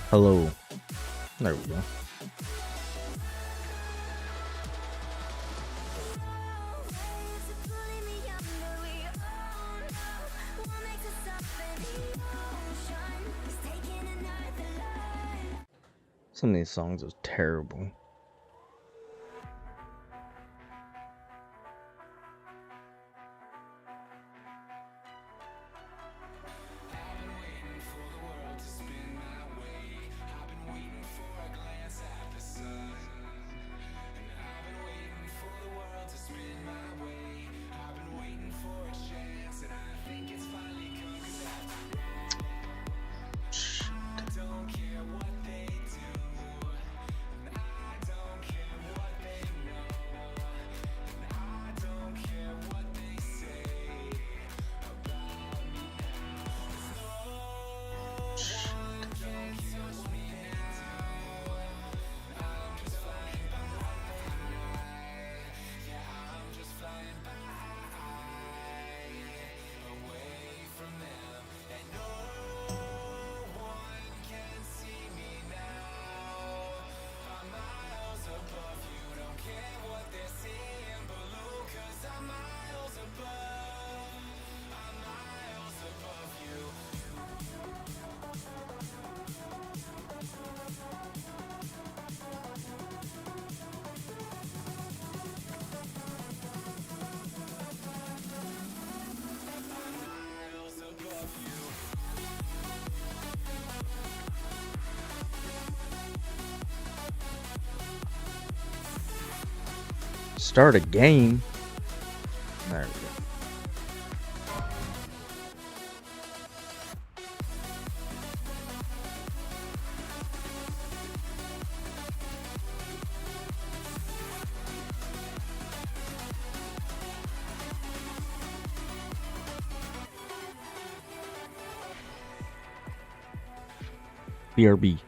Hello. There we go. Some of these songs are terrible. Start a game. There we go. BRB. Yeah.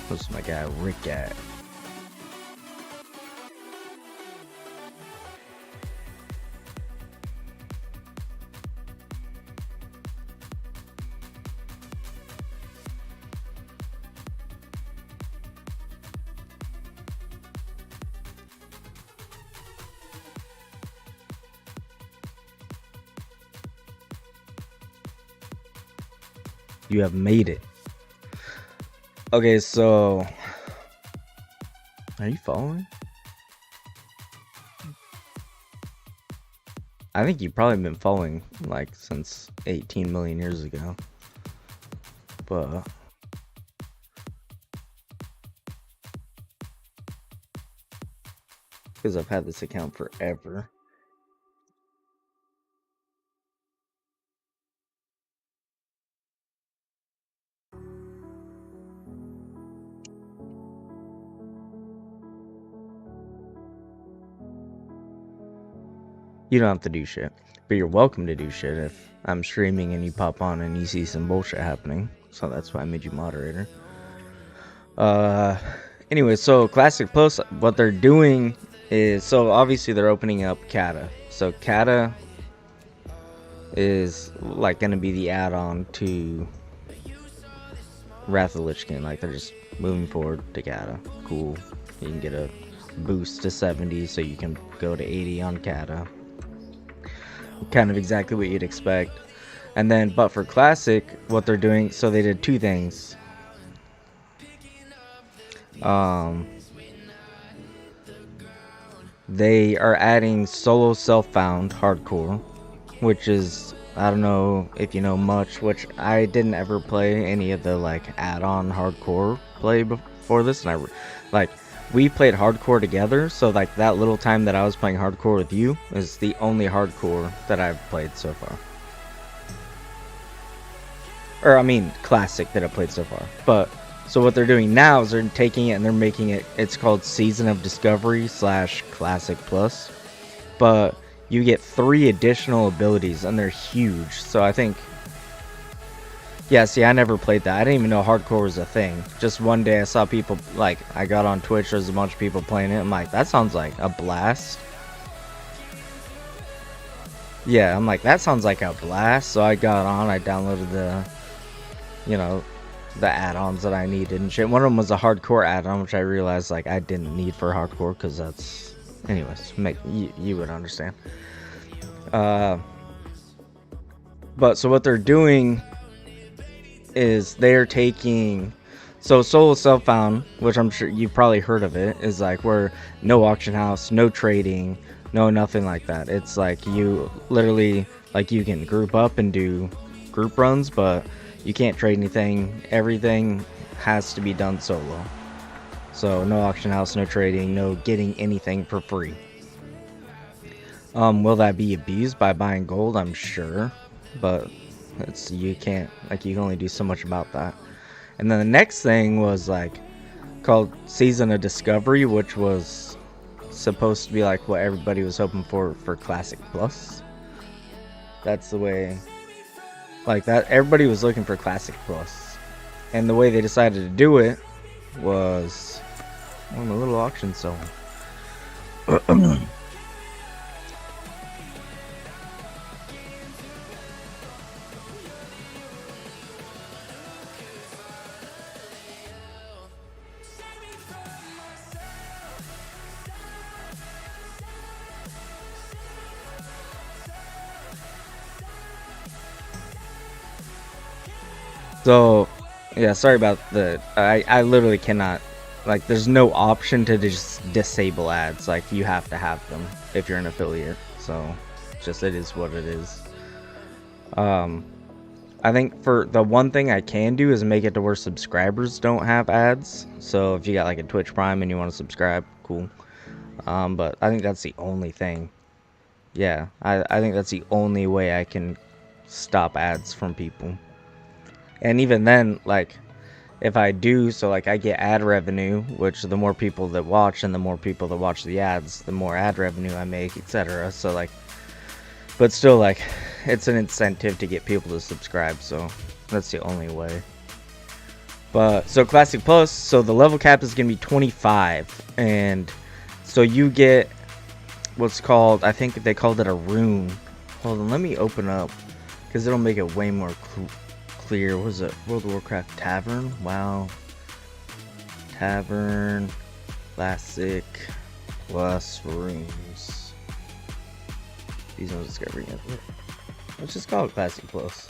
What's my guy Rick at? You have made it. Okay, so are you following? I think you've probably been following like since 18 million years ago. But because I've had this account forever. You don't have to do shit, but you're welcome to do shit if I'm streaming and you pop on and you see some bullshit happening. So that's why I made you moderator. Anyway, so Classic Plus, what they're doing is, so obviously they're opening up Kata. So Kata is like gonna be the add-on to Wrath of the Lich King. Like they're just moving forward to Kata. Cool. You can get a boost to 70, so you can go to 80 on Kata. Kind of exactly what you'd expect. And then, but for Classic, what they're doing, so they did two things. They are adding solo self-found hardcore, which is, I don't know if you know much, which I didn't ever play any of the like add-on hardcore play before this, and we played hardcore together, so like that little time that I was playing hardcore with you is the only hardcore that I've played so far. Or I mean Classic that I've played so far. But so what they're doing now is they're taking it and they're making it, it's called Season of Discovery / Classic Plus. But you get 3 additional abilities and they're huge. So I think, yeah, see, I never played that. I didn't even know hardcore was a thing. Just one day I saw people, like, I got on Twitch, there's a bunch of people playing it. I'm like, that sounds like a blast. Yeah, I'm like, that sounds like a blast. So I got on, I downloaded the, you know, the add-ons that I needed and shit. One of them was a hardcore add-on, which I realized, like, I didn't need for hardcore, because that's, anyways, you would understand. But, so what they're doing is they're taking, so solo self-found, which I'm sure you've probably heard of it, is like where no auction house, no trading, no nothing like that. It's like you literally, like, you can group up and do group runs, but you can't trade anything. Everything has to be done solo. So no auction house, no trading, no getting anything for free. Will that be abused by buying gold? I'm sure, but it's, you can't, like, you can only do so much about that. And then the next thing was like called Season of Discovery, which was supposed to be like what everybody was hoping for Classic Plus. That's the way, like, that everybody was looking for Classic Plus, and the way they decided to do it was on a little auction zone. So, yeah, sorry about the, I literally cannot, like, there's no option to just disable ads. Like, you have to have them if you're an affiliate. So, just, it is what it is. I think for the one thing I can do is make it to where subscribers don't have ads. So, if you got like a Twitch Prime and you want to subscribe, cool. But I think that's the only thing. Yeah, I think that's the only way I can stop ads from people. And even then, like, if I do, so like I get ad revenue, which the more people that watch and the more people that watch the ads, the more ad revenue I make, etc. So like, but still, like, it's an incentive to get people to subscribe, so that's the only way. But so Classic Plus, so the level cap is gonna be 25, and so you get what's called, I think they called it a rune. Hold on, let me open up, because it'll make it way more clear. What was it? World of Warcraft Tavern? Wow. Tavern Classic Plus Rooms. These ones discovering it. Let's just call it Classic Plus.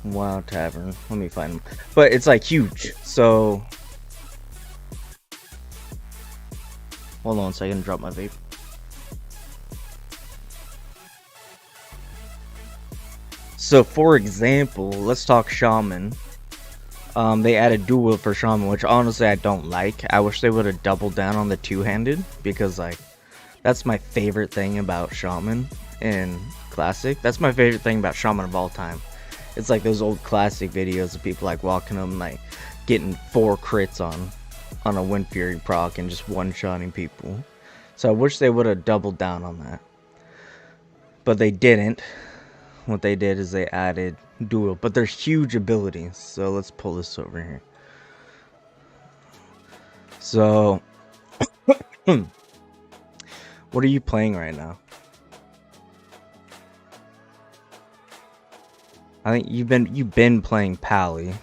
Wow, Tavern. Let me find them. But it's like huge. So hold on a second, drop my vape. So for example, let's talk shaman. They added dual wield for shaman, which honestly I don't like. I wish they would have doubled down on the two-handed, because like that's my favorite thing about shaman in classic. That's my favorite thing about shaman of all time. It's like those old classic videos of people like walking them, like getting 4 crits on on a Wind Fury proc and just one-shotting people. So I wish they would have doubled down on that. But they didn't. What they did is they added dual, but they're huge abilities. So let's pull this over here. So, what are you playing right now? I think you've been playing Pally.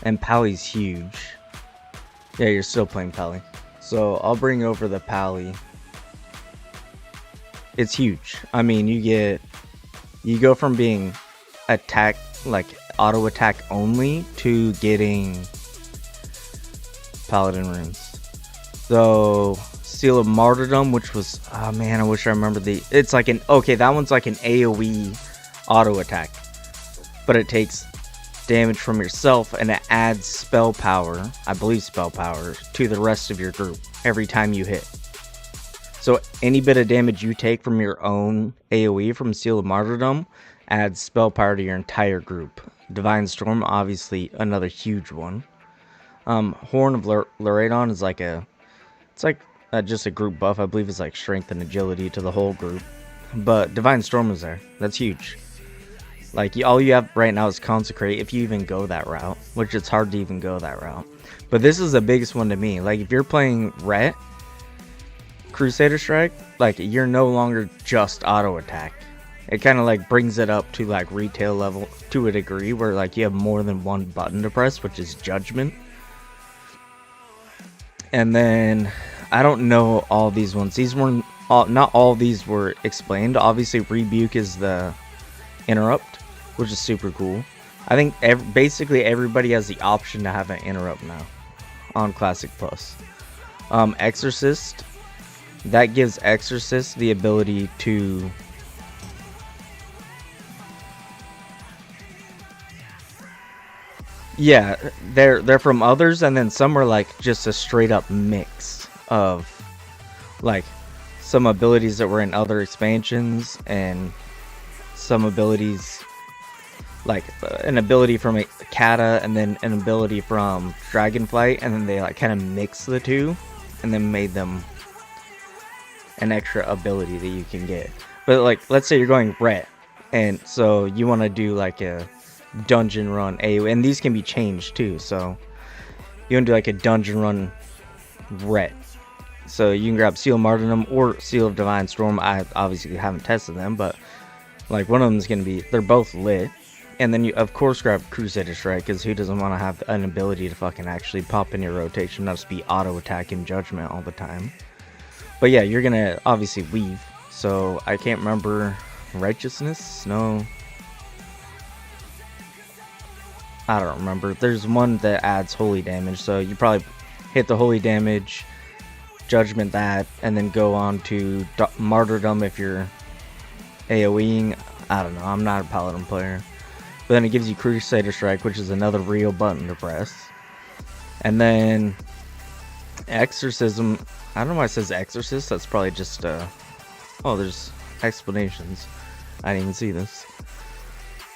And Pally's huge. Yeah, you're still playing Pally. So I'll bring over the Pally. It's huge. I mean, you go from being attack, like auto attack only, to getting Paladin runes. So Seal of Martyrdom, which was, oh man, I wish I remember it's like that one's like an AoE auto attack, but it takes damage from yourself and it adds spell power, I believe spell power, to the rest of your group every time you hit. So any bit of damage you take from your own AoE from Seal of Martyrdom adds spell power to your entire group. Divine Storm, obviously another huge one. Horn of Loradon is like just a group buff. I believe it's like strength and agility to the whole group. But Divine Storm is there. That's huge. Like, all you have right now is Consecrate, if you even go that route, which it's hard to even go that route. But this is the biggest one to me. Like, if you're playing Ret, Crusader Strike, like, you're no longer just auto attack. It kind of like brings it up to like retail level to a degree where like you have more than one button to press, which is Judgment. And then I don't know all these ones. These weren't not all these were explained. Obviously, Rebuke is the interrupt, which is super cool. I think basically everybody has the option to have an interrupt now on Classic Plus. Exorcist, that gives Exorcist the ability to yeah, they're from others, and then some are like just a straight up mix of like some abilities that were in other expansions and some abilities like an ability from a Kata and then an ability from Dragonflight, and then they like kind of mixed the two and then made them an extra ability that you can get. But like, let's say you're going Ret, and so you want to do like a dungeon run AoE, and these can be changed too, so you want to do like a dungeon run Ret. So you can grab Seal of Martyrdom or Seal of Divine Storm. I obviously haven't tested them, but like one of them is going to be, they're both lit. And then you of course grab Crusader Strike, because who doesn't want to have an ability to fucking actually pop in your rotation, not just be auto attack and Judgment all the time. But yeah, you're gonna obviously weave. So I can't remember, Righteousness? No, I don't remember. There's one that adds holy damage, so you probably hit the holy damage, Judgment that, and then go on to Martyrdom if you're AoEing. I don't know, I'm not a Paladin player. But then it gives you Crusader Strike, which is another real button to press. And then Exorcism, I don't know why it says Exorcist, that's probably just oh, there's explanations. I didn't even see this.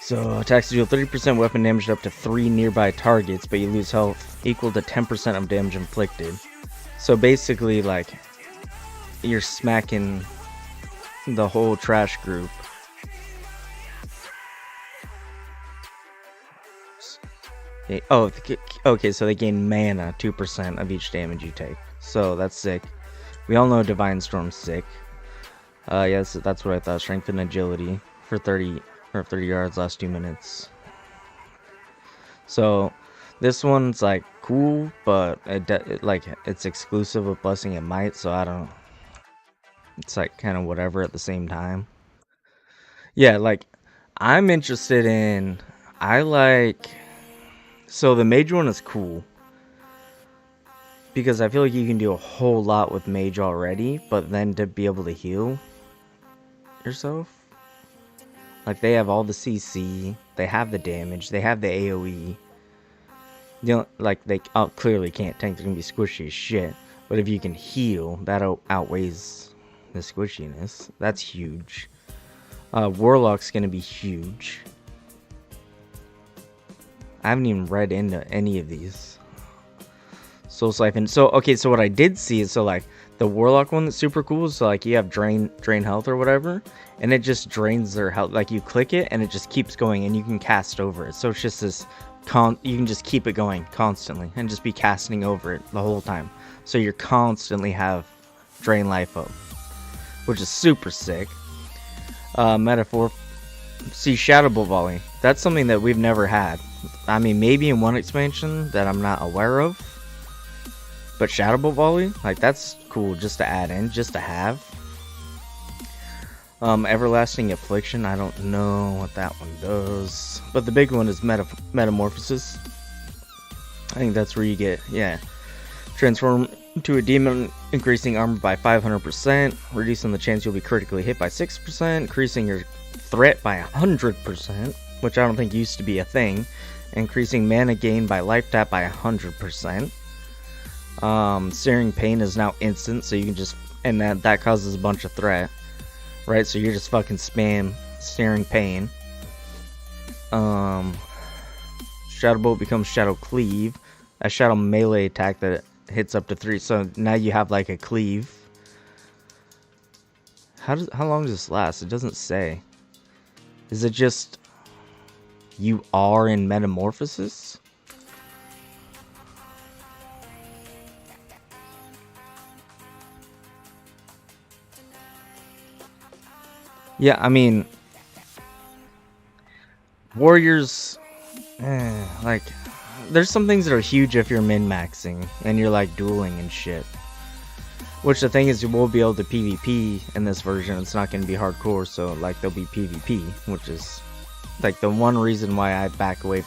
So attacks deal 30% weapon damage up to 3 nearby targets, but you lose health equal to 10% of damage inflicted. So basically, like, you're smacking the whole trash group. Oh, okay, so they gain mana 2% of each damage you take. So that's sick. We all know Divine Storm's sick. Yes, that's what I thought. Strength and agility for 30 yards last 2 minutes. So this one's like cool, but it's exclusive of Blessing and Might, so I don't. It's like kind of whatever at the same time. Yeah, like I'm interested in. So the mage one is cool, because I feel like you can do a whole lot with mage already, but then to be able to heal yourself, like they have all the CC, they have the damage, they have the AoE. You know, like they clearly can't tank, they're gonna be squishy as shit, but if you can heal, that outweighs the squishiness. That's huge. Warlock's gonna be huge. I haven't even read into any of these. Soul Siphon. So okay, so what I did see is, so like the Warlock one that's super cool is, so like you have drain health or whatever, and it just drains their health. Like you click it and it just keeps going, and you can cast over it. So it's just this you can just keep it going constantly and just be casting over it the whole time. So you constantly have drain life up, which is super sick. Metaphor. See, Shadow Bolt Volley. That's something that we've never had. I mean, maybe in one expansion that I'm not aware of. But Shadow Bolt Volley, like, that's cool just to add in, just to have. Everlasting Affliction, I don't know what that one does. But the big one is Metamorphosis. I think that's where you get, yeah. Transform to a demon, increasing armor by 500%, reducing the chance you'll be critically hit by 6%, increasing your threat by 100%, which I don't think used to be a thing, increasing mana gain by life tap by 100%. Searing Pain is now instant, so you can just, and that causes a bunch of threat, right? So you're just fucking spam Searing Pain. Shadow Bolt becomes Shadow Cleave, a shadow melee attack that hits up to 3. So now you have like a cleave. How long does this last? It doesn't say. Is it just you are in Metamorphosis? Yeah, I mean, warriors, like, there's some things that are huge if you're min-maxing and you're like dueling and shit. Which the thing is, you will be able to PvP in this version. It's not going to be hardcore, so like there'll be PvP, which is like the one reason why I back away.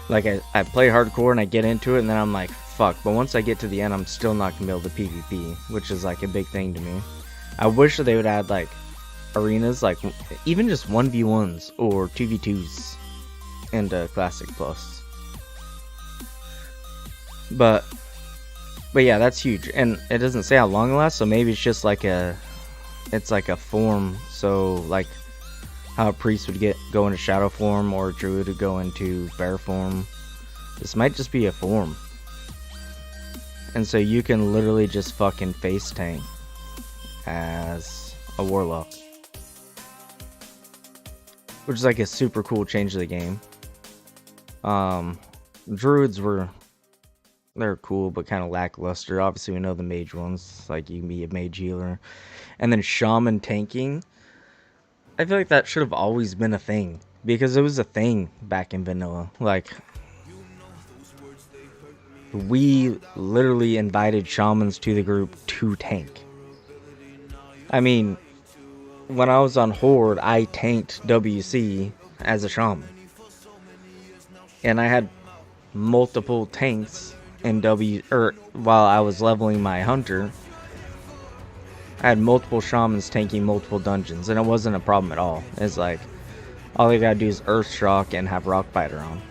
Like I play hardcore and I get into it and then I'm like, fuck. But once I get to the end, I'm still not going to be able to PvP, which is like a big thing to me. I wish that they would add like arenas, like even just 1v1s or 2v2s into Classic Plus. But yeah, that's huge, and it doesn't say how long it lasts, so maybe it's just like it's like a form. So like how a priest would go into shadow form or a druid would go into bear form. This might just be a form, and so you can literally just fucking face tank as a warlock, which is like a super cool change to the game. Druids they're cool, but kind of lackluster. Obviously, we know the mage ones, like you can be a mage healer. And then shaman tanking, I feel like that should have always been a thing, because it was a thing back in vanilla. Like, we literally invited shamans to the group to tank. I mean, when I was on Horde, I tanked WC as a shaman. And I had multiple tanks in while I was leveling my hunter. I had multiple shamans tanking multiple dungeons, and it wasn't a problem at all. It's like, all you gotta do is Earth Shock and have Rock Biter on.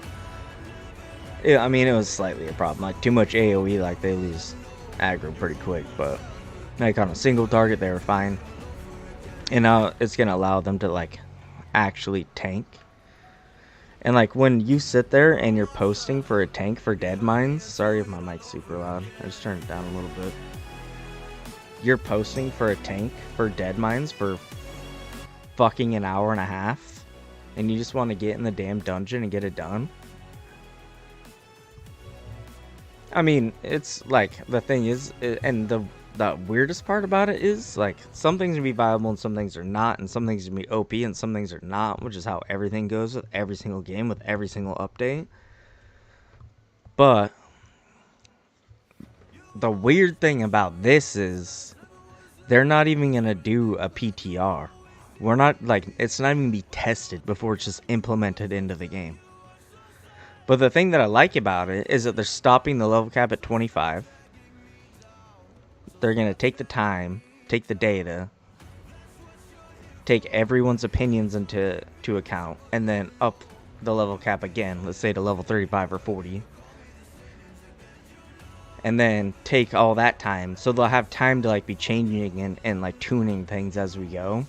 I mean, it was slightly a problem. Like, too much AoE, like, they lose aggro pretty quick, but like on a single target, they were fine. And now it's gonna allow them to, like, actually tank. And like when you sit there and you're posting for a tank for dead mines, sorry if my mic's super loud, I just turned it down a little bit. You're posting for a tank for dead mines for fucking an hour and a half, and you just want to get in the damn dungeon and get it done. I mean, it's like, the thing is, and the weirdest part about it is, like, some things are be viable and some things are not, and some things are be OP and some things are not, which is how everything goes with every single game, with every single update. But the weird thing about this is they're not even gonna do a PTR. We're not, like, it's not even gonna be tested before it's just implemented into the game. But the thing that I like about it is that they're stopping the level cap at 25. They're going to take the time, take the data, take everyone's opinions into account, and then up the level cap again, let's say to level 35 or 40. And then take all that time, so they'll have time to like be changing and like tuning things as we go.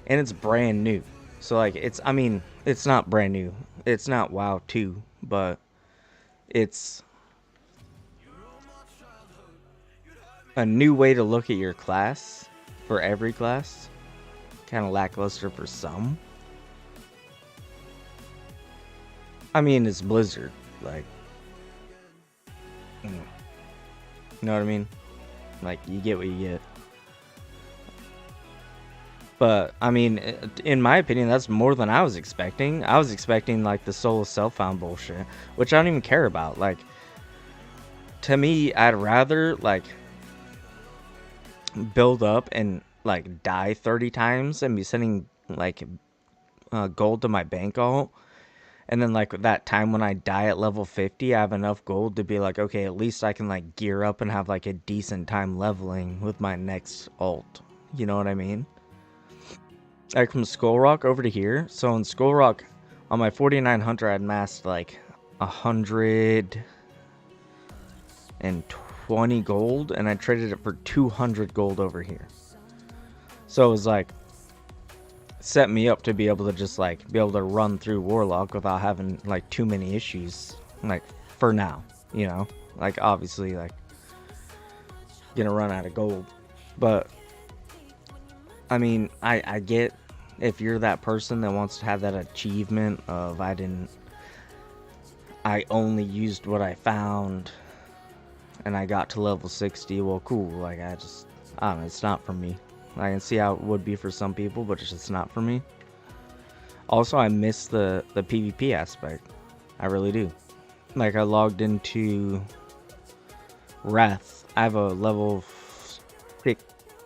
And it's brand new. So like I mean, it's not brand new. It's not WoW 2, but it's a new way to look at your class for every class. Kind of lackluster for some. I mean, it's Blizzard, like, you know what I mean? Like, you get what you get. But, I mean, in my opinion, that's more than I was expecting. I was expecting, like, the solo self-found bullshit, which I don't even care about. Like, to me, I'd rather, like, build up and, like, die 30 times and be sending, like, gold to my bank alt. And then, like, that time when I die at level 50, I have enough gold to be like, okay, at least I can, like, gear up and have, like, a decent time leveling with my next alt. You know what I mean? Like, from Skull Rock over to here. So, in Skull Rock, on my 49 Hunter, I'd massed, like, 120 gold. And I traded it for 200 gold over here. So, it was, like, set me up to be able to just, like, be able to run through Warlock without having, like, too many issues, like, for now, you know, like, obviously, like, gonna run out of gold, but, I mean, I get if you're that person that wants to have that achievement of, I only used what I found, and I got to level 60, well, cool, like, I don't know, it's not for me. I can see how it would be for some people, but it's just not for me. Also, I miss the PvP aspect. I really do. Like, I logged into Wrath. I have a level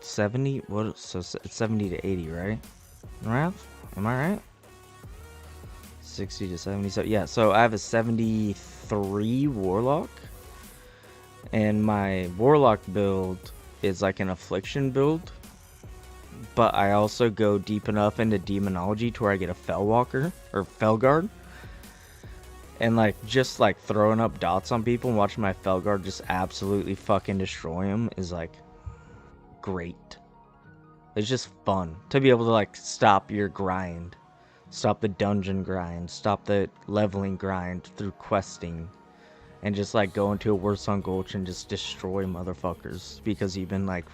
70. What? So it's 70 to 80, right? Wrath? Am I right? 60 to 70. So yeah. So I have a 73 Warlock, and my Warlock build is like an Affliction build. But I also go deep enough into demonology to where I get a Fellwalker or Felguard. And like just like throwing up dots on people and watching my Felguard just absolutely fucking destroy them is like great. It's just fun to be able to like stop your grind, stop the dungeon grind, stop the leveling grind through questing, and just like go into a Wursong Gulch and just destroy motherfuckers because you've been like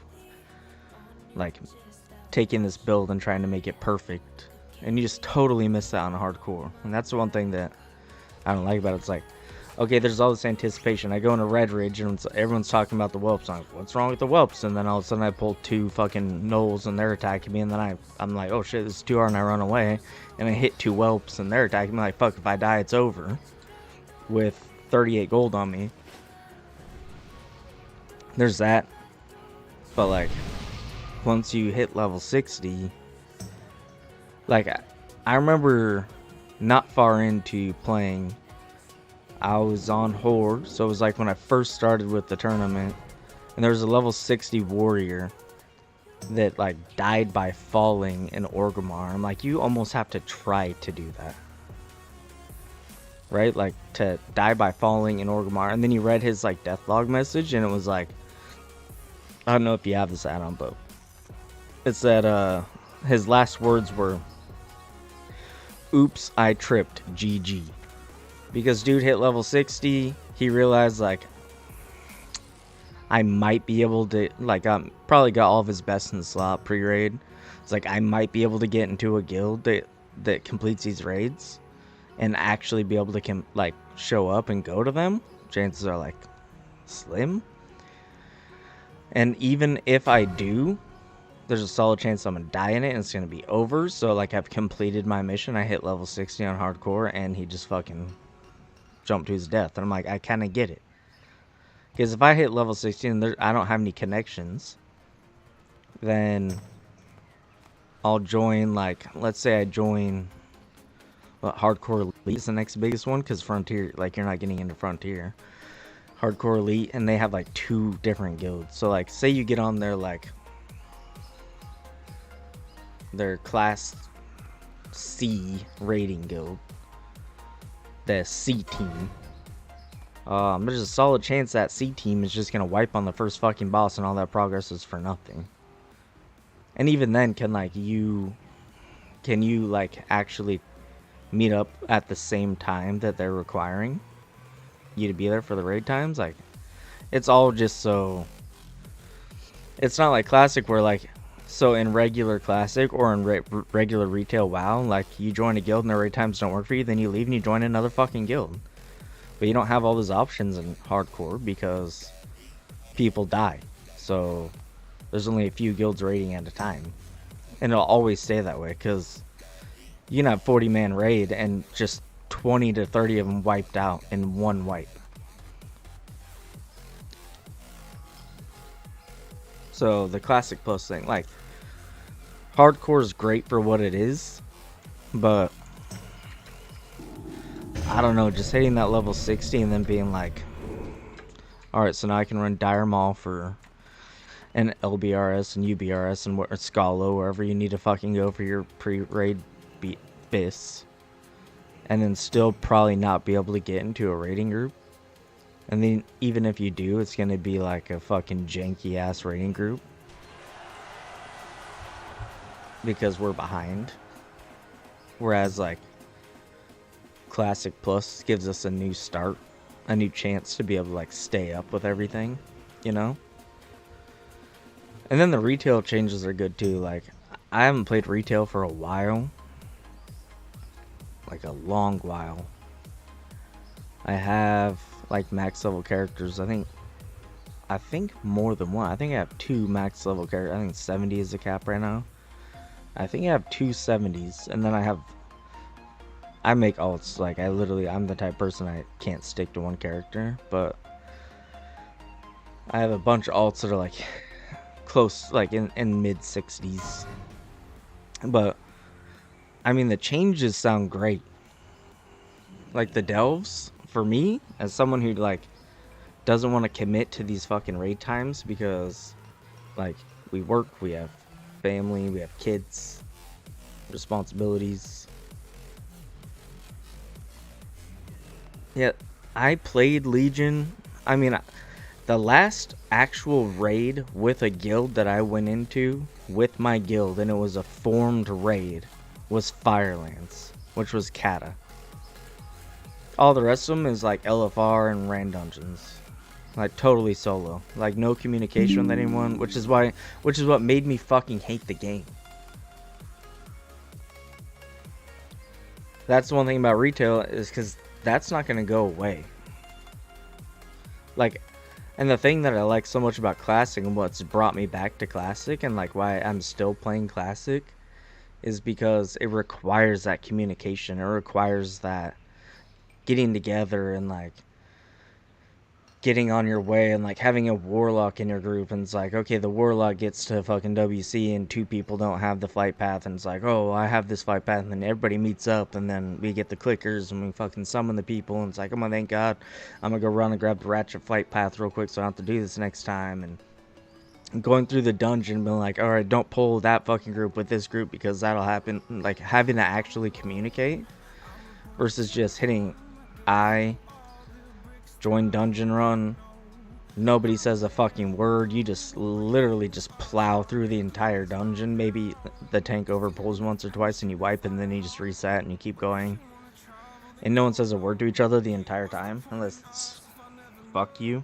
taking this build and trying to make it perfect, and you just totally miss that on hardcore. And that's the one thing that I don't like about it. It's like, okay, there's all this anticipation. I go into Red Ridge and everyone's talking about the whelps. I'm like, what's wrong with the whelps? And then all of a sudden I pull 2 fucking gnolls and they're attacking me, and then I'm like, oh shit, this is too hard, and I run away, and I hit 2 whelps and they're attacking me. Like, fuck, if I die, it's over. With 38 gold on me. There's that. But like, once you hit level 60, like, I remember not far into playing, I was on Horde, so it was like when I first started with the tournament, and there was a level 60 warrior that like died by falling in Orgrimmar. I'm like, you almost have to try to do that, right? Like, to die by falling in Orgrimmar. And then you read his like deathlog message, and it was like, I don't know if you have this add-on, but it's that his last words were, "Oops, I tripped, GG." Because dude hit level 60, he realized like, I might be able to, like, probably got all of his best in the slot pre-raid. It's like, I might be able to get into a guild that completes these raids and actually be able to like show up and go to them. Chances are like slim. And even if I do, there's a solid chance I'm gonna die in it and it's gonna be over. So like, I've completed my mission. I hit level 60 on hardcore and he just fucking jumped to his death. And I'm like, I kind of get it. Because if I hit level 16 and I don't have any connections, then I'll join, like, let's say I join Hardcore Elite is the next biggest one, because Frontier, like, you're not getting into Frontier. Hardcore Elite, and they have like 2 different guilds. So like, say you get on their like their class C rating guild, the C team. There's a solid chance that C team is just gonna wipe on the first fucking boss, and all that progress is for nothing. And even then, can you like actually meet up at the same time that they're requiring you to be there for the raid times? Like, it's all just so It's not like Classic where like, so in regular Classic or in regular retail WoW, like you join a guild and the raid times don't work for you, then you leave and you join another fucking guild. But you don't have all those options in hardcore because people die. So there's only a few guilds raiding at a time. And it'll always stay that way because you can have 40-man raid and just 20 to 30 of them wiped out in one wipe. So the Classic Plus thing, like, hardcore is great for what it is, but I don't know, just hitting that level 60 and then being like, alright, so now I can run Dire Maul for an LBRS and UBRS and Scalo, wherever you need to fucking go for your pre-raid bis, and then still probably not be able to get into a raiding group. And then even if you do, it's gonna be like a fucking janky ass raiding group because we're behind. Whereas like Classic Plus gives us a new start, a new chance to be able to like stay up with everything, you know? And then the retail changes are good too. Like, I haven't played retail for a while. Like a long while. I have like max level characters. I think more than one. I think I have 2 max level characters. I think 70 is the cap right now. I think I have 2 70s, and then I make alts. Like, I'm the type of person I can't stick to one character, but I have a bunch of alts that are like close, like in mid 60s. But I mean, the changes sound great. Like the delves, for me, as someone who like doesn't want to commit to these fucking raid times because like we work, we have family, we have kids, responsibilities. Yeah, I played Legion. I mean, the last actual raid with a guild that I went into with my guild, and it was a formed raid, was Firelands, which was Kata. All the rest of them is like LFR and ran dungeons. Like totally solo. Like no communication with anyone, which is what made me fucking hate the game. That's the one thing about retail, is because that's not going to go away. Like, and the thing that I like so much about Classic and what's brought me back to Classic and like why I'm still playing Classic is because it requires that communication. It requires that getting together and like getting on your way and like having a warlock in your group, and it's like, okay, the warlock gets to fucking WC and 2 people don't have the flight path, and it's like, oh, I have this flight path, and then everybody meets up, and then we get the clickers and we fucking summon the people, and it's like, oh my, thank God, I'm gonna go run and grab the ratchet flight path real quick so I don't have to do this next time. And going through the dungeon being like, alright, don't pull that fucking group with this group because that'll happen. Like having to actually communicate versus just hitting join dungeon run, nobody says a fucking word, you just literally just plow through the entire dungeon. Maybe the tank overpulls once or twice and you wipe, and then you just reset and you keep going, and no one says a word to each other the entire time unless it's fuck you.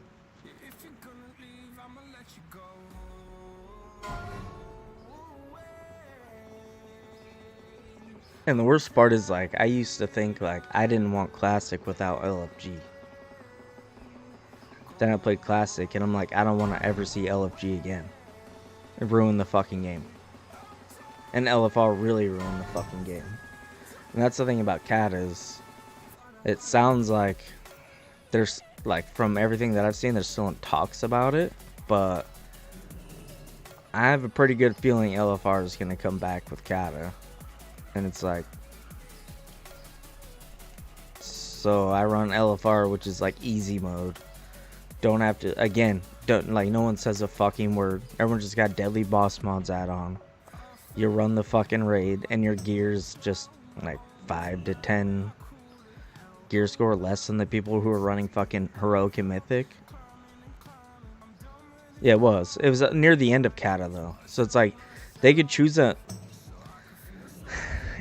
And the worst part is, like, I used to think like I didn't want Classic without LFG. Then I played Classic, and I'm like, I don't want to ever see LFG again. It ruined the fucking game. And LFR really ruined the fucking game. And that's the thing about Cat is, it sounds like there's, like, from everything that I've seen, there's still talks about it, but I have a pretty good feeling LFR is going to come back with Kata. And it's like, so I run LFR, which is like easy mode. Don't have to, again, don't, like, no one says a fucking word. Everyone just got deadly boss mods add on. You run the fucking raid, and your gear's just like 5 to 10 gear score less than the people who are running fucking heroic and mythic. Yeah, it was near the end of Kata though, so it's like they could choose a.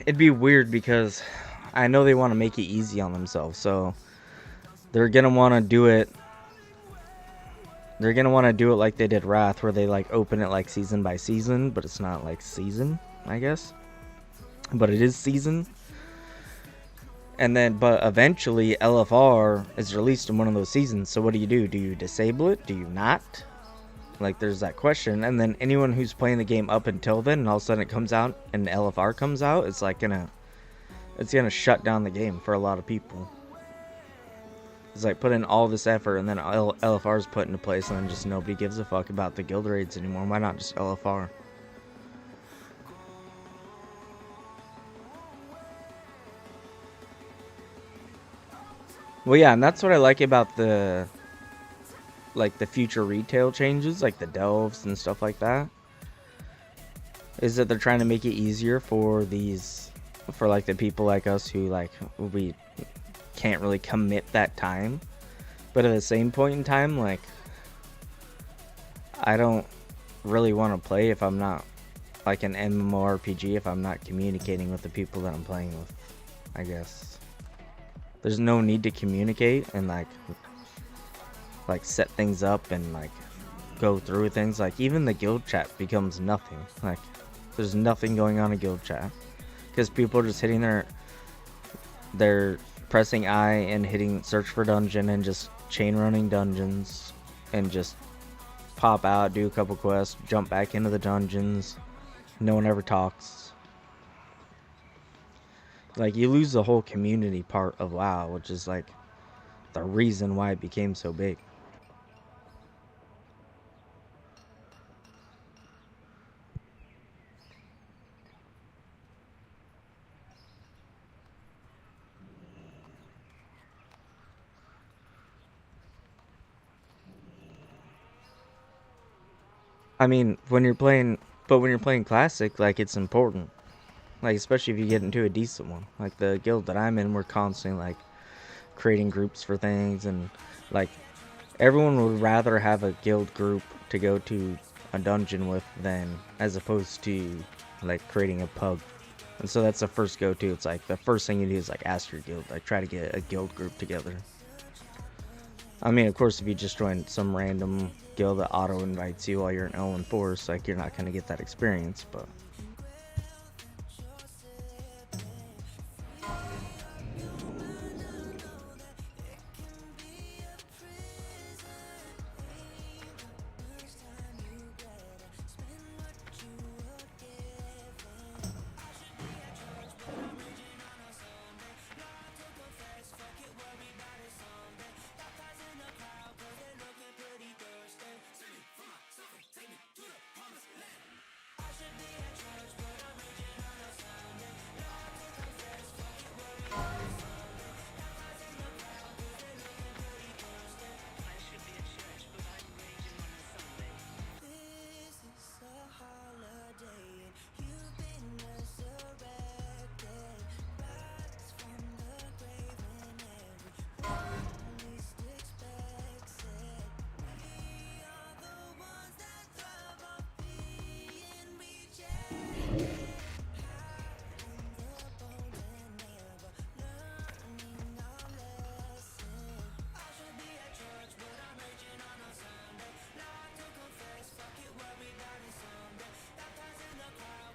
It'd be weird because I know they want to make it easy on themselves, so they're gonna want to do it They're gonna want to do it like they did Wrath, where they like open it like season by season, but it's not like season, I guess. But it is season. And then, but eventually LFR is released in one of those seasons. So what do? Do you disable it? Do you not? Like, there's that question. And then anyone who's playing the game up until then, and all of a sudden it comes out and LFR comes out, it's like it's gonna shut down the game for a lot of people. It's like put in all this effort and then LFR is put into place, and then just nobody gives a fuck about the guild raids anymore. Why not just LFR? Well, yeah, and that's what I like about the future retail changes, like the delves and stuff like that, is that they're trying to make it easier for like the people like us who like we can't really commit that time. But at the same point in time, like, I don't really want to play if I'm not like an MMORPG, if I'm not communicating with the people that I'm playing with, I guess. There's no need to communicate and like set things up and like go through things. Like, even the guild chat becomes nothing. Like, there's nothing going on in guild chat because people are just hitting their pressing I and hitting search for dungeon and just chain running dungeons and just pop out, do a couple quests, jump back into the dungeons. No one ever talks. Like, you lose the whole community part of WoW, which is like the reason why it became so big. I mean, when you're playing Classic, like, it's important. Like, especially if you get into a decent one. Like, the guild that I'm in, we're constantly, like, creating groups for things. And, like, everyone would rather have a guild group to go to a dungeon with than as opposed to, like, creating a pub. And so that's the first go-to. It's, like, the first thing you do is, like, ask your guild. Like, try to get a guild group together. I mean, of course, if you just join some random guild that auto-invites you while you're in L1 Force, like, you're not going to get that experience, but...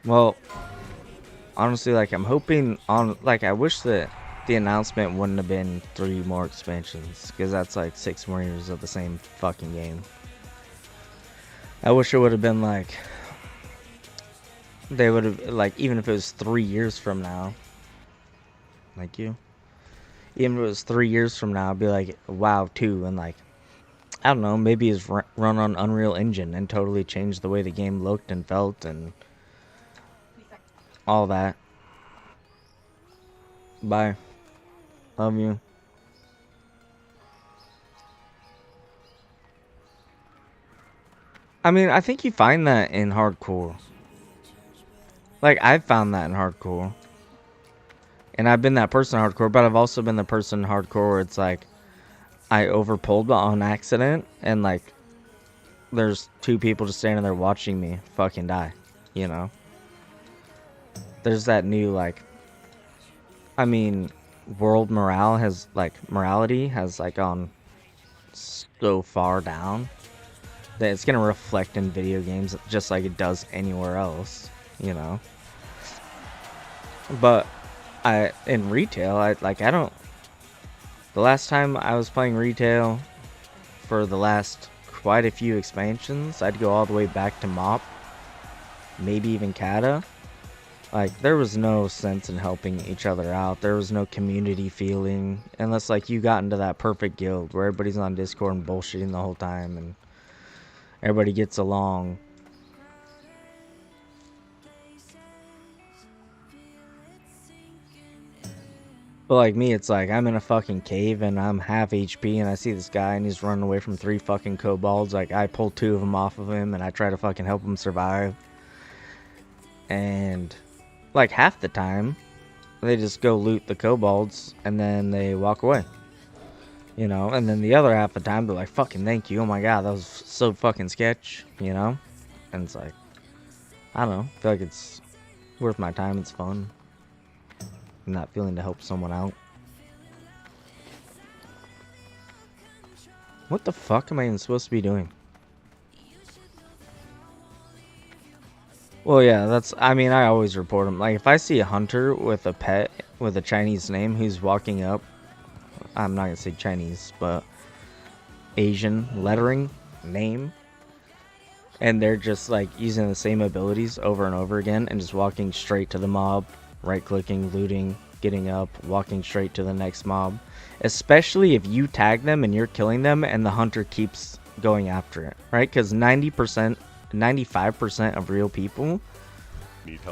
Well, honestly, like, I'm hoping on, like, I wish that the announcement wouldn't have been 3 more expansions, because that's like 6 more years of the same fucking game. I wish it would have been like, they would have, like, even if it was 3 years from now, thank you, even if it was 3 years from now, I'd be like, WoW 2, and like, I don't know, maybe it's run on Unreal Engine and totally changed the way the game looked and felt and all that. Bye. Love you. I mean, I think you find that in hardcore. Like, I've found that in hardcore. And I've been that person in hardcore, but I've also been the person in hardcore where it's like, I overpulled on accident, and like, there's 2 people just standing there watching me fucking die, you know? There's that new, like, I mean, world morality has like gone so far down. that it's gonna reflect in video games just like it does anywhere else, you know. But in retail, I don't. The last time I was playing retail for the last quite a few expansions, I'd go all the way back to Mop, maybe even Kata. Like, there was no sense in helping each other out. There was no community feeling, unless like you got into that perfect guild where everybody's on Discord and bullshitting the whole time and everybody gets along. But like me, it's like I'm in a fucking cave and I'm half HP and I see this guy and he's running away from 3 fucking kobolds. Like, I pull 2 of them off of him and I try to fucking help him survive. And like half the time, they just go loot the kobolds and then they walk away. You know, and then the other half the time they're like, fucking thank you, oh my god, that was so fucking sketch, you know? And it's like, I don't know, I feel like it's worth my time, it's fun. I'm not feeling to help someone out. What the fuck am I even supposed to be doing? Well, yeah, that's, I mean, I always report them. Like, if I see a hunter with a pet with a Chinese name who's walking up, I'm not gonna say Chinese, but Asian lettering name, and they're just like using the same abilities over and over again and just walking straight to the mob, right clicking, looting, getting up, walking straight to the next mob, especially if you tag them and you're killing them and the hunter keeps going after it, right? Because 90%, 95% of real people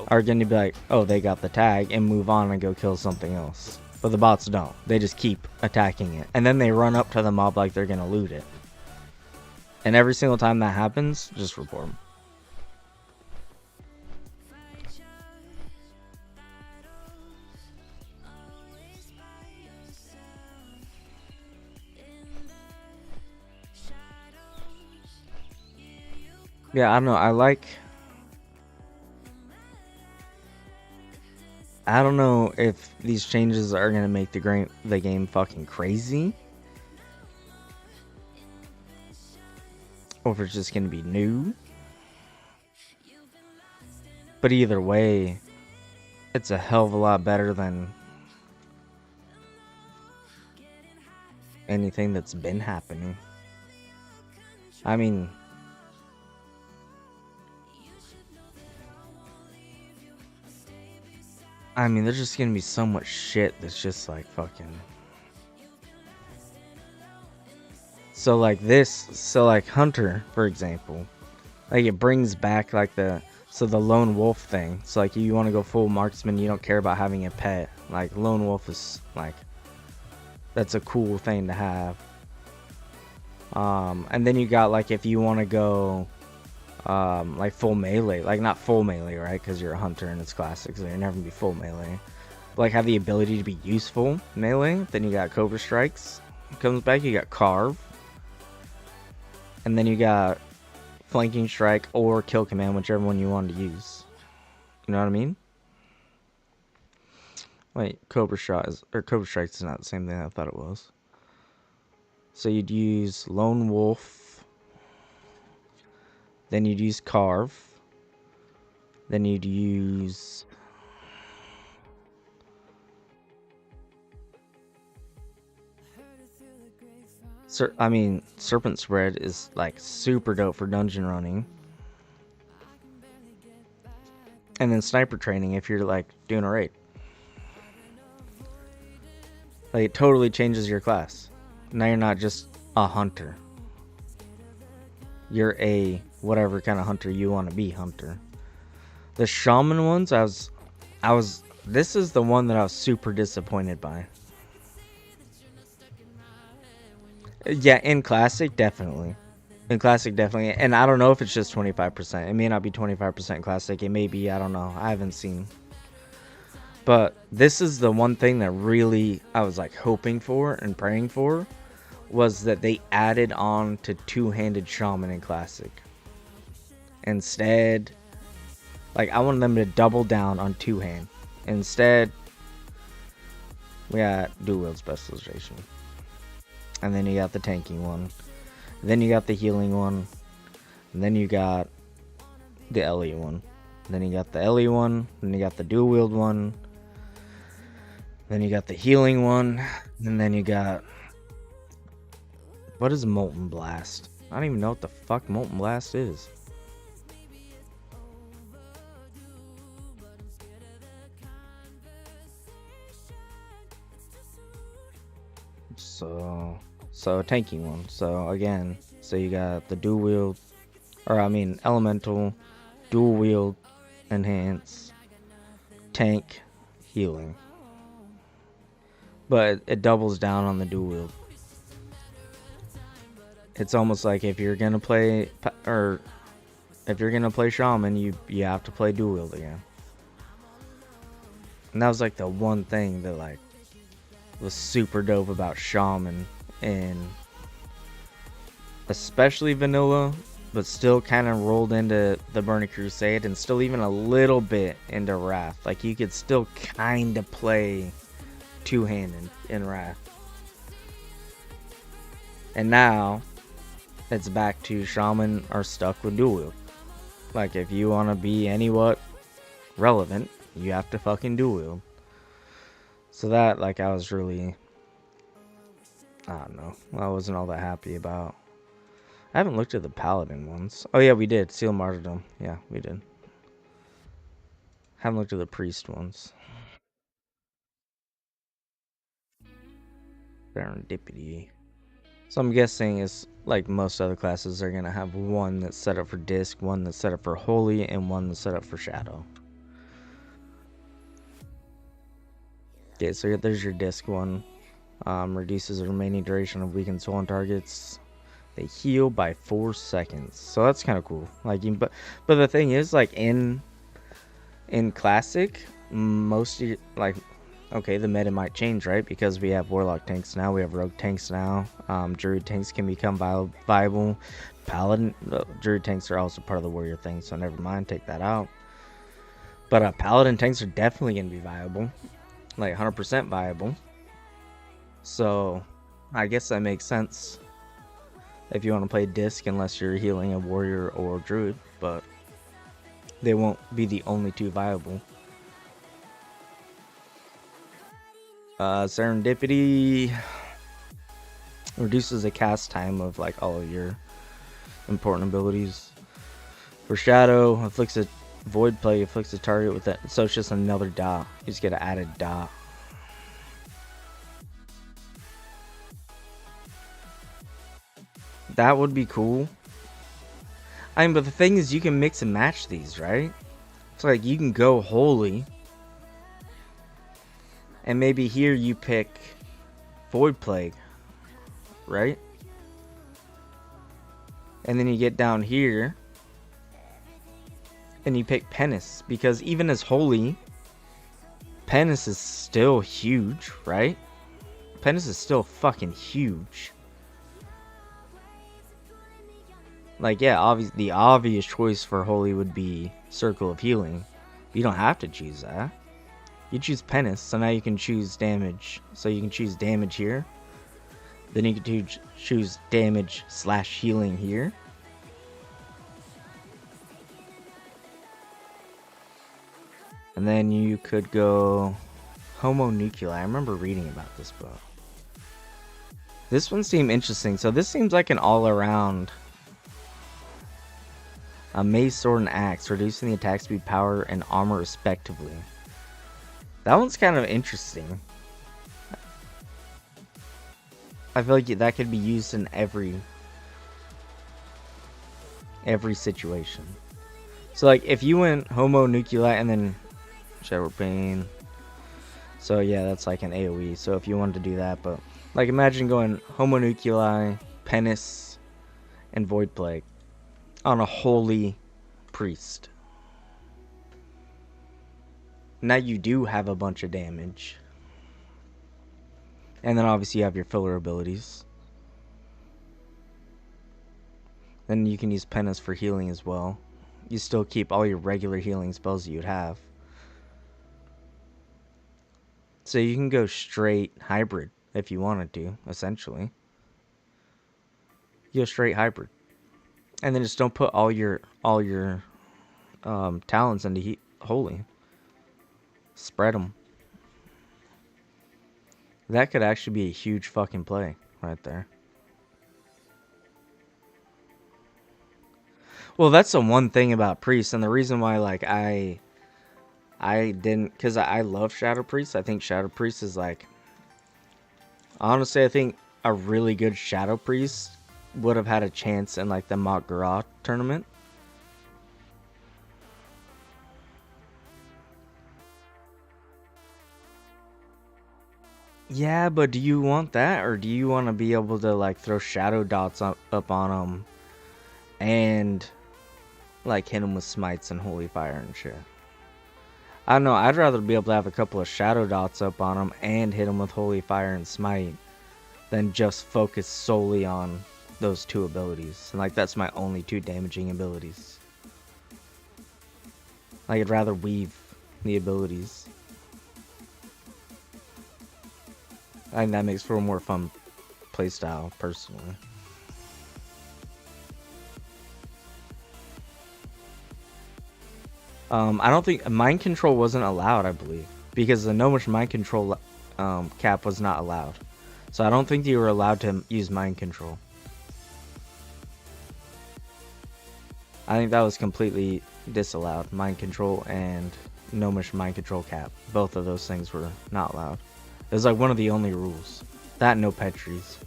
are going to be like, oh, they got the tag, and move on and go kill something else. But the bots don't. They just keep attacking it. And then they run up to the mob like they're going to loot it. And every single time that happens, just report them. Yeah, I don't know. I don't know if these changes are going to make the game fucking crazy. Or if it's just going to be new. But either way, it's a hell of a lot better than anything that's been happening. I mean, there's just gonna be so much shit that's just like fucking. So like Hunter, for example, like it brings back like the lone wolf thing. So like you want to go full marksman, you don't care about having a pet. Like lone wolf is like, that's a cool thing to have. And then you got like if you want to go like full melee, like not full melee, right? Because you're a hunter and it's classic, so you're never gonna be full melee. But like have the ability to be useful melee. Then you got Cobra Strikes comes back. You got Carve, and then you got Flanking Strike or Kill Command, whichever one you want to use. You know what I mean? Wait, Cobra Strikes is not the same thing I thought it was. So you'd use Lone Wolf. Then you'd use Carve. Then you'd use... Serpent Spread is like super dope for dungeon running. And then Sniper Training if you're like doing a raid. Like it totally changes your class. Now you're not just a hunter. You're a whatever kind of hunter you want to be hunter. The shaman ones, this is the one that I was super disappointed by. Yeah, in Classic, definitely. In Classic, definitely. And I don't know if it's just 25%. It may not be 25% Classic. It may be, I don't know. I haven't seen. But this is the one thing that really I was like hoping for and praying for, was that they added on to two-handed shaman in Classic. Instead, like I wanted them to double down on two-hand. Instead, we got dual-wield specialization. And then you got the tanking one. Then you got the healing one. And then you got the Ellie one. Then you got the Ellie one. Then you got the dual wield one. Then you got the healing one. And then you got... What is Molten Blast? I don't even know what the fuck Molten Blast is. So a tanking one. So again, so you got the dual wield, or I mean elemental, dual wield, enhance, tank, healing. But it doubles down on the dual wield. It's almost like if you're gonna play, or if you're gonna play shaman, you have to play dual wield again. And that was like the one thing that like was super dope about shaman, and especially vanilla, but still kind of rolled into the Burning Crusade, and still even a little bit into Wrath. Like you could still kind of play two-handed in Wrath. And now it's back to shaman are stuck with dual wield. Like if you want to be anywhat relevant, you have to fucking dual wield. So that, like, I was really, I don't know, I wasn't all that happy about. I haven't looked at the paladin ones. Oh yeah, we did. Seal Martyrdom. Yeah, we did. Haven't looked at the priest ones. Serendipity. So I'm guessing it's like most other classes are gonna have one that's set up for disc, one that's set up for holy, and one that's set up for shadow. Okay, so there's your disc one. Reduces the remaining duration of weakened soul on targets. They heal by 4 seconds, so that's kind of cool. Like, but the thing is, like in classic, most of like, okay, the meta might change, right? Because we have warlock tanks now, we have rogue tanks now. Druid tanks can become viable. Paladin, druid tanks are also part of the warrior thing, so never mind, take that out. But paladin tanks are definitely gonna be viable, like 100% viable. So I guess that makes sense if you want to play disc, unless you're healing a warrior or druid, but they won't be the only two viable. Serendipity reduces the cast time of like all of your important abilities. For shadow, afflicts a void plague, afflicts a target with that, so it's just another dot. You just get an added dot. That would be cool. I mean, but the thing is, you can mix and match these, right? So like you can go holy, and maybe here you pick void plague, right? And then you get down here and you pick Penance, because even as holy, Penance is still huge, right? Penance is still fucking huge. Like, yeah, the obvious choice for holy would be Circle of Healing. You don't have to choose that. You choose Penance, so now you can choose damage. So you can choose damage here. Then you can choose damage / healing here. And then you could go Homunculus. I remember reading about this book. This one seemed interesting. So this seems like an all-around mace, sword, and axe, reducing the attack speed, power, and armor respectively. That one's kind of interesting. I feel like that could be used in every situation. So like if you went Homunculus and then Shadow Pain, so yeah, that's like an AoE. So if you wanted to do that, but like imagine going Homunculus, Penance, and Void Plague on a holy priest. Now you do have a bunch of damage. And then obviously you have your filler abilities. Then you can use Penance for healing as well. You still keep all your regular healing spells that you'd have. So you can go straight hybrid if you wanted to, essentially. You go straight hybrid. And then just don't put all your talents into holy. Spread them. That could actually be a huge fucking play right there. Well, that's the one thing about priests, and the reason why like I didn't, because I love Shadow Priest. I think Shadow Priest is like, honestly, I think a really good Shadow Priest would have had a chance in like the Mak'Gora tournament. Yeah, but do you want that, or do you want to be able to like throw shadow dots up on them and like hit them with smites and holy fire and shit? I don't know. I'd rather be able to have a couple of shadow dots up on them and hit them with holy fire and smite than just focus solely on those two abilities. And like that's my only two damaging abilities. Like I'd rather weave the abilities. I think that makes for a more fun playstyle, personally. I don't think mind control wasn't allowed, I believe, because the gnomish mind control cap was not allowed. So I don't think you were allowed to use mind control. I think that was completely disallowed. Mind control and gnomish mind control cap. Both of those things were not allowed. It was like one of the only rules. That and no pet trees.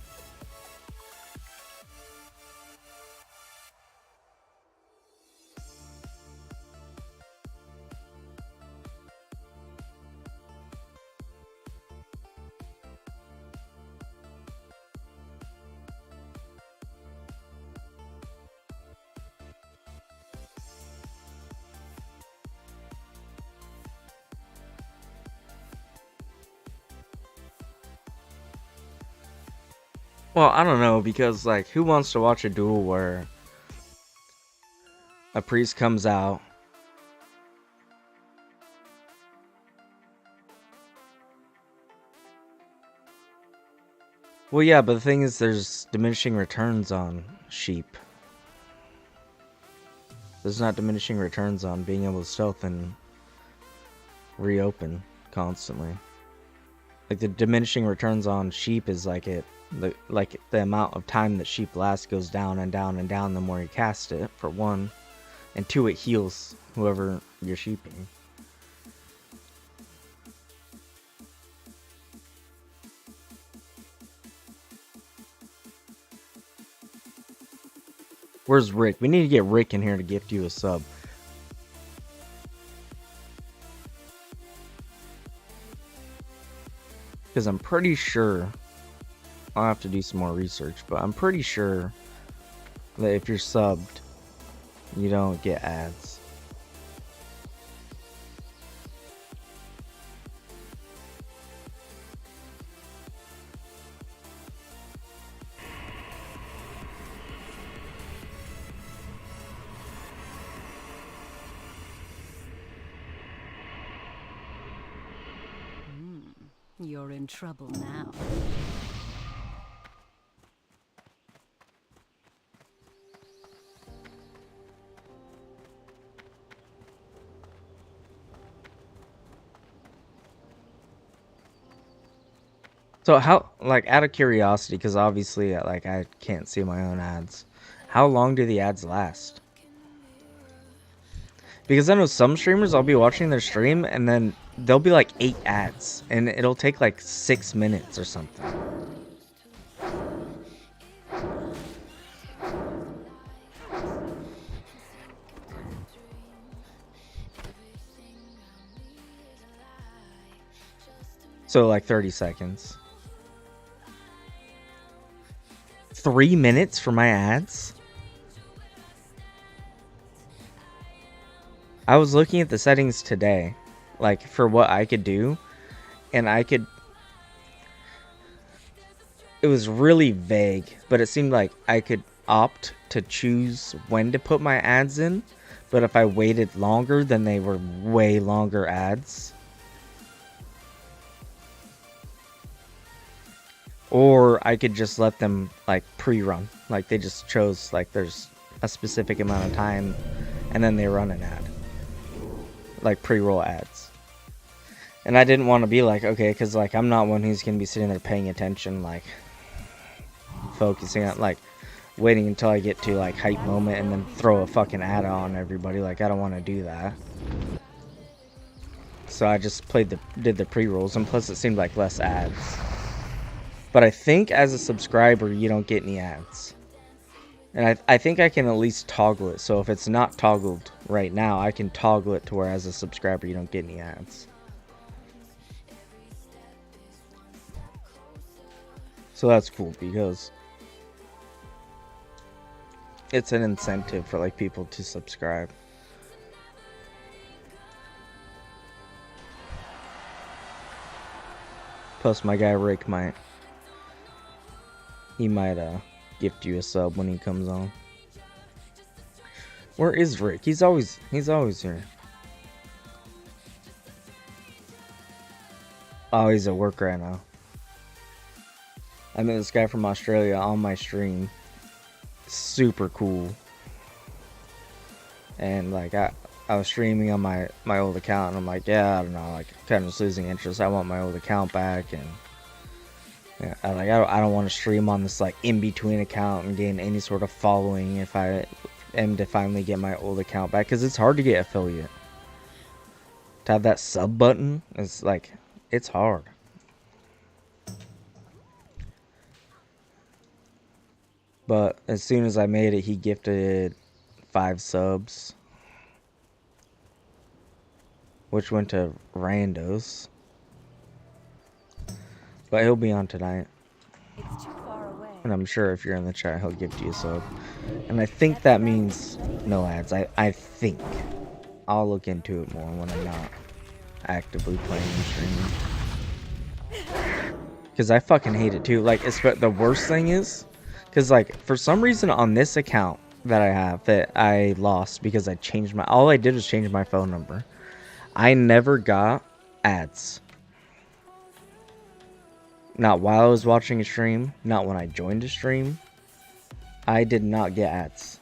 Well, I don't know, because like who wants to watch a duel where a priest comes out, well, yeah, but the thing is, there's diminishing returns on sheep. There's not diminishing returns on being able to stealth and reopen constantly. Like the diminishing returns on sheep is like the amount of time that sheep lasts goes down and down and down the more you cast it, for one, and two, it heals whoever you're sheeping. Where's Rick? We need to get Rick in here to gift you a sub. Because I'm pretty sure, I'll have to do some more research, but I'm pretty sure that if you're subbed, you don't get ads. You're in trouble now. So how, like, out of curiosity, because obviously, like, I can't see my own ads. How long do the ads last? Because I know some streamers, I'll be watching their stream, and then there'll be like 8 ads, and it'll take like 6 minutes or something. So like 30 seconds. 3 minutes for my ads? I was looking at the settings today, like for what I could do, and it was really vague, but it seemed like I could opt to choose when to put my ads in, but if I waited longer, then they were way longer ads. Or I could just let them like pre-run, like they just chose like there's a specific amount of time, and then they run an ad, like pre-roll ads. And I didn't want to be like, okay, because like I'm not one who's gonna be sitting there paying attention, like focusing on like waiting until I get to like hype moment and then throw a fucking ad on everybody. Like I don't want to do that. So I just did the pre-rolls, and plus it seemed like less ads. But I think as a subscriber you don't get any ads. And I think I can at least toggle it. So if it's not toggled right now, I can toggle it to where as a subscriber you don't get any ads. So that's cool because it's an incentive for like people to subscribe. Plus my guy Rick might gift you a sub when he comes on. Where is Rick? He's always here. Oh, he's at work right now. I met this guy from Australia on my stream. Super cool. And like I was streaming on my old account, and I'm like, yeah, I don't know, like kind of just losing interest. I want my old account back, and yeah, I don't want to stream on this like in between account and gain any sort of following if I am to finally get my old account back, because it's hard to get affiliate. To have that sub button is like, it's hard. But as soon as I made it, he gifted 5 subs, which went to randos. But he'll be on tonight. It's too far away. And I'm sure if you're in the chat, he'll gift you a sub. And I think that means no ads. I think. I'll look into it more when I'm not actively playing and streaming. Because I fucking hate it too. Like, the worst thing is, because like, for some reason on this account that I have that I lost because I changed all I did was change my phone number. I never got ads. Not while I was watching a stream, not when I joined a stream. I did not get ads.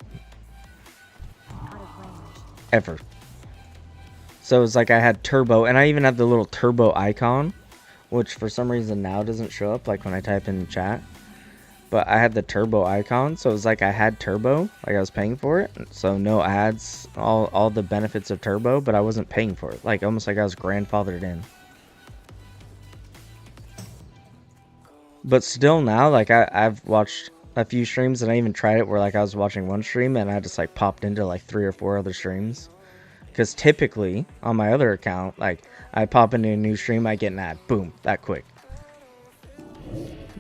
Ever. So it's like I had turbo, and I even had the little turbo icon, which for some reason now doesn't show up like when I type in the chat. But I had the turbo icon, so it was like I had turbo, like I was paying for it. So no ads, all the benefits of turbo, but I wasn't paying for it. Like almost like I was grandfathered in. But still now, like I've watched a few streams, and I even tried it where like I was watching one stream and I just like popped into like 3 or 4 other streams. Because typically on my other account, like I pop into a new stream, I get an ad, boom, that quick.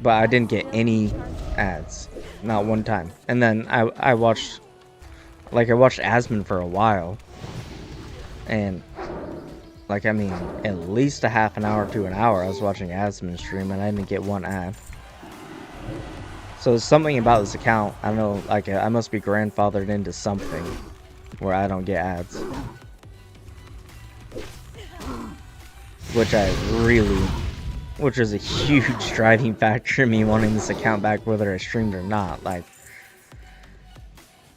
But I didn't get any ads, not one time. And then I watched Asmon for a while, and like, I mean, at least a half an hour to an hour I was watching Asmon stream, and I didn't get one ad. So there's something about this account, I don't know, like I must be grandfathered into something where I don't get ads. Which is a huge driving factor in me wanting this account back whether I streamed or not. Like,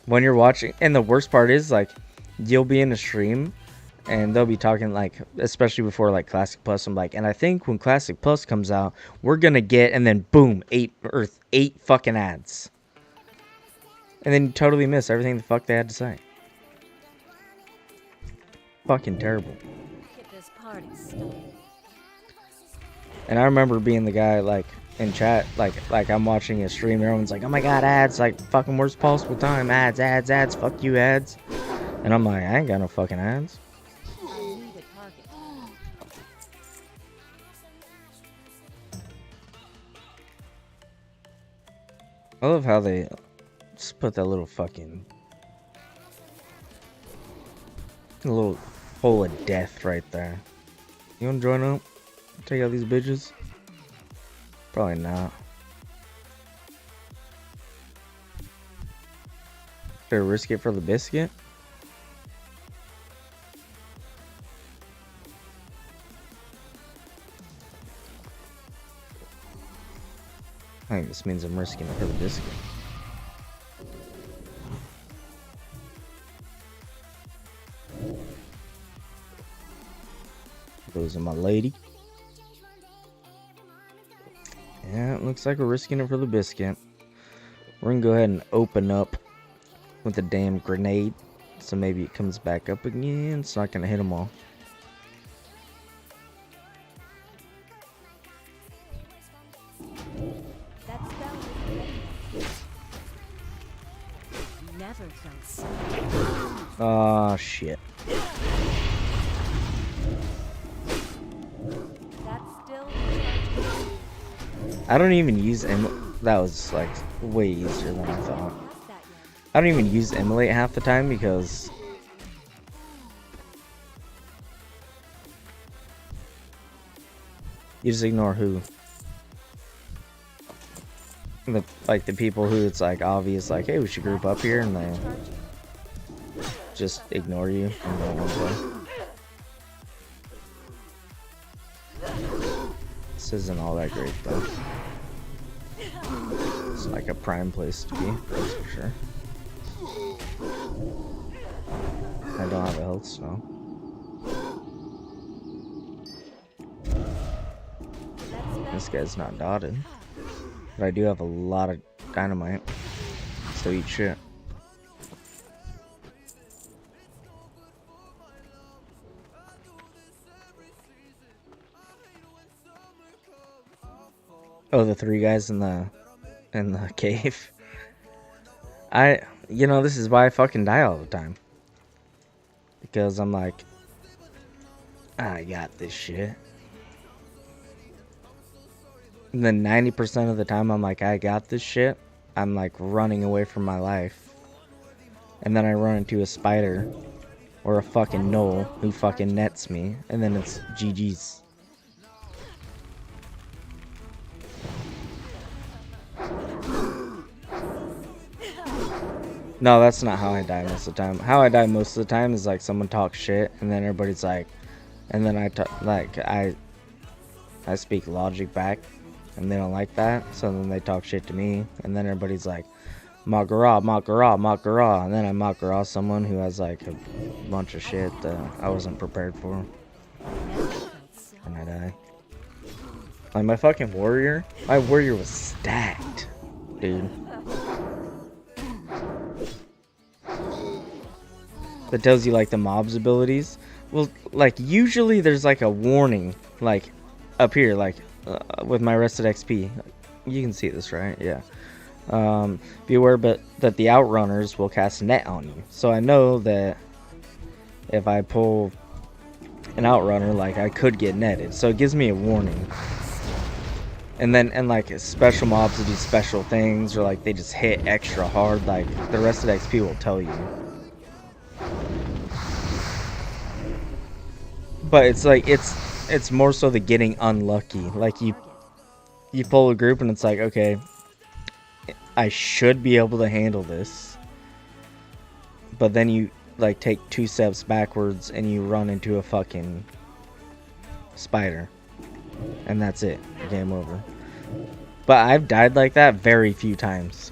when you're watching, and the worst part is, like, you'll be in a stream and they'll be talking, like, especially before like Classic Plus, I'm like, and I think when Classic Plus comes out, we're gonna get, and then boom, 8 fucking ads. And then you totally miss everything the fuck they had to say. Fucking terrible. Get this party started. And I remember being the guy, like, in chat, like I'm watching a stream, everyone's like, oh my god, ads, like, fucking worst possible time, ads, fuck you, ads. And I'm like, I ain't got no fucking ads. I love how they just put that little fucking little hole of death right there. You wanna join up? Take out these bitches? Probably not. Should I risk it for the biscuit? I think this means I'm risking it for the biscuit. Closing my lady. Yeah, it looks like we're risking it for the biscuit. We're gonna go ahead and open up with a damn grenade. So maybe it comes back up again. It's not gonna hit them all. That spell is never felt so. Oh shit. That's still recharging. I don't even use that was like way easier than I thought. Past that yet. I don't even use immolate half the time because you just ignore who? The people who it's like obvious, like, hey, we should group up here, and they just ignore you and don't want to play. This isn't all that great though. It's like a prime place to be, that's for sure. I don't have a health snow. This guy's not dotted. But I do have a lot of dynamite. So eat shit. Oh, the three guys in the cave. This is why I fucking die all the time. Because I'm like, I got this shit. And then 90% of the time I'm like, I got this shit. I'm like running away from my life. And then I run into a spider or a fucking gnoll who fucking nets me. And then it's GG's. No, that's not how I die most of the time. How I die most of the time is like someone talks shit and then everybody's like, and then I speak logic back and they don't like that, so then they talk shit to me and then everybody's like, Mak'Gora, Mak'Gora, Mak'Gora, and then I Mak'Gora someone who has like a bunch of shit that I wasn't prepared for and I die. Like my fucking warrior, my warrior was stacked, dude. That tells you like the mob's abilities. Well, like usually there's like a warning, like up here, like with my rested XP. You can see this, right? Yeah. Be aware, but that the outrunners will cast net on you. So I know that if I pull an outrunner, like I could get netted. So it gives me a warning. And like special mobs will do special things, or like they just hit extra hard. Like the rested XP will tell you. But it's like it's more so the getting unlucky. Like you pull a group and it's like, okay, I should be able to handle this. But then you like take 2 steps backwards and you run into a fucking spider. And that's it. Game over. But I've died like that very few times.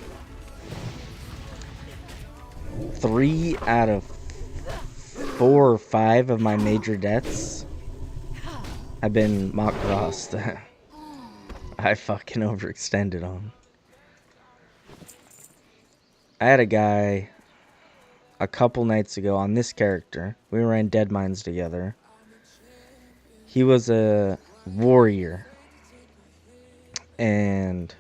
3 out of 4 or 5 of my major deaths have been Mak'Goras that I fucking overextended on. I had a guy a couple nights ago on this character. We ran Dead Mines together. He was a warrior. And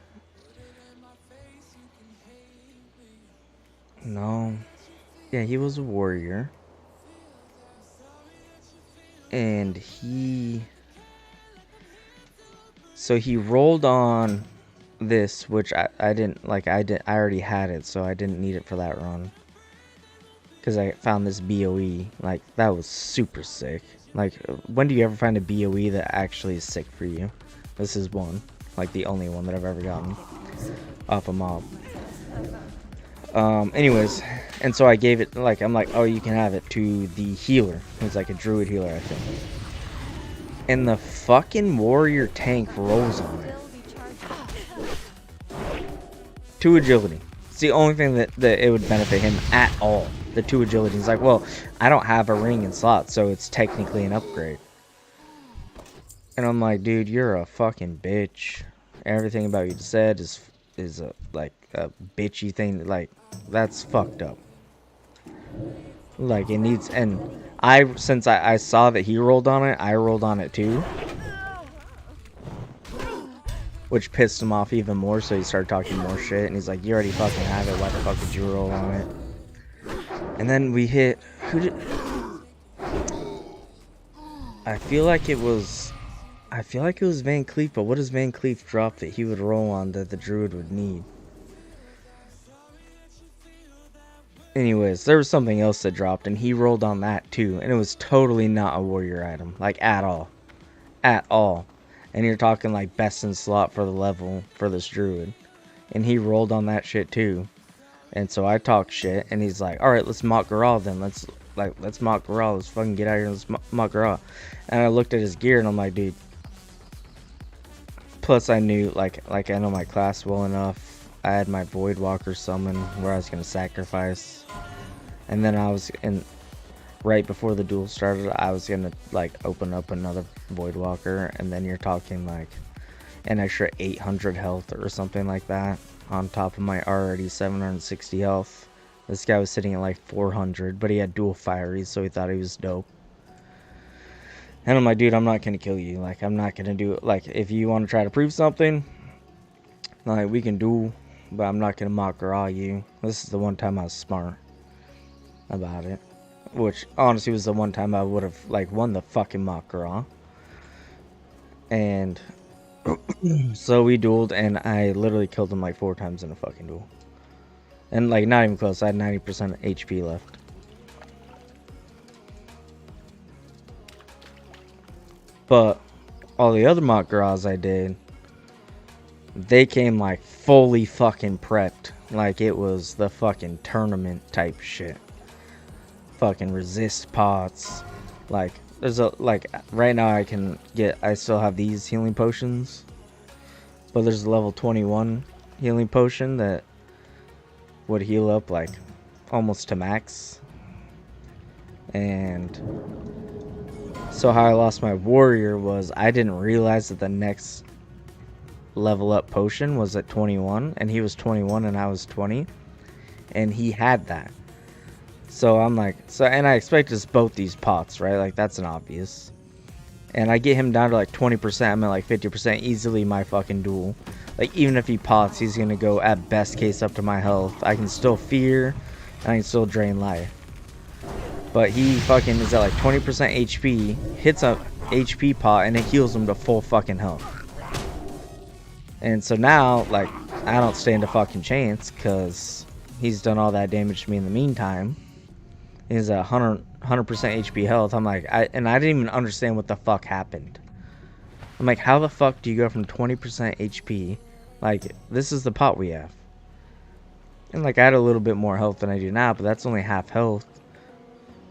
no. Yeah, he was a warrior. And he rolled on this, which I didn't like. I already had it, so I didn't need it for that run. Because I found this BOE, like that was super sick. Like, when do you ever find a BOE that actually is sick for you? This is one, like the only one that I've ever gotten off a mob. Anyways, and so I gave it, like, I'm like, oh, you can have it to the healer. It's like a druid healer, I think. And the fucking warrior tank rolls on it. 2 agility. It's the only thing that it would benefit him at all. The 2 agility. He's like, well, I don't have a ring in slot, so it's technically an upgrade. And I'm like, dude, you're a fucking bitch. Everything about you said is a like a bitchy thing. Like, that's fucked up. Like, it needs, and since I saw that he rolled on it, I rolled on it too, which pissed him off even more. So he started talking more shit, and he's like, you already fucking have it. Why the fuck did you roll on it? And then we hit, who did? I feel like it was Van Cleef, but what does Van Cleef drop that he would roll on that the druid would need? Anyways, there was something else that dropped, and he rolled on that too, and it was totally not a warrior item, like at all. At all. And you're talking like best in slot for the level for this druid. And he rolled on that shit too. And so I talked shit, and he's like, alright, let's Mak'Gora then. Let's Mak'Gora. Let's fucking get out of here. Let's Mak'Gora. And I looked at his gear, and I'm like, dude. Plus, I knew, like I know my class well enough. I had my Voidwalker summon where I was going to sacrifice. And then right before the duel started, I was going to, like, open up another Voidwalker. And then you're talking, like, an extra 800 health or something like that. On top of my already 760 health. This guy was sitting at, like, 400. But he had dual fieries, so he thought he was dope. And I'm like, dude, I'm not going to kill you. Like, I'm not going to do it. Like, if you want to try to prove something, like, we can duel. But I'm not going to Mak'Gora you. This is the one time I was smart about it. Which, honestly, was the one time I would have, like, won the fucking Mak'Gora. And so we dueled, and I literally killed him, like, 4 times in a fucking duel. And, like, not even close. I had 90% HP left. But all the other Mak'Goras I did, they came like fully fucking prepped. Like it was the fucking tournament type shit. Fucking resist pots. Like, there's a, like, right now I still have these healing potions. But there's a level 21 healing potion that would heal up like almost to max. And so how I lost my warrior was I didn't realize that the next level up potion was at 21, and he was 21 and I was 20, and he had that. So I'm like, and I expect us both these pots, right? Like, that's an obvious. And I get him down to like 20%, I'm at like 50%, easily my fucking duel. Like, even if he pots, he's gonna go at best case up to my health. I can still fear, and I can still drain life. But he fucking is at like 20% HP, hits a HP pot, and it heals him to full fucking health. And so now, like, I don't stand a fucking chance, because he's done all that damage to me in the meantime. He's at 100% HP health. I'm like, and I didn't even understand what the fuck happened. I'm like, how the fuck do you go from 20% HP? Like, this is the pot we have. And, like, I had a little bit more health than I do now, but that's only half health.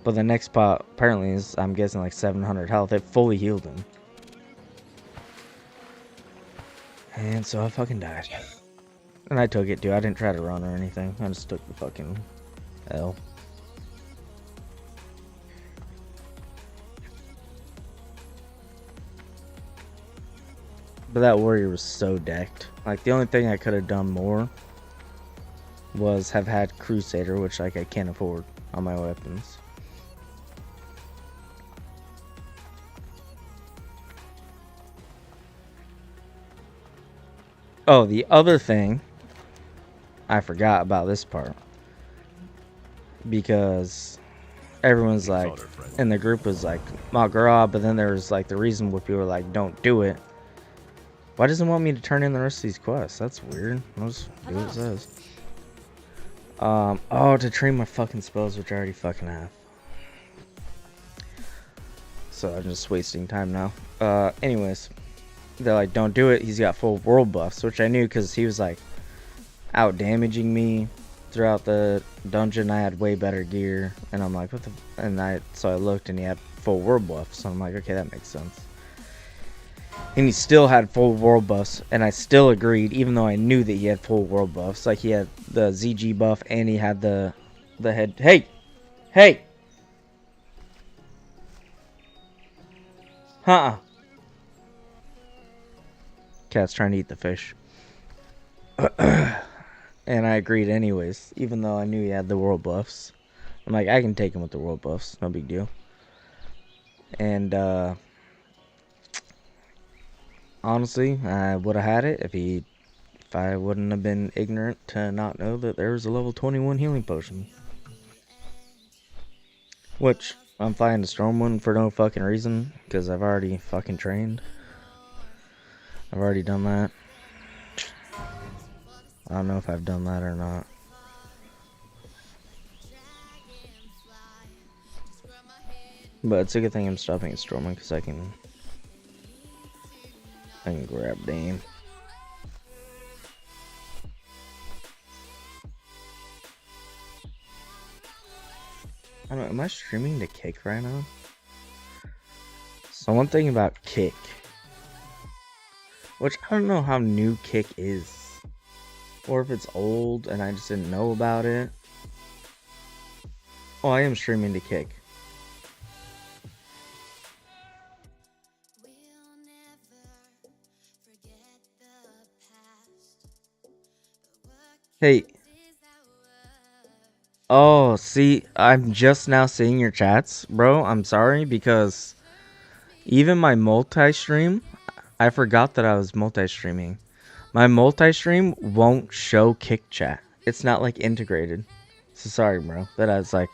But the next pot, apparently, is, I'm guessing, like 700 health. It fully healed him. And so I fucking died. And I took it too. I didn't try to run or anything. I just took the fucking L. But that warrior was so decked. Like, the only thing I could have done more was have had Crusader, which, like, I can't afford on my weapons. Oh, the other thing, I forgot about this part. Because everyone's like, in the group was like, Mak'Gora, but then there was like the reason where people were like, don't do it. Why doesn't it want me to turn in the rest of these quests? That's weird. I'll just do what it says. Oh, to train my fucking spells, which I already fucking have. So I'm just wasting time now. Anyways. They're like, don't do it. He's got full world buffs, which I knew because he was like out damaging me throughout the dungeon. I had way better gear, and I'm like, what the? So I looked, and he had full world buffs. So I'm like, okay, that makes sense. And he still had full world buffs, and I still agreed, even though I knew that he had full world buffs. Like, he had the ZG buff, and he had the head. Hey. cat's trying to eat the fish. And I agreed anyways, even though I knew he had the world buffs. I'm like, I can take him with the world buffs, no big deal. And honestly, I would have had it if I wouldn't have been ignorant to not know that there was a level 21 healing potion. Which I'm flying to Stormwind for no fucking reason, because I've already fucking trained. I've already done that. I don't know if I've done that or not. But it's a good thing I'm stopping at Stormwind, because I can grab Dame. I don't know, am I streaming to Kick right now? So one thing about Kick, which I don't know how new Kick is, or if it's old and I just didn't know about it. Oh, I am streaming to Kick. Hey. Oh, see, I'm just now seeing your chats, bro. I'm sorry, because even my multi-stream, I forgot that I was multi-streaming. My multi-stream won't show Kick chat. It's not, like, integrated. So sorry, bro, that I was, like,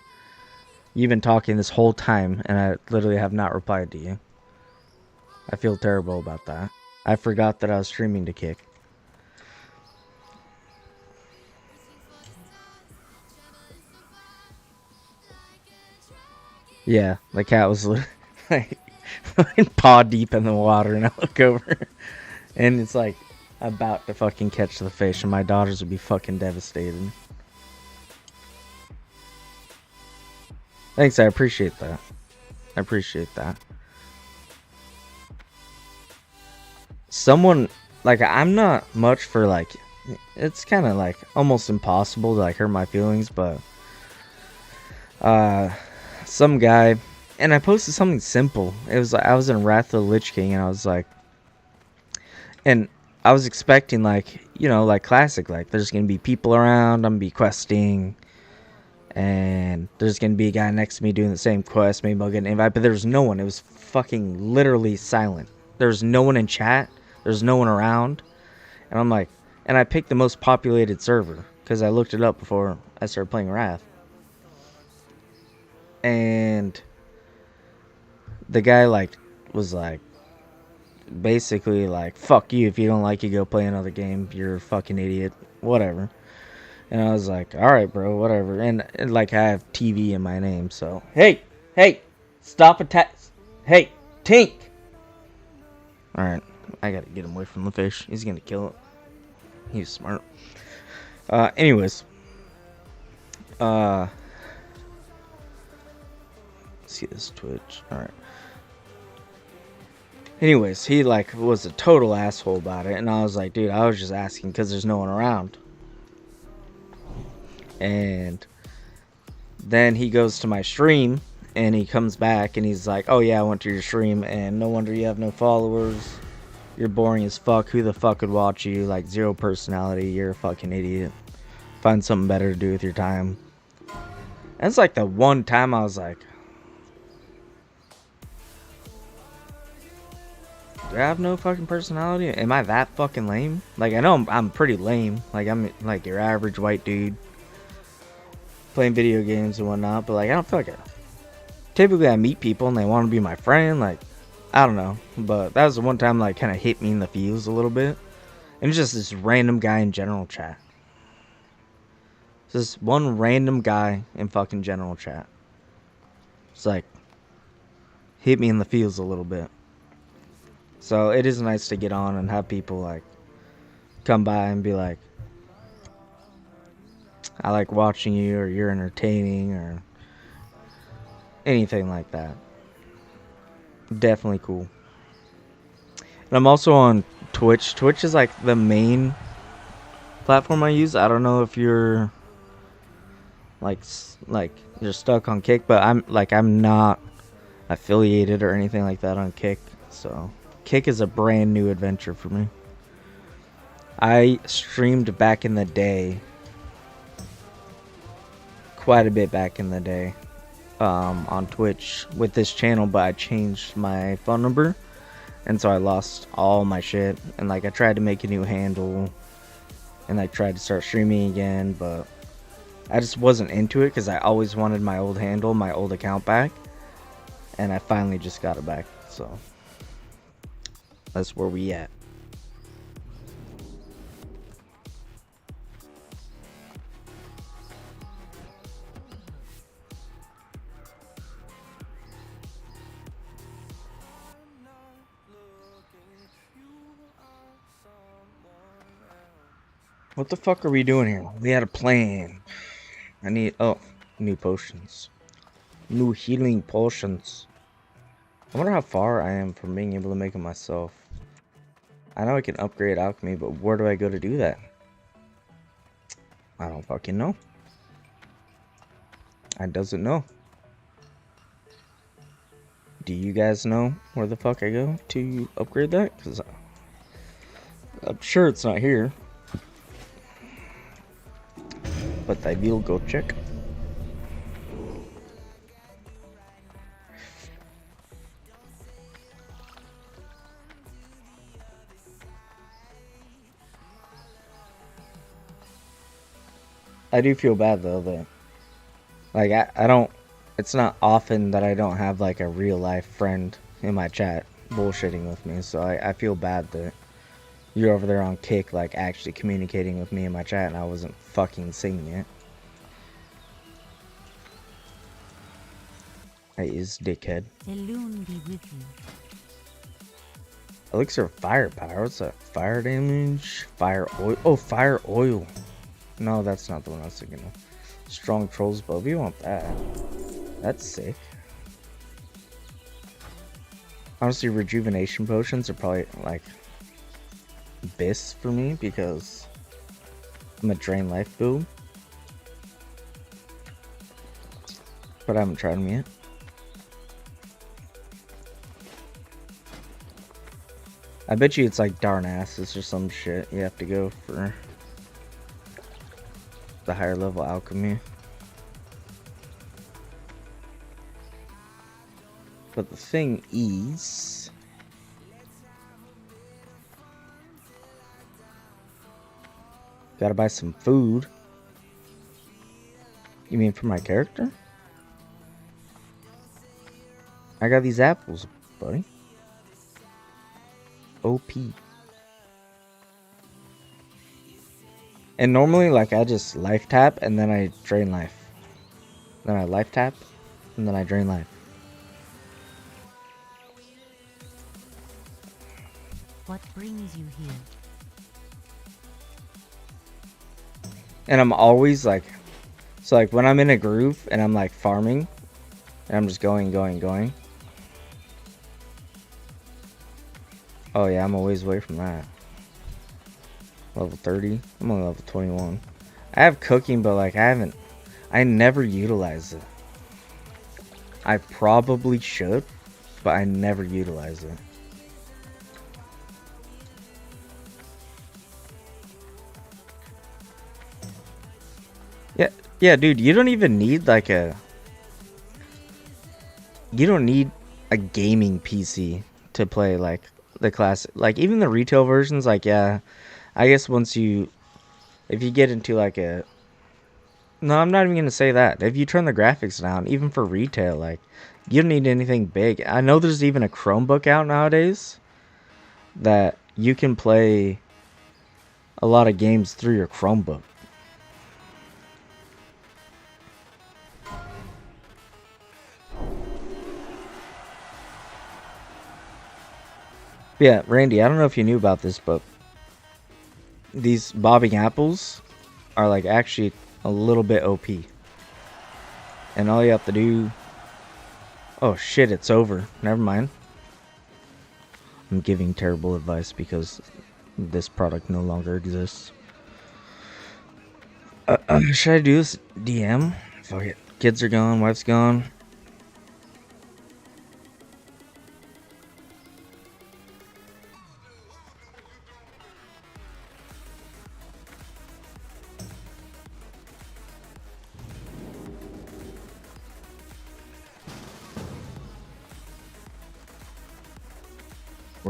you've been talking this whole time, and I literally have not replied to you. I feel terrible about that. I forgot that I was streaming to Kick. Yeah, the cat was like paw deep in the water, and I look over, and it's like about to fucking catch the fish, and my daughters would be fucking devastated. Thanks, I appreciate that. I appreciate that. Someone, like, I'm not much for, like, it's kind of like almost impossible to like hurt my feelings, but some guy, and I posted something simple. It was like I was in Wrath of the Lich King, and I was like, and I was expecting, like, you know, like classic, like there's gonna be people around, I'm gonna be questing, and there's gonna be a guy next to me doing the same quest. Maybe I'll get an invite, but there was no one. It was fucking literally silent. There's no one in chat. There's no one around, and I'm like, and I picked the most populated server because I looked it up before I started playing Wrath. And the guy, like, was like, basically like, fuck you, if you don't like it, go play another game, you're a fucking idiot, whatever. And I was like, alright, bro, whatever. And like, I have TV in my name, so hey, stop attack, hey, Tink. Alright, I gotta get him away from the fish. He's gonna kill it. He's smart. Anyways, let's see this Twitch. Alright. Anyways, he like was a total asshole about it, and I was like, dude, I was just asking because there's no one around. And then he goes to my stream, and he comes back, and he's like, oh yeah, I went to your stream, and no wonder you have no followers. You're boring as fuck. Who the fuck would watch you? Like, zero personality. You're a fucking idiot. Find something better to do with your time. And it's like the one time I was like, do I have no fucking personality? Am I that fucking lame? Like, I know I'm pretty lame. Like, I'm like your average white dude playing video games and whatnot. But, like, I don't feel like it. Typically, I meet people and they want to be my friend. Like, I don't know. But that was the one time, like, kind of hit me in the feels a little bit. And it's just this random guy in general chat. It's this one random guy in fucking general chat. It's like, hit me in the feels a little bit. So it is nice to get on and have people like come by and be like, I like watching you, or you're entertaining, or anything like that. Definitely cool. And I'm also on Twitch. Twitch is like the main platform I use. I don't know if you're like you're stuck on Kick, but I'm not affiliated or anything like that on Kick. So Kick is a brand new adventure for me. I streamed back in the day, quite a bit back in the day, on Twitch with this channel, but I changed my phone number, and so I lost all my shit. And like I tried to make a new handle, and I tried to start streaming again, but I just wasn't into it because I always wanted my old handle, my old account back, and I finally just got it back. So that's where we at. What the fuck are we doing here? We had a plan. I need, oh, new potions. New healing potions. I wonder how far I am from being able to make it myself. I know I can upgrade alchemy, but where do I go to do that? I don't fucking know. I doesn't know. Do you guys know where the fuck I go to upgrade that? Because I'm sure it's not here. But I will go check. I do feel bad though that like I don't, it's not often that I don't have like a real life friend in my chat bullshitting with me, so I feel bad that you're over there on Kick like actually communicating with me in my chat and I wasn't fucking seeing it. I is dickhead. Elune be with you. Elixir of firepower, what's that? Fire damage? Fire oil? Oh, fire oil. No, that's not the one I was thinking of. Strong Trolls Bow. We want that. That's sick. Honestly, rejuvenation potions are probably like bis for me because I'm a drain life build. But I haven't tried them yet. I bet you it's like Darnassus or some shit. You have to go for the higher level alchemy. But the thing is, gotta buy some food. You mean for my character? I got these apples, buddy. OP. And normally, like, I just life tap and then I drain life. Then I life tap and then I drain life. What brings you here? And I'm always like, so like when I'm in a groove and I'm like farming and I'm just going. Oh yeah, I'm a ways away from that. Level 30. I'm only level 21. I have cooking, but like I never utilize it. I probably should, but I never utilize it. Yeah, dude, you don't even need like you don't need a gaming PC to play like the classic, like even the retail versions. Like, yeah, I guess once if you get into like no, I'm not even gonna say that. If you turn the graphics down, even for retail, like you don't need anything big. I know there's even a Chromebook out nowadays that you can play a lot of games through your Chromebook. Yeah, Randy, I don't know if you knew about this, but these bobbing apples are like actually a little bit OP. And all you have to do... Oh shit, it's over. Never mind. I'm giving terrible advice because this product no longer exists. Should I do this DM? Fuck it. Kids are gone, wife's gone.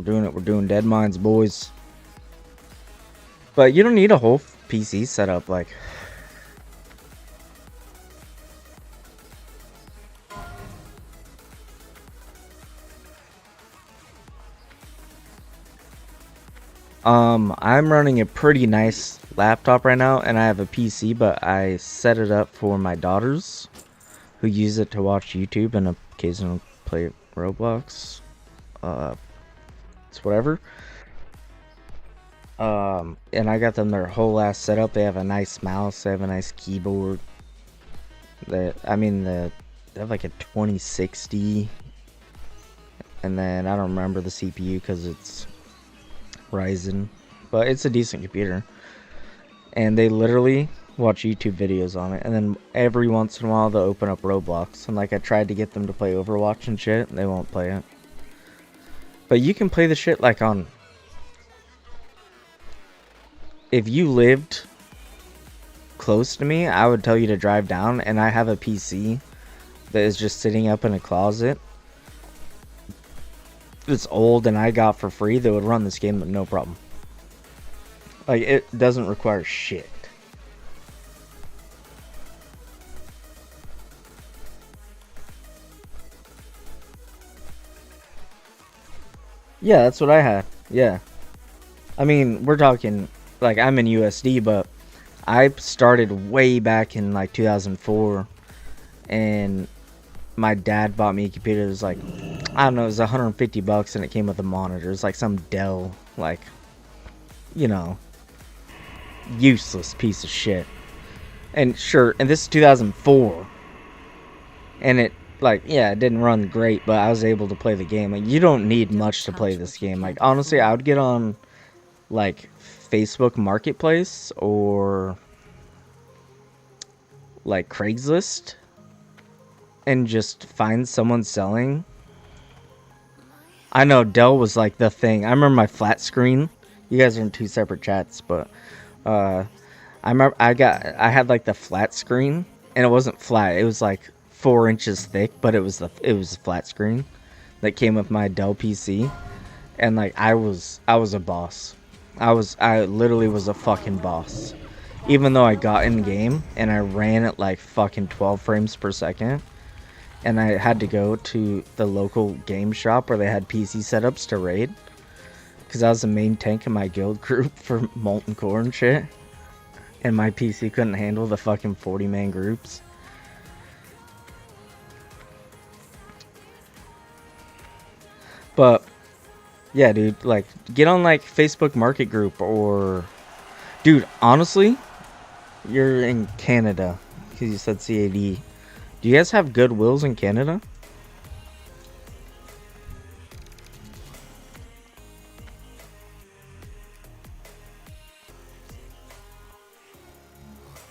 We're doing it. We're doing Dead Mines, boys. But you don't need a whole PC setup, like. I'm running a pretty nice laptop right now, and I have a PC, but I set it up for my daughters, who use it to watch YouTube and occasionally play Roblox. It's whatever. And I got them their whole ass setup. They have a nice mouse. They have a nice keyboard. They have like a 2060, and then I don't remember the CPU because it's Ryzen, but it's a decent computer. And they literally watch YouTube videos on it, and then every once in a while they'll open up Roblox. And like I tried to get them to play Overwatch and shit, they won't play it. But you can play the shit like on. If you lived close to me, I would tell you to drive down, and I have a PC that is just sitting up in a closet. It's old and I got for free that would run this game with no problem. Like, it doesn't require shit. Yeah, that's what I had. Yeah. I mean, we're talking, like, I'm in USD, but I started way back in, like, 2004. And my dad bought me a computer that was, like, I don't know, it was $150, and it came with a monitor. It was, like, some Dell, like, you know, useless piece of shit. And sure, and this is 2004. And it, like, yeah, it didn't run great, but I was able to play the game. Like, you don't need much to play this game. Like, honestly, I would get on, like, Facebook Marketplace or, like, Craigslist and just find someone selling. I know Dell was, like, the thing. I remember my flat screen. You guys are in two separate chats, but, I remember I had, like, the flat screen, and it wasn't flat. It was, like, 4 inches thick, but it was a flat screen that came with my Dell PC, and like I was a boss. I literally was a fucking boss. Even though I got in game and I ran at like fucking 12 frames per second, and I had to go to the local game shop where they had PC setups to raid, because I was the main tank in my guild group for Molten Core and shit, and my PC couldn't handle the fucking 40-man groups. But yeah, dude, like, get on like Facebook Market Group, or dude, honestly, you're in Canada because you said CAD. Do you guys have Goodwills in Canada?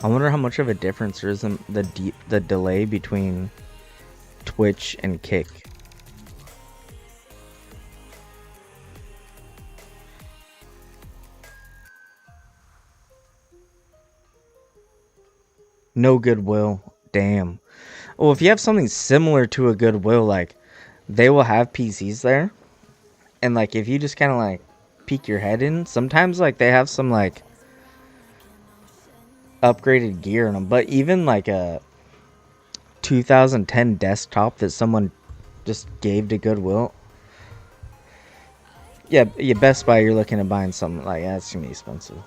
I wonder how much of a difference there is in the delay between Twitch and Kick. No Goodwill. Damn. Well, if you have something similar to a Goodwill, like, they will have PCs there. And, like, if you just kind of, like, peek your head in, sometimes, like, they have some, like, upgraded gear in them. But even, like, a 2010 desktop that someone just gave to Goodwill. Yeah, Best Buy, you're looking at buying something, like, that's going to be expensive.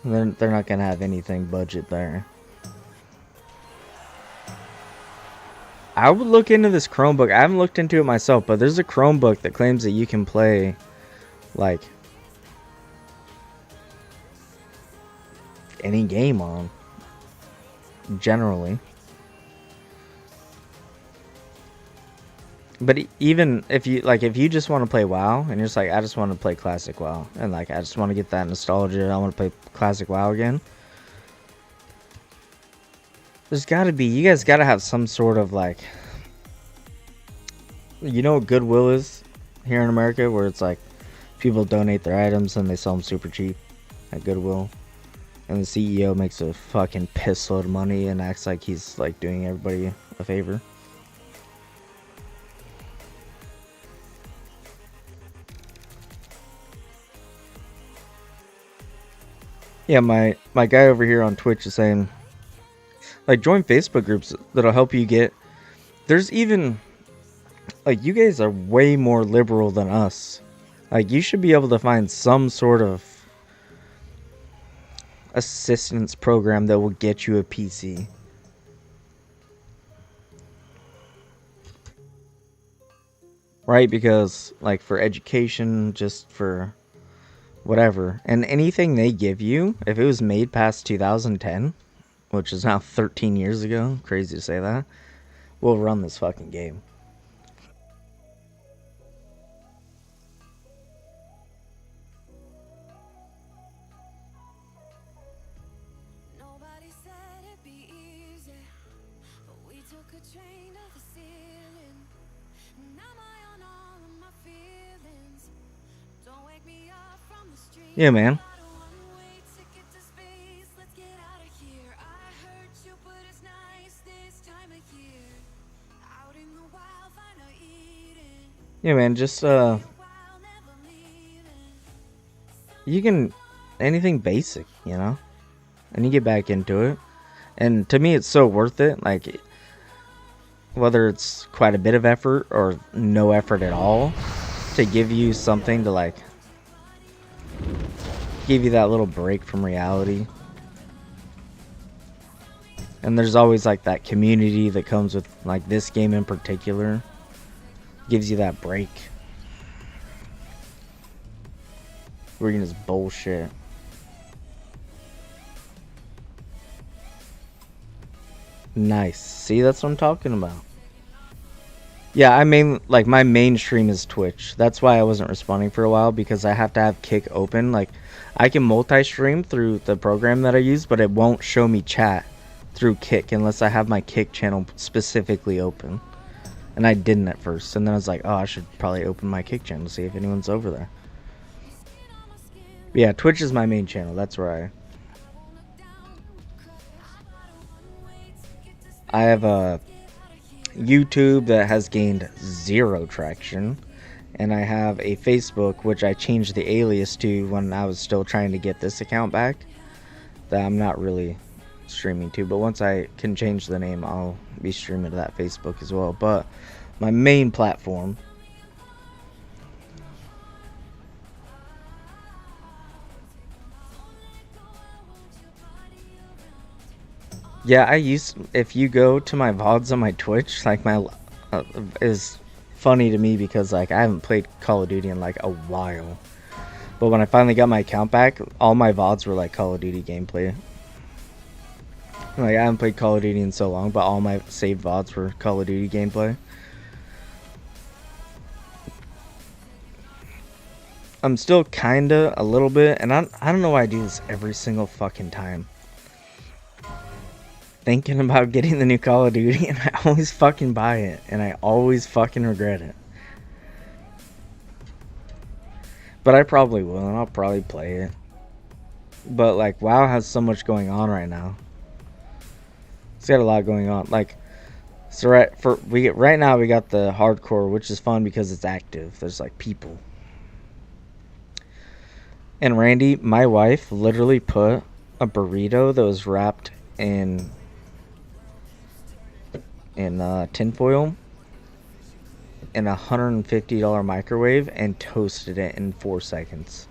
They're not going to have anything budget there. I would look into this Chromebook. I haven't looked into it myself, but there's a Chromebook that claims that you can play, like, any game on, generally. But even if you just want to play WoW, and you're just like, I just want to play classic WoW, and like, I just want to get that nostalgia, I want to play classic WoW again. There's got to be, you guys got to have some sort of, like, you know what Goodwill is here in America, where it's like people donate their items and they sell them super cheap at Goodwill, and the CEO makes a fucking piss load of money and acts like he's like doing everybody a favor. Yeah, my guy over here on Twitch is saying, like, join Facebook groups that'll help you get. There's even, like, you guys are way more liberal than us. Like, you should be able to find some sort of assistance program that will get you a PC. Right? Because, like, for education, just for whatever. And anything they give you, if it was made past 2010, which is now 13 years ago, crazy to say that, will run this fucking game. Nobody said it'd be easy, but we took a train to the ceiling. Now my own all of my feelings. Don't wake me up from the street. Yeah, man. Got a one-way ticket to space. Let's get out of here. I hurt you, but it's nice this time of year. Out in the wild, find a eating. Yeah, man, just Wild, never leaving. you can anything basic, you know? And you get back into it. And to me it's so worth it, like whether it's quite a bit of effort or no effort at all, to give you something to like give you that little break from reality. And there's always like that community that comes with like this game in particular. Gives you that break. Where you can just bullshit. Nice. See, that's what I'm talking about. Yeah, my main stream is Twitch. That's why I wasn't responding for a while, because I have to have Kick open. Like, I can multi-stream through the program that I use, but it won't show me chat through Kick unless I have my Kick channel specifically open. And I didn't at first, and then I was like, oh, I should probably open my Kick channel to see if anyone's over there. But yeah, Twitch is my main channel. That's where I have a YouTube that has gained 0 traction, and I have a Facebook which I changed the alias to when I was still trying to get this account back, that I'm not really streaming to, but once I can change the name I'll be streaming to that Facebook as well. But my main platform, yeah, if you go to my VODs on my Twitch, like my is funny to me because like I haven't played Call of Duty in like a while. But when I finally got my account back, all my VODs were like Call of Duty gameplay. Like, I haven't played Call of Duty in so long, but all my saved VODs were Call of Duty gameplay. I'm still kinda a little bit, and I don't know why I do this every single fucking time. Thinking about getting the new Call of Duty, and I always fucking buy it, and I always fucking regret it. But I probably will, and I'll probably play it. But like, WoW has so much going on right now. It's got a lot going on. Like, so right now we got the hardcore, which is fun because it's active. There's like people. And Randy, my wife, literally put a burrito that was wrapped in tinfoil in a $150 microwave and toasted it in 4 seconds.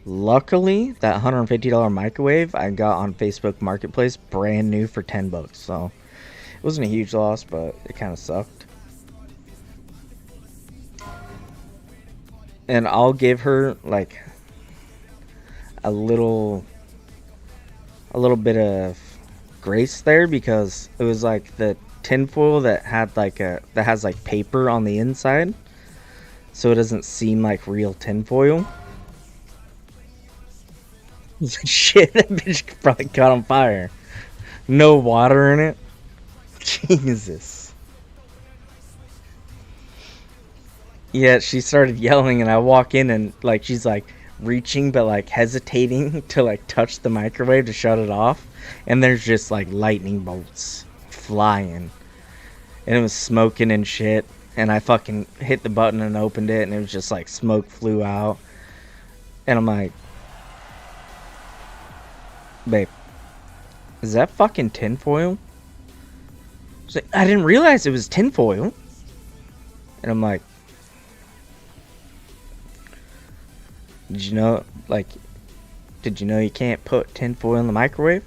Luckily, that $150 microwave I got on Facebook Marketplace brand new for $10, so it wasn't a huge loss, but it kind of sucked. And I'll give her like a little bit of grace there, because it was like the tinfoil that had like that has like paper on the inside, so it doesn't seem like real tinfoil. Shit, that bitch probably caught on fire. No water in it. Jesus. Yeah, she started yelling, and I walk in, and like she's like reaching but like hesitating to like touch the microwave to shut it off, and there's just like lightning bolts flying, and it was smoking and shit, and I fucking hit the button and opened it, and it was just like smoke flew out. And I'm like, babe, is that fucking tinfoil? I didn't realize it was tinfoil. And I'm like, did you know, like, did you know you can't put tinfoil in the microwave?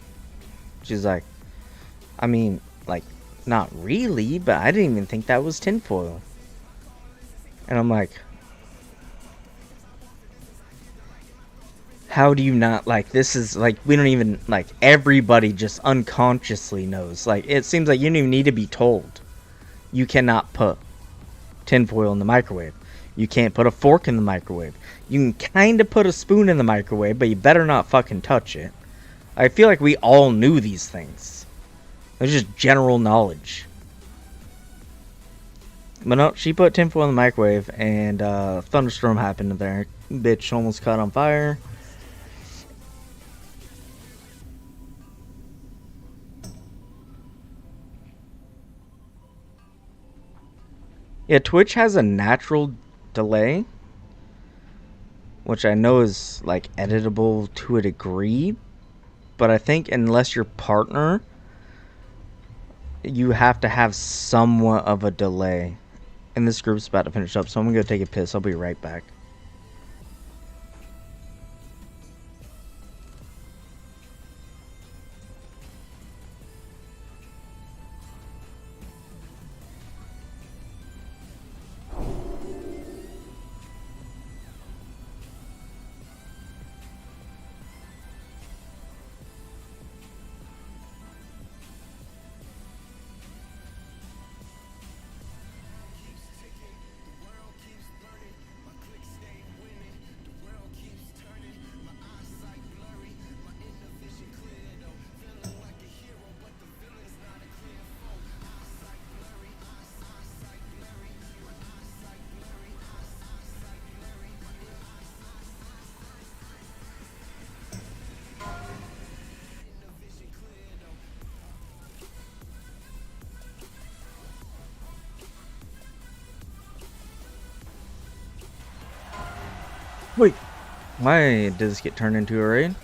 She's like, I mean, like, not really, but I didn't even think that was tinfoil. And I'm like, how do you not, like, this is, like, we don't even, like, everybody just unconsciously knows. Like, it seems like you don't even need to be told. You cannot put tinfoil in the microwave. You can't put a fork in the microwave. You can kind of put a spoon in the microwave, but you better not fucking touch it. I feel like we all knew these things. It's just general knowledge. But no, she put tinfoil in the microwave, and thunderstorm happened there. Bitch almost caught on fire. Yeah, Twitch has a natural delay, which I know is like editable to a degree, but I think unless your partner, you have to have somewhat of a delay. And this group's about to finish up, so I'm gonna go take a piss. I'll be right back. Wait, why did this get turned into a raid?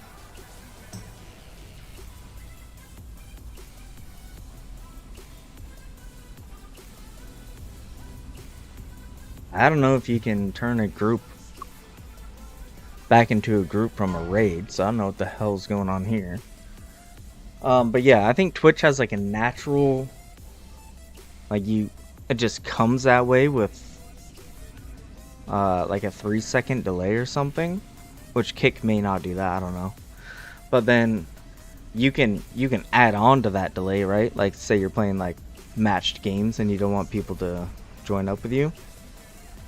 I don't know if you can turn a group back into a group from a raid, so I don't know what the hell's going on here. But yeah, I think Twitch has like a natural, like it just comes that way with like a 3-second delay or something, which Kick may not do that, I don't know. But then you can add on to that delay, right? Like say you're playing like matched games and you don't want people to join up with you,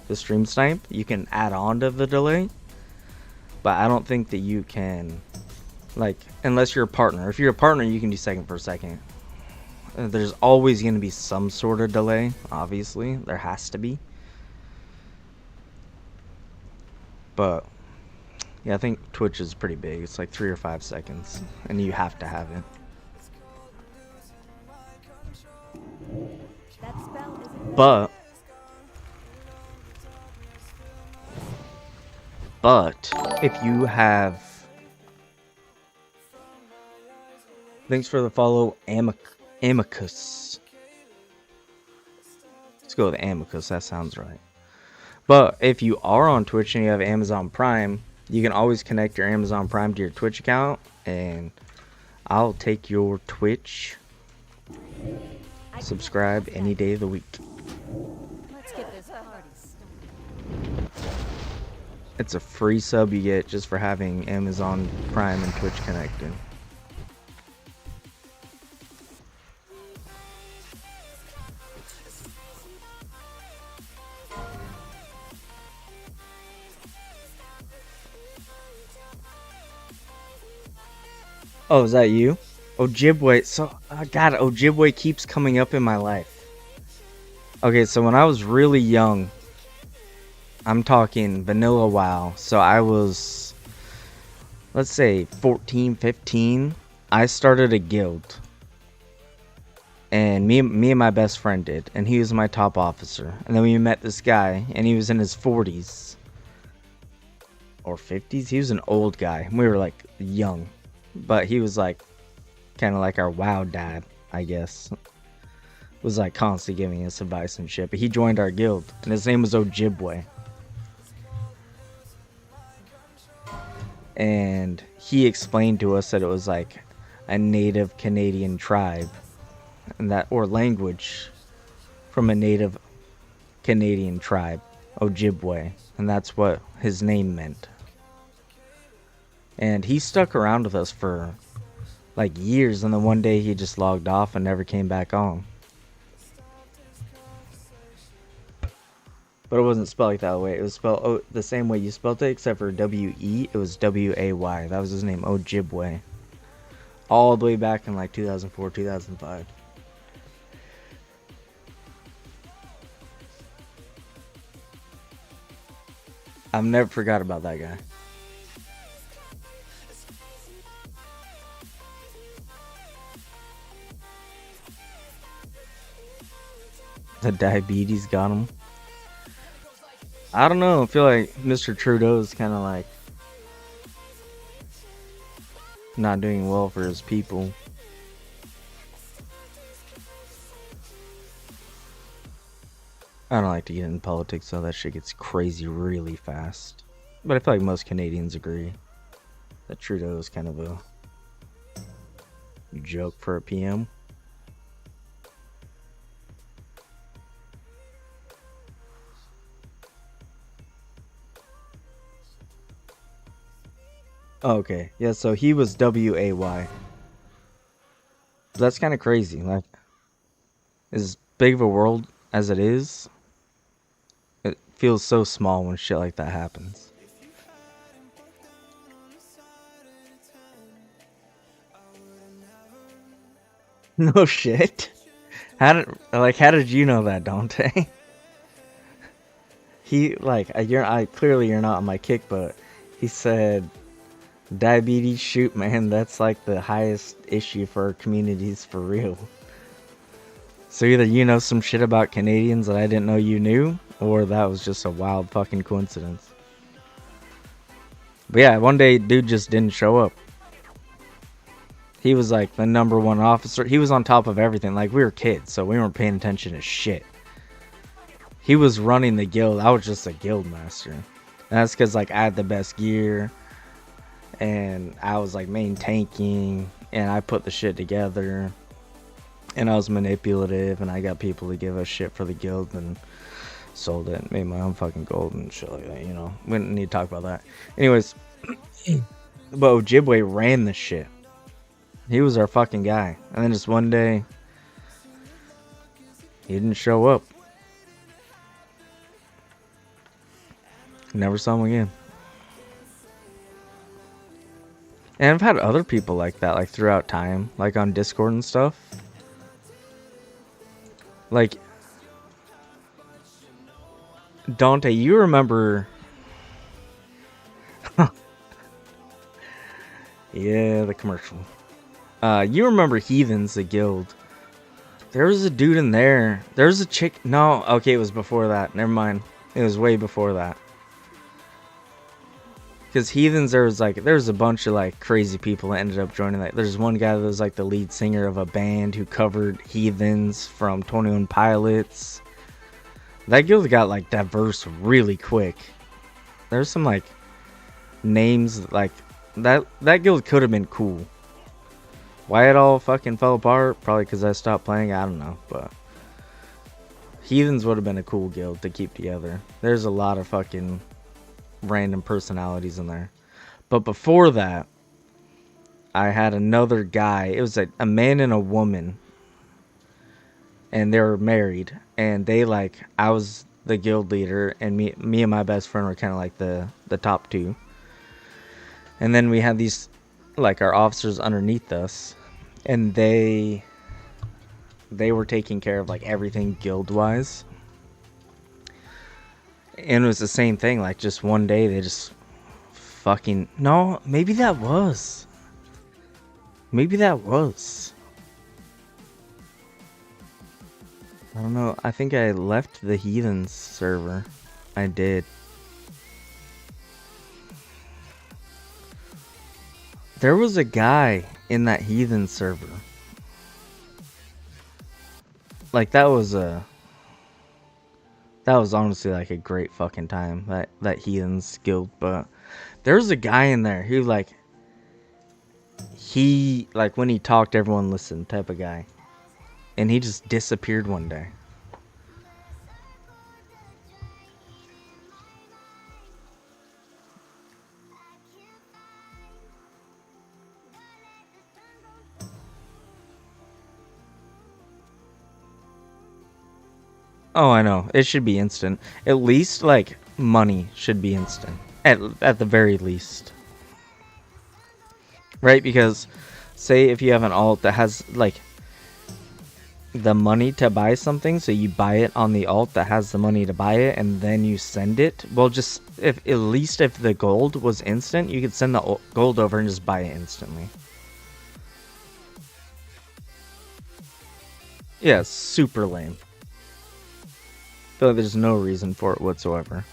the stream snipe, you can add on to the delay. But I don't think that you can, like, unless you're a partner. If you're a partner, you can do second per second. There's always going to be some sort of delay, obviously. There has to be. But yeah, I think Twitch is pretty big. It's like 3 or 5 seconds, and you have to have it. But if you have, thanks for the follow, Amicus. Let's go with Amicus. That sounds right. But if you are on Twitch and you have Amazon Prime, you can always connect your Amazon Prime to your Twitch account, and I'll take your Twitch subscribe any day of the week. Let's get this party started. It's a free sub you get just for having Amazon Prime and Twitch connected. Oh, is that you? Ojibwe. So, God, Ojibwe keeps coming up in my life. Okay, so when I was really young, I'm talking vanilla WoW. So I was, let's say 14, 15. I started a guild. And me and my best friend did, and he was my top officer. And then we met this guy, and he was in his 40s or 50s. He was an old guy. We were like young, but he was like kind of like our WoW dad, I guess. Was like constantly giving us advice and shit. But he joined our guild, and his name was Ojibwe. And he explained to us that it was like a native Canadian tribe, and that, or language from a native Canadian tribe, Ojibwe, and that's what his name meant. And he stuck around with us for like years, and then one day he just logged off and never came back on. But it wasn't spelled like that way. It was spelled the same way you spelled it, except for W-E, it was W-A-Y. That was his name, Ojibwe. All the way back in like 2004, 2005. I've never forgot about that guy. The diabetes got him. I don't know. I feel like Mr. Trudeau's kind of like not doing well for his people. I don't like to get into politics, so that shit gets crazy really fast. But I feel like most Canadians agree that Trudeau is kind of a joke for a PM. Oh, okay. Yeah, so he was W-A-Y. That's kind of crazy. Like, as big of a world as it is, it feels so small when shit like that happens. No shit. How did you know that, Dante? He clearly you're not on my kick, but he said diabetes, shoot, man, that's like the highest issue for our communities for real. So either you know some shit about Canadians that I didn't know you knew, or that was just a wild fucking coincidence. But yeah, one day dude just didn't show up. He was like the #1 officer. He was on top of everything. Like, we were kids, so we weren't paying attention to shit. He was running the guild. I was just a guild master. And that's because like I had the best gear, and I was like main tanking, and I put the shit together, and I was manipulative, and I got people to give us shit for the guild and sold it and made my own fucking gold and shit like that, you know. We didn't need to talk about that. Anyways, but Ojibwe ran the shit. He was our fucking guy. And then just one day, he didn't show up. Never saw him again. And I've had other people like that, like throughout time, like on Discord and stuff. Like, Dante, you remember... Yeah, the commercial. You remember Heathens, the guild. There was a dude in there. There was a chick... No, okay, it was before that. Never mind. It was way before that. Because Heathens, there was a bunch of like crazy people that ended up joining that. There's one guy that was like the lead singer of a band who covered Heathens from 21 Pilots. That guild got like diverse really quick. There's some like names like that guild could have been cool. Why it all fucking fell apart? Probably because I stopped playing. I don't know, but Heathens would have been a cool guild to keep together. There's a lot of fucking random personalities in there. But before that, I had another guy. It was a man and a woman, and they were married. And they like, I was the guild leader, and me and my best friend were kind of like the top two. And then we had these like our officers underneath us, and they were taking care of like everything guild wise. And it was the same thing, like just one day they just fucking... No, maybe that was. I don't know. I think I left the Heathens server. I did. There was a guy in that Heathen server. Like that was honestly like a great fucking time, that Heathens guild. But there was a guy in there who like when he talked everyone listened type of guy. And he just disappeared one day. Oh, I know. It should be instant. At least, like, money should be instant. At the very least. Right? Because, say if you have an alt that has, like, the money to buy something, so you buy it on the alt that has the money to buy it, and then you send it. Well, just, at least if the gold was instant, you could send the gold over and just buy it instantly. Yeah, super lame. I feel like there's no reason for it whatsoever.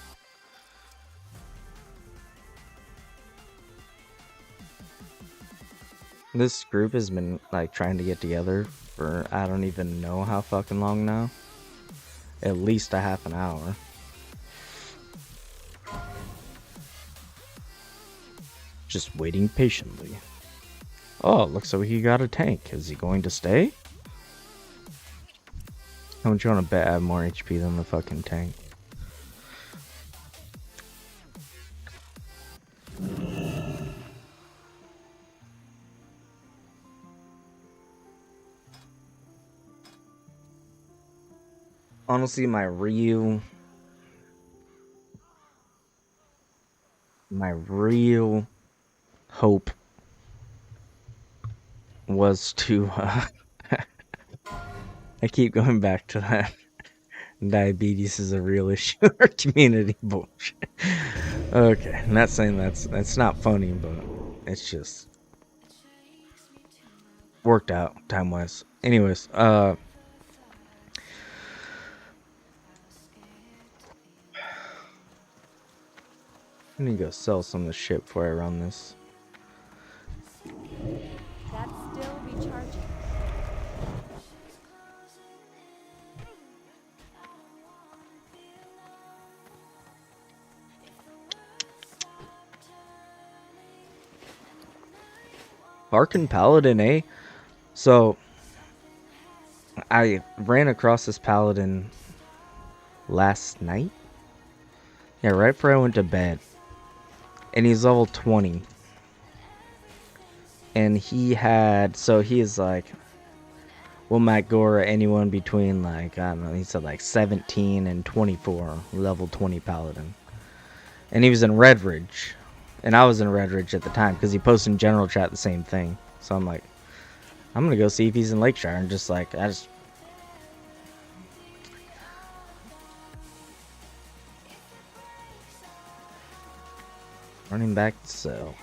This group has been like trying to get together for I don't even know how fucking long now. At least a half an hour. Just waiting patiently. Oh, looks like he got a tank. Is he going to stay? How much you want to bet I have more HP than the fucking tank? Honestly, my real hope was to I keep going back to that. Diabetes is a real issue in our community bullshit. Okay, I'm not saying that's not funny, but it's just worked out time wise. Anyways, I need to go sell some of the shit before I run this. That's still recharging. Barkin Paladin, eh? So I ran across this paladin last night. Yeah, right before I went to bed. And he's level 20. And he is like, well, Mak'Gora, anyone between like, I don't know, he said like 17 and 24, level 20 paladin. And he was in Redridge. And I was in Redridge at the time because he posted in general chat the same thing. So I'm like, I'm going to go see if he's in Lakeshire. And just like, running back to sell.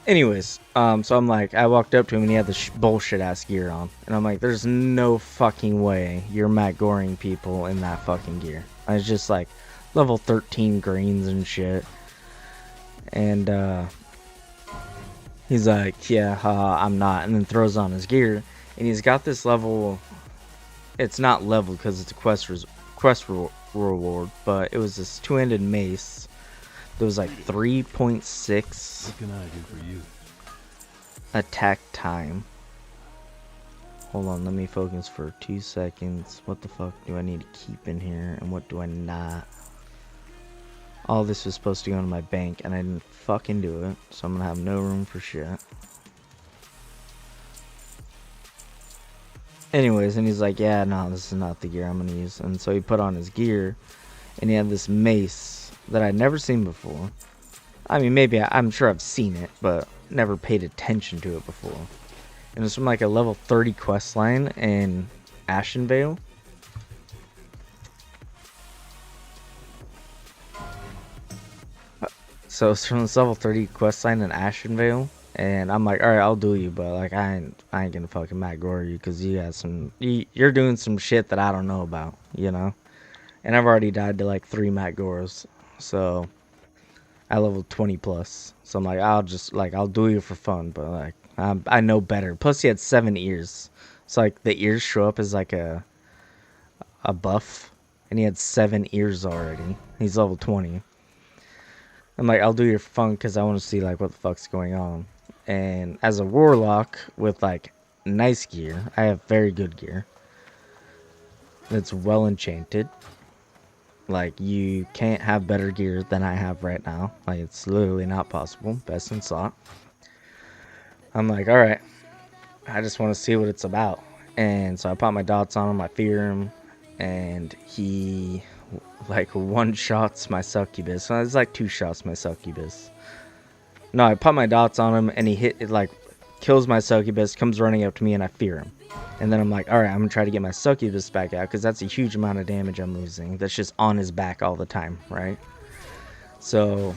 Anyways, so I'm like, I walked up to him and he had this bullshit ass gear on. And I'm like, there's no fucking way you're Mak'Goring people in that fucking gear. I was just like, level 13 greens and shit. And, he's like, yeah, I'm not. And then throws on his gear. And he's got this level, it's not level because it's a reward, but it was this two-handed mace. There was like 3.6 What can I do for you? attack time. Hold on, let me focus for 2 seconds. What the fuck do I need to keep in here and what do I not? All this was supposed to go into my bank and I didn't fucking do it, so I'm gonna have no room for shit. Anyways, and he's like, yeah, no, this is not the gear I'm gonna use. And so he put on his gear and he had this mace that I'd never seen before. I mean, maybe I'm sure I've seen it, but never paid attention to it before. And it's from like a level 30 quest line in Ashenvale. So it's from this level 30 quest line in Ashenvale. And I'm like, all right, I'll do you, but like I ain't gonna fucking Mak'Gora you because you got you're doing some shit that I don't know about, you know. And I've already died to like 3 Mak'Goras, so I level 20 plus. So I'm like, I'll do you for fun, but like I know better. Plus he had 7 ears, so like the ears show up as like a buff, and he had 7 ears already. He's level 20. I'm like, I'll do you for fun because I want to see like what the fuck's going on. And as a warlock with like nice gear, I have very good gear. It's well enchanted. Like you can't have better gear than I have right now. Like it's literally not possible. Best in slot. I'm like, all right. I just want to see what it's about. And so I pop my dots on him. I fear him, and he like one shots my succubus. So it's like 2 shots my succubus. No, I put my dots on him, and he it like kills my succubus, comes running up to me, and I fear him. And then I'm like, alright, I'm going to try to get my succubus back out, because that's a huge amount of damage I'm losing. That's just on his back all the time, right? So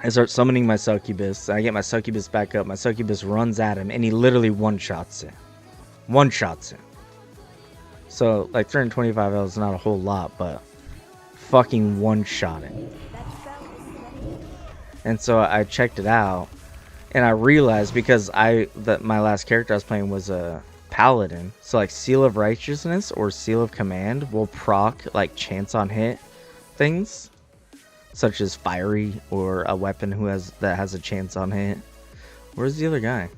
I start summoning my succubus. I get my succubus back up. My succubus runs at him, and he literally one-shots it. One-shots it. So, like, 325 L is not a whole lot, but fucking one-shot it. And so I checked it out, and I realized because my last character I was playing was a paladin, so like Seal of Righteousness or Seal of Command will proc like chance on hit things, such as fiery or a weapon that has a chance on hit. Where's the other guy?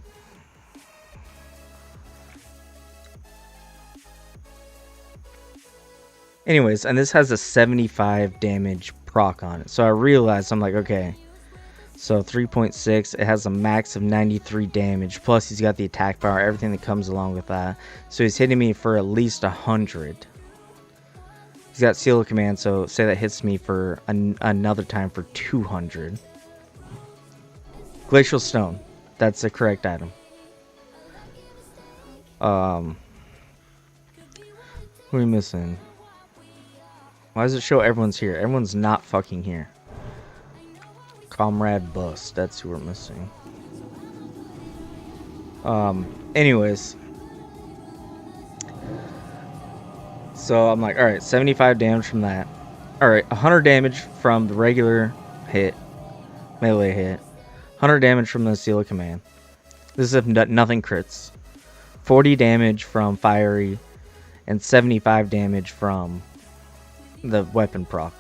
Anyways, and this has a 75 damage proc on it, so I realized, I'm like, okay. So 3.6, it has a max of 93 damage, plus he's got the attack power, everything that comes along with that. So he's hitting me for at least 100. He's got Seal of Command, so say that hits me for another time for 200. Glacial Stone, that's the correct item. Who are we missing? Why does it show everyone's here? Everyone's not fucking here. Comrade Bust, that's who we're missing. Anyways. So I'm like, alright, 75 damage from that. Alright, 100 damage from the regular hit. Melee hit. 100 damage from the Seal of Command. This is if nothing crits. 40 damage from Fiery. And 75 damage from the weapon proc.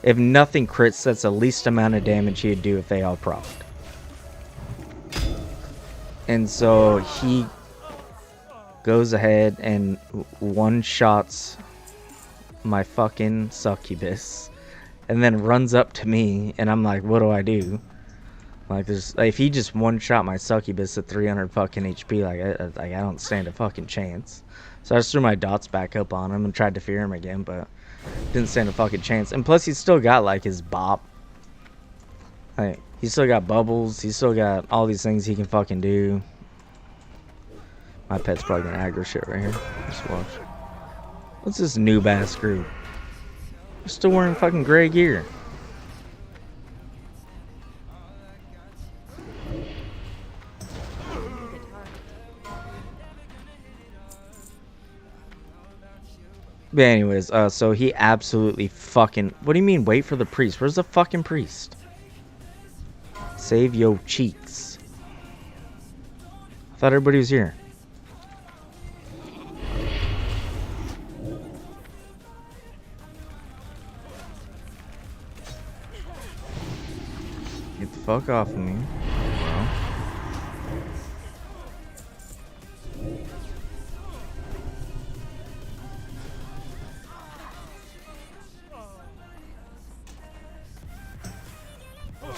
If nothing crits, that's the least amount of damage he'd do if they all procced. And so he goes ahead and one-shots my fucking succubus. And then runs up to me, and I'm like, what do I do? Like, if he just one-shot my succubus at 300 fucking HP, I don't stand a fucking chance. So I just threw my dots back up on him and tried to fear him again, but didn't stand a fucking chance. And plus, he's still got, like, his bop. Like, he's still got bubbles. He's still got all these things he can fucking do. My pet's probably gonna aggro shit right here. Just watch. What's this noob-ass group? They're still wearing fucking gray gear. But anyways, so he absolutely fucking... What do you mean, wait for the priest? Where's the fucking priest? Save yo cheeks. I thought everybody was here. Get the fuck off of me. Well.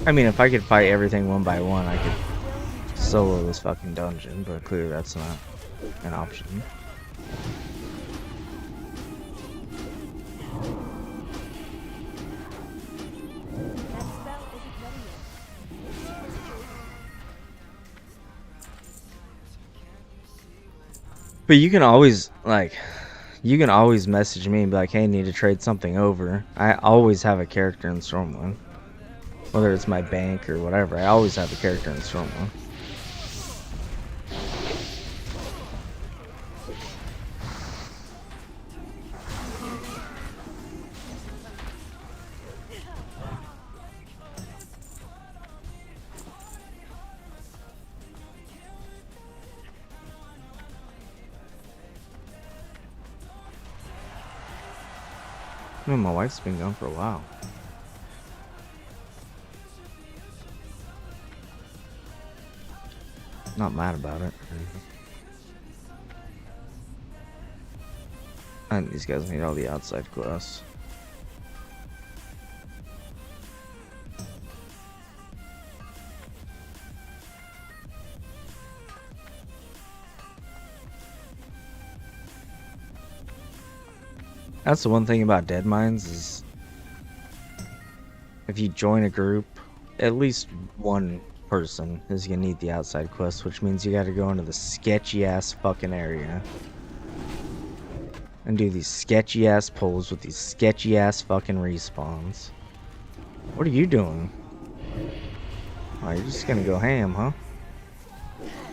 I mean, if I could fight everything one by one, I could solo this fucking dungeon, but clearly that's not an option. But you can always, like, you can always message me and be like, hey, need to trade something over. I always have a character in Stormwind. Whether it's my bank or whatever, I always have a character in storm mode. Man, my wife's been gone for a while. Not mad about it. And these guys made all the outside quests. That's the one thing about dead mines is if you join a group, at least one person is gonna need the outside quest, which means you gotta go into the sketchy ass fucking area and do these sketchy ass pulls with these sketchy ass fucking respawns. What are you doing? Oh, you're just gonna go ham, huh?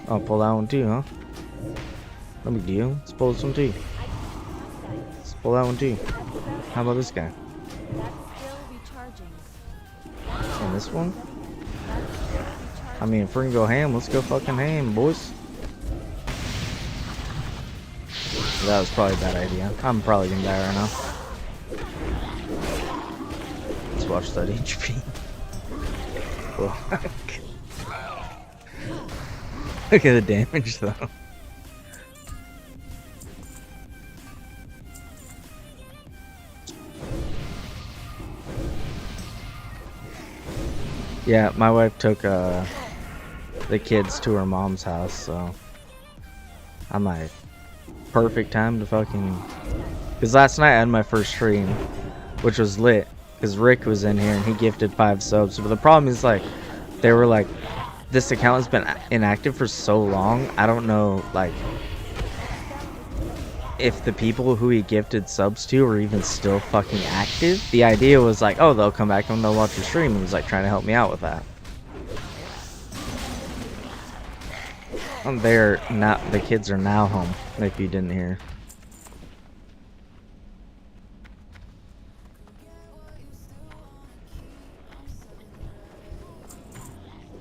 I'll pull that one too, huh? No big deal. Let's pull this one too. Let's pull that one too. How about this guy? That's still recharging. And this one? That's still recharging. I mean, if we're gonna go ham, let's go fucking ham, boys. That was probably a bad idea. I'm probably gonna die right now. Let's watch that HP. Whoa. Look at the damage though. Yeah, my wife took the kids to her mom's house, so I'm like, perfect time to fucking. Because last night I had my first stream, which was lit, because Rick was in here and he gifted 5 subs. But the problem is, like, they were like, this account has been inactive for so long, I don't know, like, if the people who he gifted subs to are even still fucking active. The idea was like, oh, they'll come back and they'll watch your stream, and he's like trying to help me out with that. They're not, the kids are now home, if you didn't hear.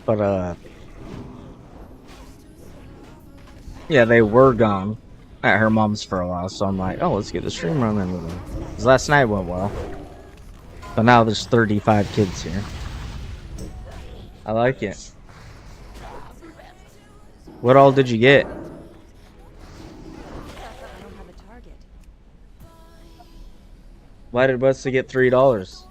But yeah, they were gone at her mom's for a while, so I'm like, oh, let's get the stream running with them. Because last night went well. But now there's 35 kids here. I like it. What all did you get? I don't have a target. Why did Wesley get $3?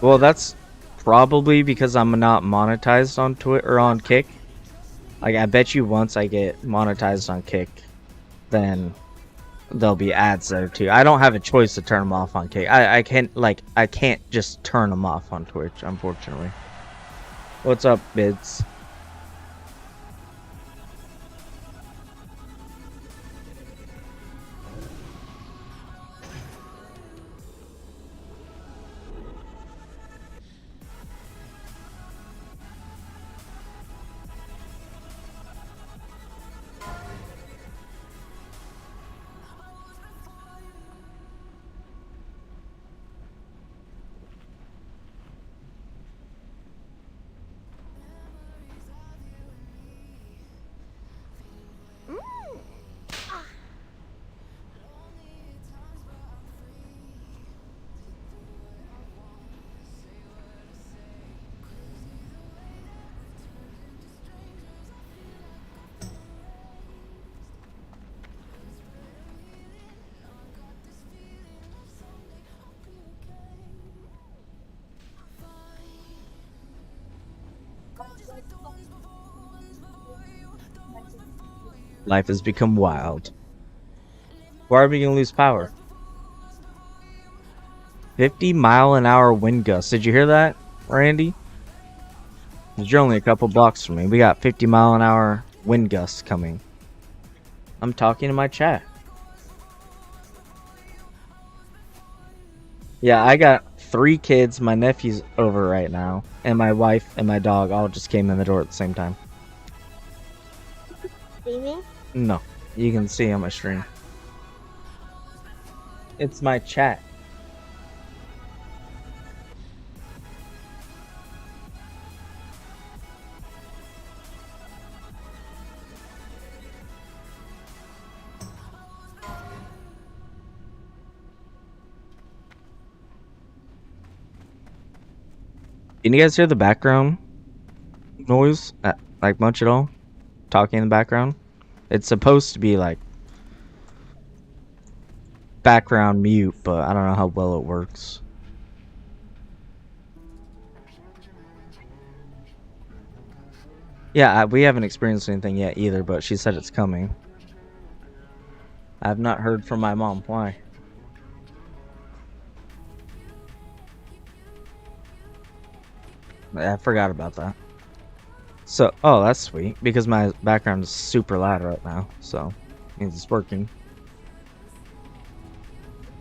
Well, that's probably because I'm not monetized on Twitter or on Kick. Like, I bet you once I get monetized on Kick, then there'll be ads there too. I don't have a choice to turn them off on Kick. I can't just turn them off on Twitch, unfortunately. What's up, Bids? Life has become wild. Why are we gonna lose power? 50-mile-an-hour wind gusts. Did you hear that, Randy? You're only a couple blocks from me. We got 50-mile-an-hour wind gusts coming. I'm talking to my chat. Yeah, I got 3 kids. My nephew's over right now, and my wife and my dog all just came in the door at the same time. See me? No, you can see on my stream. It's my chat. Can you guys hear the background noise? Like much at all? Talking in the background? It's supposed to be like background mute, but I don't know how well it works. Yeah, we haven't experienced anything yet either, but she said it's coming. I have not heard from my mom. Why? I forgot about that. So, oh, that's sweet, because my background is super loud right now, so means it's working.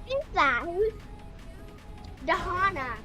Who's that? Who's Dahana?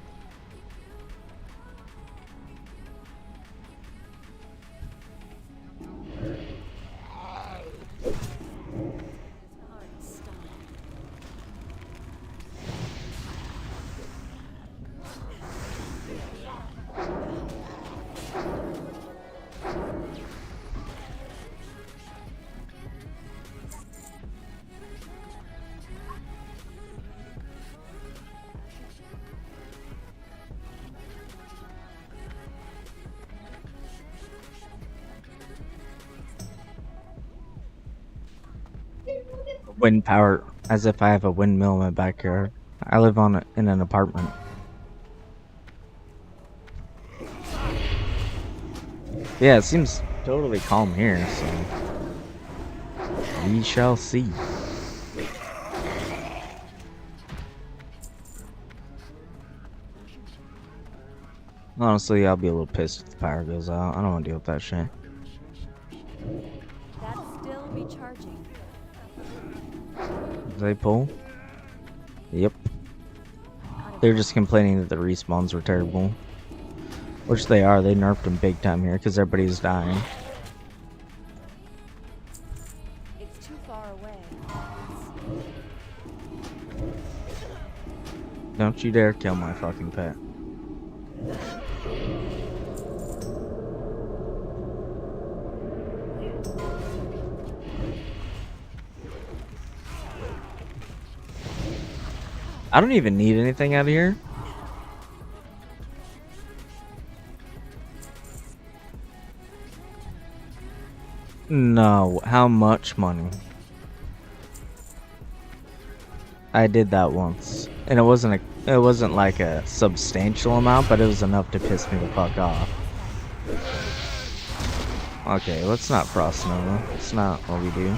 Wind power, as if I have a windmill in my backyard. I live in an apartment. Yeah, it seems totally calm here, so we shall see. Honestly, I'll be a little pissed if the power goes out. I don't want to deal with that shit. That's still recharging. They pull? Yep. They're just complaining that the respawns were terrible. Which they are. They nerfed them big time here because everybody's dying. It's too far away. Don't you dare kill my fucking pet. I don't even need anything out of here. No, how much money? I did that once, and it wasn't like a substantial amount, but it was enough to piss me the fuck off. Okay, let's not frost Nova. It's not what we do.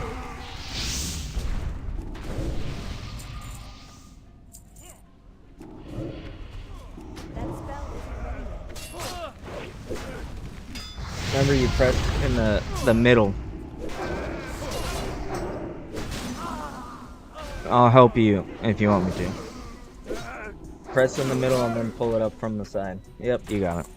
Remember, you press in the middle. I'll help you if you want me to. Press in the middle and then pull it up from the side. Yep, you got it.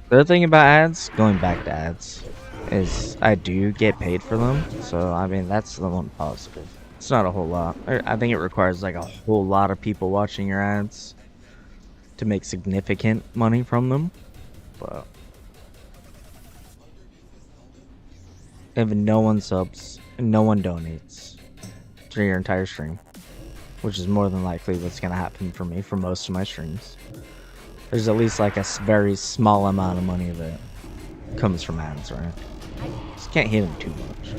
The other thing about ads, going back to ads, is I do get paid for them. So, I mean, that's the one positive. It's not a whole lot. I think it requires like a whole lot of people watching your ads to make significant money from them. But if no one subs and no one donates to your entire stream, which is more than likely what's going to happen for me for most of my streams, there's at least like a very small amount of money that comes from ads, right? Just can't hit them too much.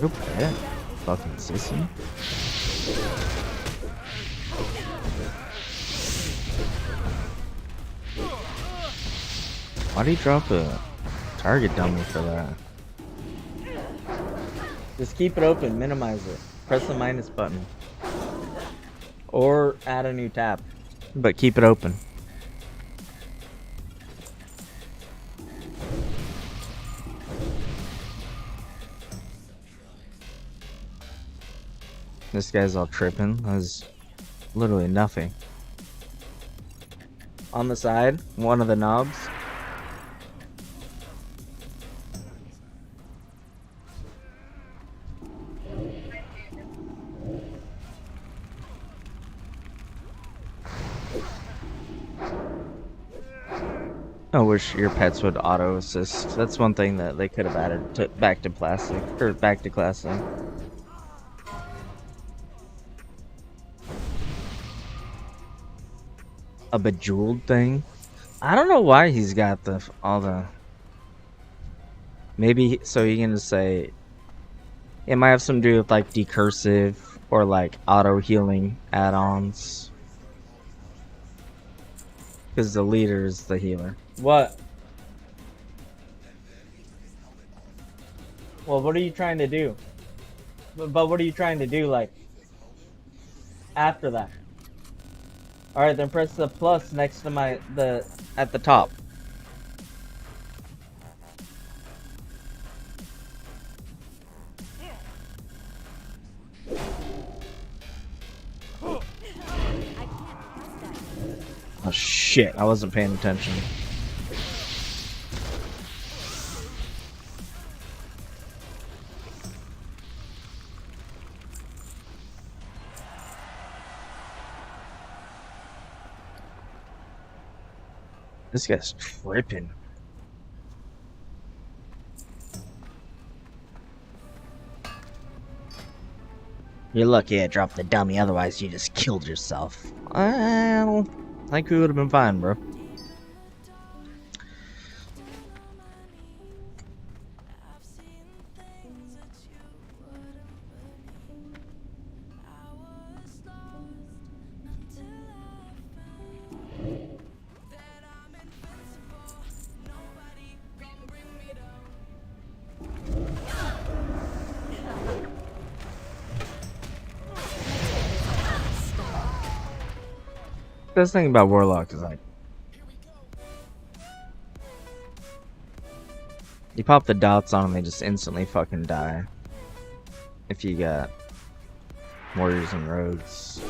Okay, fucking sissy. Why'd he drop a target dummy for that? Just keep it open, minimize it. Press the minus button. Or add a new tab. But keep it open. This guy's all tripping. That's literally nothing. On the side, one of the knobs. I wish your pets would auto assist. That's one thing that they could have added to back to plastic or back to classic. A bejeweled thing. I don't know why he's got all the. Maybe so he can just say. It might have something to do with like decursive or like auto healing add-ons. Because the leader is the healer. What? Well, what are you trying to do? But what are you trying to do, like, after that? Alright, then press the plus next to at the top. Oh shit, I wasn't paying attention. This guy's tripping. You're lucky I dropped the dummy, otherwise you just killed yourself. Well, I think we would have been fine, bro. Best thing about Warlock is like you pop the dots on them, they just instantly fucking die. If you got warriors and rogues.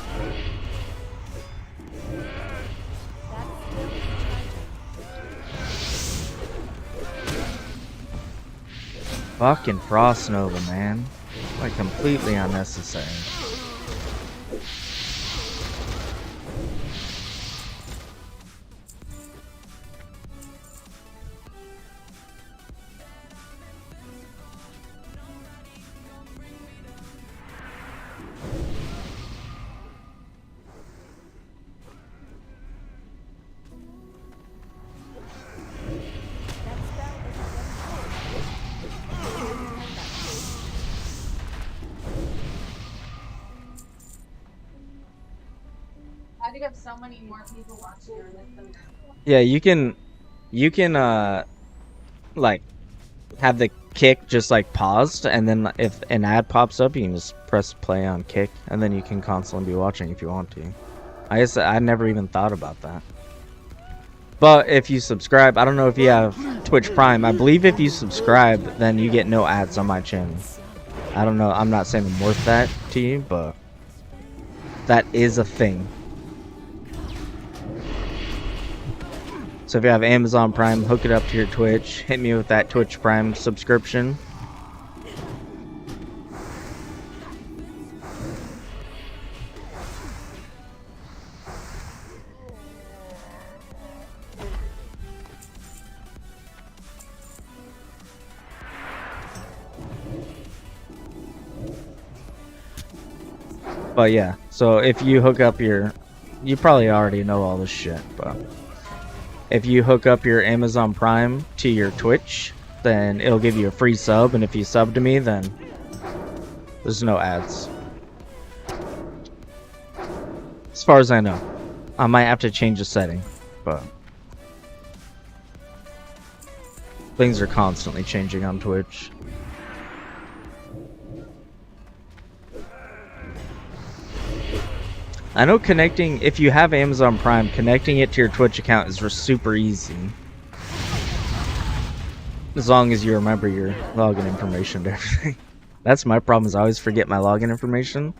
Fucking Frost Nova, man. Like completely unnecessary. I think I have so many more people watching your list than that. Yeah, you can like have the kick just like paused, and then if an ad pops up you can just press play on kick, and then you can constantly be watching if you want to. I guess I never even thought about that. But if you subscribe, I don't know if you have Twitch Prime, I believe if you subscribe then you get no ads on my channel. I don't know, I'm not saying I'm worth that to you, but that is a thing. So if you have Amazon Prime, hook it up to your Twitch. Hit me with that Twitch Prime subscription. But yeah, so if you hook up your... You probably already know all this shit, but... If you hook up your Amazon Prime to your Twitch, then it'll give you a free sub, and if you sub to me, then there's no ads. As far as I know. I might have to change the setting, but things are constantly changing on Twitch. I know connecting, if you have Amazon Prime, connecting it to your Twitch account is just super easy. As long as you remember your login information to everything. That's my problem, is I always forget my login information.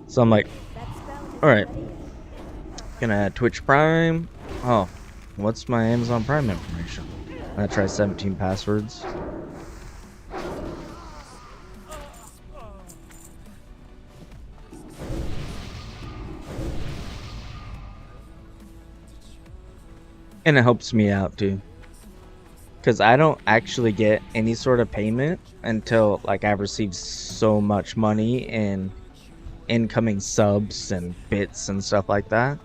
So I'm like, alright. Gonna add Twitch Prime. Oh, what's my Amazon Prime information? I'm gonna try 17 passwords. And it helps me out too, because I don't actually get any sort of payment until like I've received so much money in incoming subs and bits and stuff like that.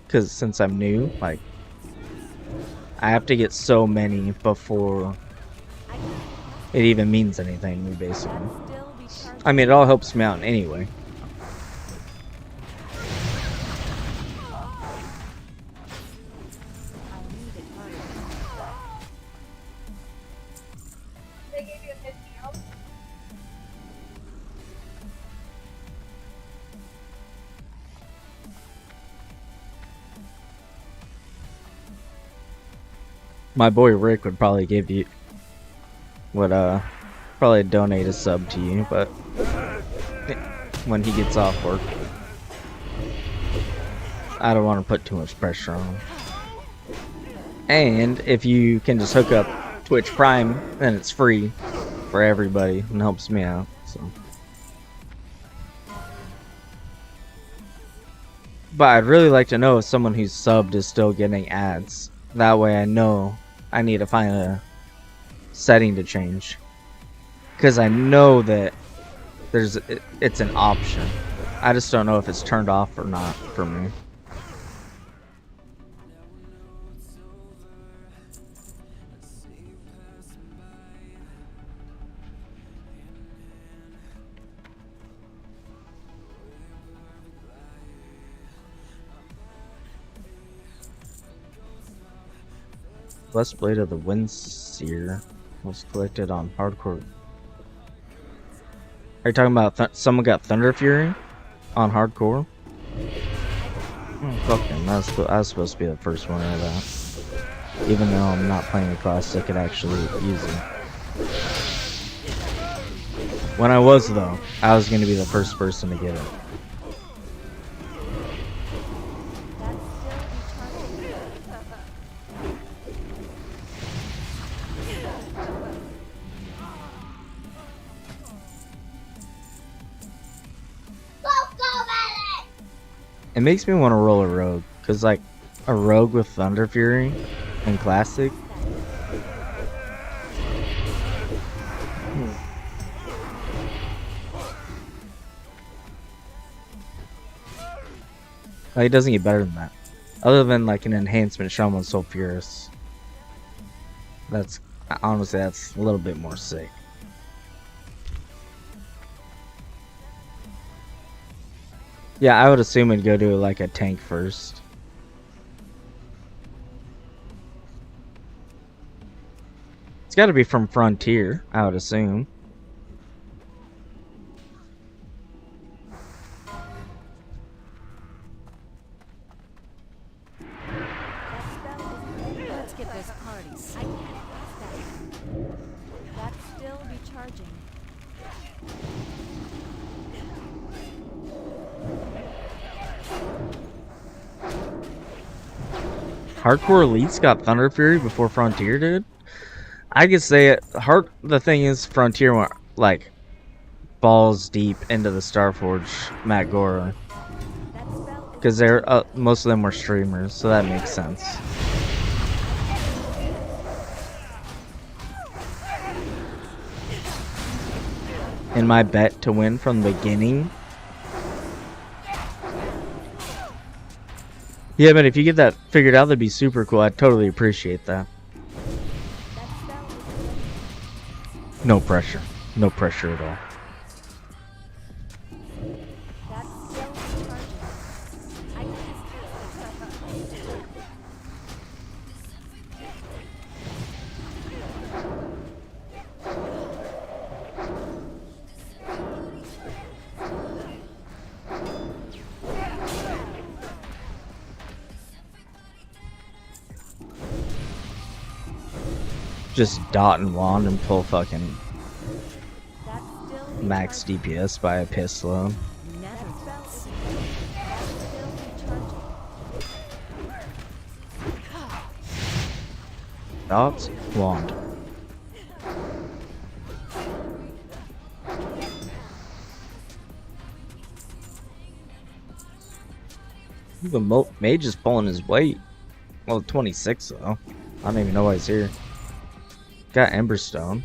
Because since I'm new, like, I have to get so many before it even means anything to me, basically. I mean, it all helps me out anyway. They gave you a good deal. My boy Rick would probably give you, probably donate a sub to you, but when he gets off work, I don't want to put too much pressure on him. And if you can just hook up Twitch Prime, then it's free for everybody and helps me out. So, but I'd really like to know if someone who's subbed is still getting ads. That way I know I need to find a setting to change, because I know that it's an option. I just don't know if it's turned off or not for me. Blessed Blade of the Windseer was collected on hardcore. Are you talking about someone got Thunder Fury on hardcore? Oh, fuck him. I was supposed to be the first one of that. Even though I'm not playing the class, I could actually use it. When I was, though, I was going to be the first person to get it. It makes me want to roll a rogue, because like a rogue with Thunder Fury in Classic. Like, it doesn't get better than that. Other than like an enhancement shaman sulfurous. That's honestly, that's a little bit more sick. Yeah, I would assume it'd go to like a tank first. It's got to be from Frontier, I would assume. Let's get this party started. That's still recharging. Hardcore Elites got Thunder Fury before Frontier did? I could say it. The thing is, Frontier went like balls deep into the Starforge Mak'Gora, because they're most of them were streamers, so that makes sense. And my bet to win from the beginning. Yeah, but if you get that figured out, that'd be super cool. I'd totally appreciate that. No pressure. No pressure at all. Just dot and wand and pull fucking That still be max charging. DPS by a pistol. Never felt so. That still be charging. Dot, wand. The mage is pulling his weight. Well, 26 though. I don't even know why he's here. Got Emberstone.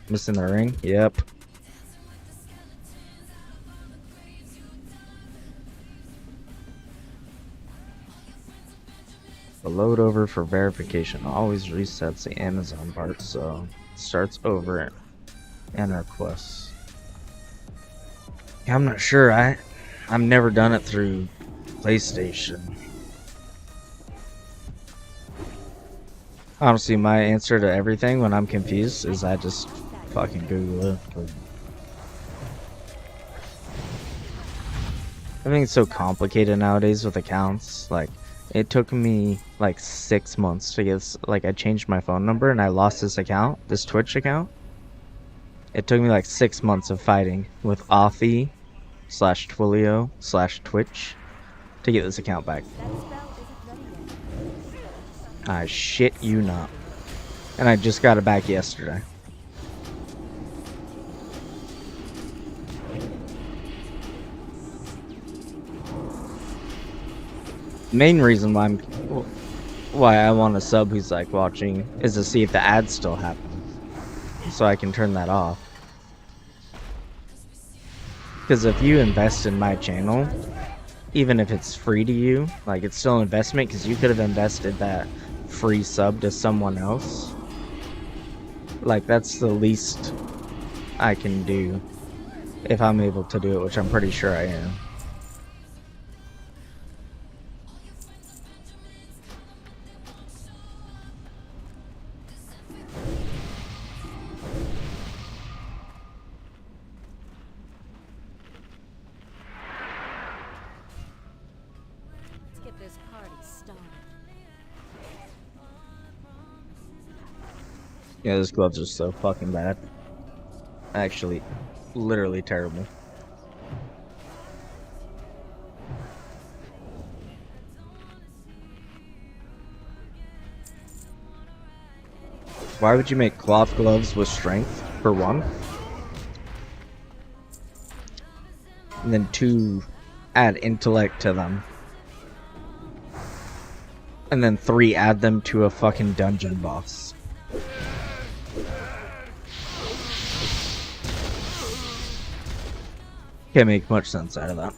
Missing the ring? Yep. The load over for verification always resets the Amazon part, so it starts over and our quests. I'm not sure. I've never done it through PlayStation. Honestly, my answer to everything when I'm confused is I just fucking Google it. Everything's so complicated nowadays with accounts. Like, it took me like 6 months to get, like, I changed my phone number and I lost this account, this Twitch account. It took me like 6 months of fighting with Authy/Twilio/Twitch to get this account back. That spell isn't ready yet. I shit you not. And I just got it back yesterday. Main reason why I want a sub who's like watching is to see if the ads still happen, so I can turn that off. Because if you invest in my channel, even if it's free to you, like, it's still an investment because you could have invested that free sub to someone else. Like, that's the least I can do if I'm able to do it, which I'm pretty sure I am. Let's get this party started. Yeah, those gloves are so fucking bad. Actually, literally terrible. Why would you make cloth gloves with strength, for one? And then 2, add intellect to them. And then 3, add them to a fucking dungeon boss. Can't make much sense out of that.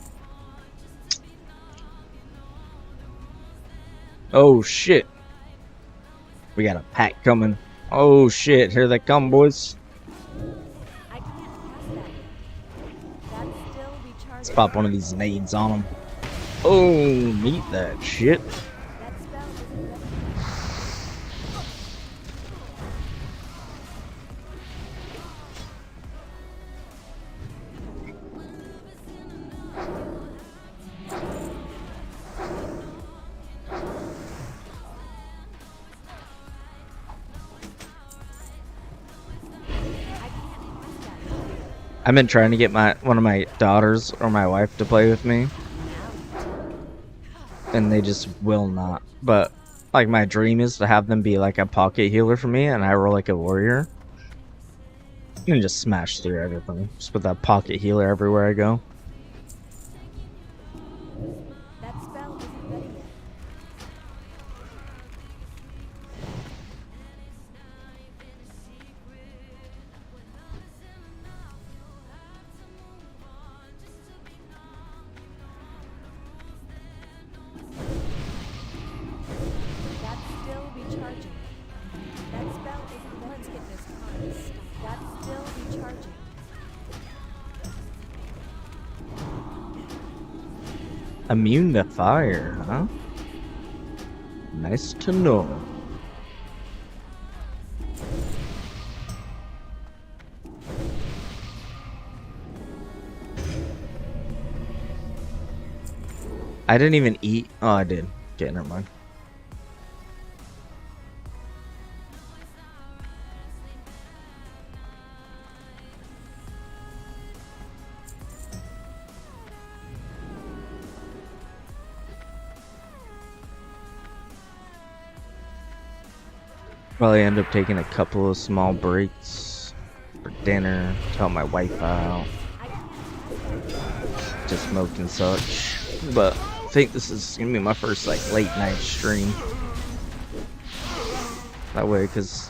Oh shit. We got a pack coming. Oh shit, here they come, boys. I can't pass that. That still be charging. Let's pop one of these nades on them. Oh, meet that shit. That spell isn't ready yet. I've been trying to get one of my daughters or my wife to play with me, and they just will not. But like, my dream is to have them be like a pocket healer for me, and I roll like a warrior and just smash through everything. Just put that pocket healer everywhere I go. That spell isn't ready yet. That still be charging. That spell isn't ready. Let's get this party started. That still be charging. Immune to fire, huh? Nice to know. I didn't even eat. Oh, I did. Okay, never mind. Probably end up taking a couple of small breaks for dinner, to help my wife out, to smoke and such. But I think this is gonna be my first like late night stream. That way, cause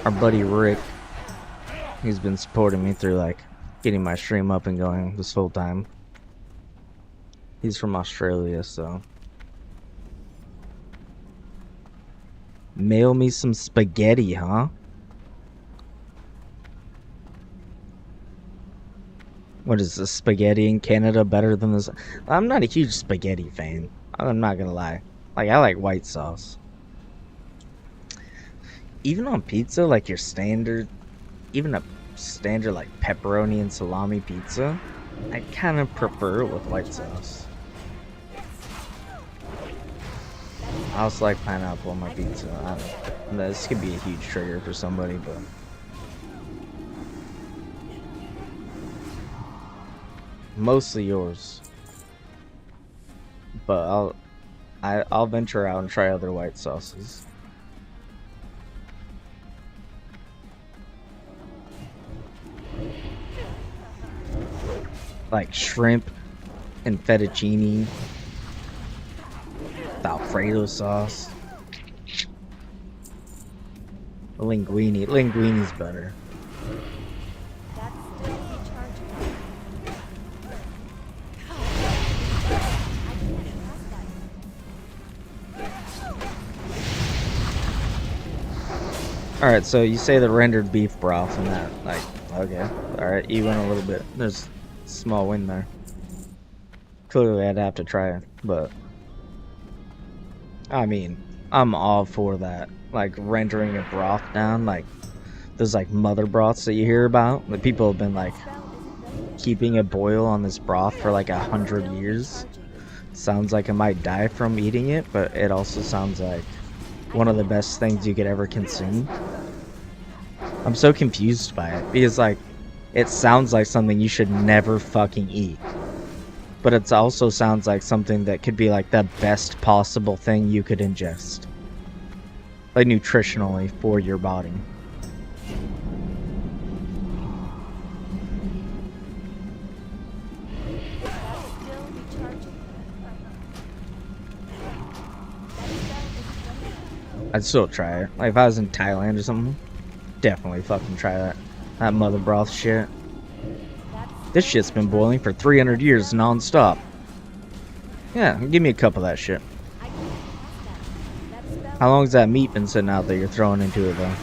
our buddy Rick, he's been supporting me through like getting my stream up and going this whole time. He's from Australia, so mail me some spaghetti, huh? What is this, spaghetti in Canada better than this? I'm not a huge spaghetti fan. I'm not gonna lie. Like, I like white sauce. Even on pizza, like your standard, even a standard like pepperoni and salami pizza, I kind of prefer it with white sauce. I also like pineapple on my pizza. I don't know. This could be a huge trigger for somebody, but mostly yours. But I'll venture out and try other white sauces. Like shrimp and fettuccine, the Alfredo sauce, linguine. Linguine's better. That's still recharging. Alright, so you say the rendered beef broth and that, like, okay. Alright, you went a little bit. There's a small win there. Clearly I'd have to try it, but I mean, I'm all for that. Like, rendering a broth down, like, those, like, mother broths that you hear about. The people have been, like, keeping a boil on this broth for, like, 100 years. Sounds like I might die from eating it, but it also sounds like one of the best things you could ever consume. I'm so confused by it, because, like, it sounds like something you should never fucking eat. But it also sounds like something that could be like the best possible thing you could ingest. Like nutritionally for your body. That's still recharging. I'd still try it. Like if I was in Thailand or something, definitely fucking try that. That mother broth shit. This shit's been boiling for 300 years non-stop. Yeah, give me a cup of that shit. How long has that meat been sitting out there you're throwing into it though?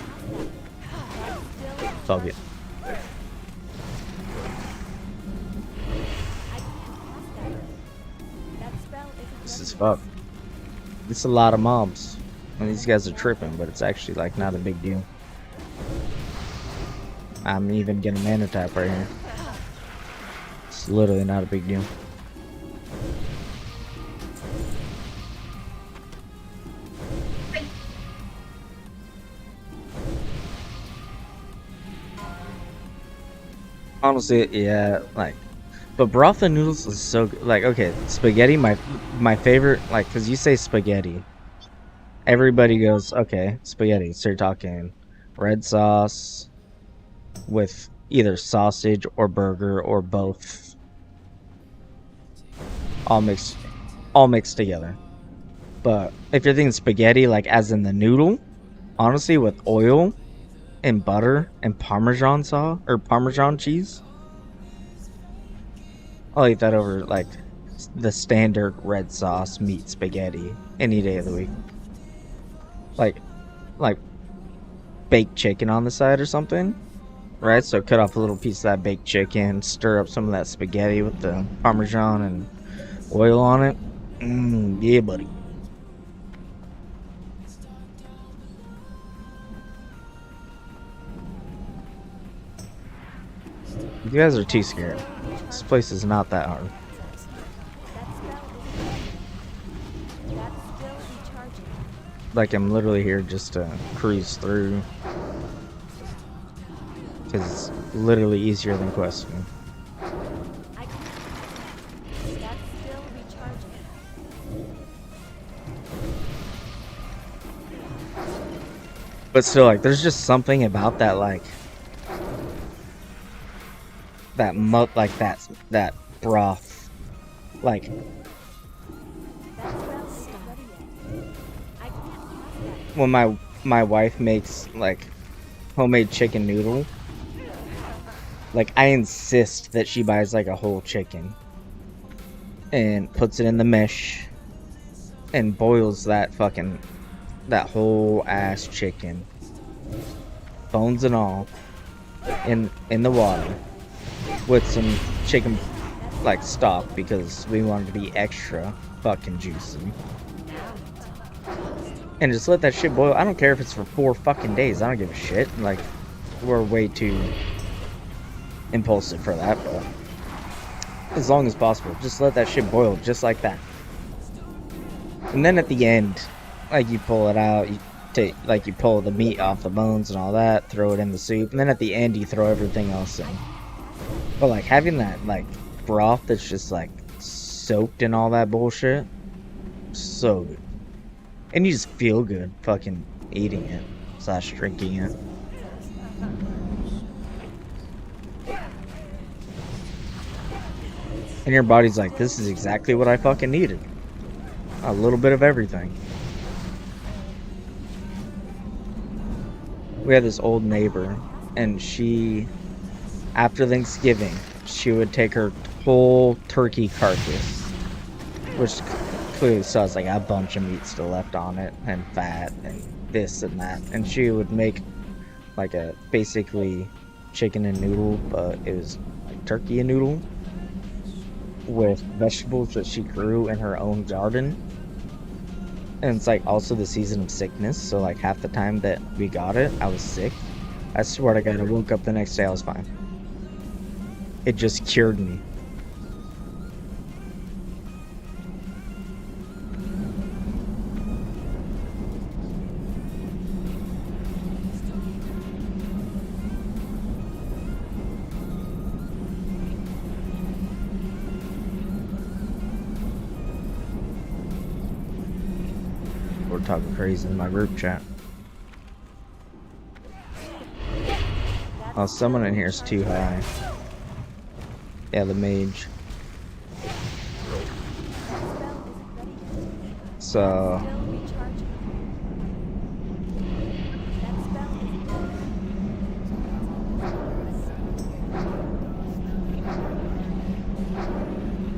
Fuck it. This is fuck. This is a lot of mobs. And these guys are tripping, but it's actually like not a big deal. I'm even getting mana tap right here. It's literally not a big deal. Honestly, yeah, like, but broth and noodles is so good. Like, okay, spaghetti, my favorite, like, cause you say spaghetti, everybody goes, okay, spaghetti. So you're talking red sauce with either sausage or burger or both, all mixed together. But if you're thinking spaghetti, like as in the noodle, honestly, with oil and butter and Parmesan sauce or Parmesan cheese, I'll eat that over like the standard red sauce meat spaghetti any day of the week. Like baked chicken on the side or something, right? So cut off a little piece of that baked chicken, stir up some of that spaghetti with the Parmesan and oil on it. Yeah, buddy. You guys are too scared. This place is not that hard. That's still recharging. Like I'm literally here just to cruise through. Because it's literally easier than questing. That's still recharging. But still, like, there's just something about that, like, like that broth, like, when my wife makes like homemade chicken noodle, like I insist that she buys like a whole chicken and puts it in the mesh and boils that whole ass chicken, bones and all, in the water with some chicken like stock because we want it to be extra fucking juicy. And just let that shit boil. I don't care if it's for 4 fucking days. I don't give a shit. Like, we're way too impulsive for that, but as long as possible, just let that shit boil just like that. And then at the end, like, you pull it out, you pull the meat off the bones and all that, throw it in the soup, and then at the end you throw everything else in. But like having that like broth that's just like soaked in all that bullshit, so good. And you just feel good fucking eating it / drinking it. And your body's like, this is exactly what I fucking needed. A little bit of everything. We had this old neighbor, and she, after Thanksgiving, she would take her whole turkey carcass, which clearly still has like a bunch of meat still left on it, and fat, and this and that, and she would make like a basically chicken and noodle, but it was like turkey and noodle with vegetables that she grew in her own garden. And it's like also the season of sickness, so like half the time that we got it, I was sick. I swear to God, I woke up the next day, I was fine. It just cured me. We're talking crazy in my group chat. Oh, someone in here is too high. Yeah, the mage. So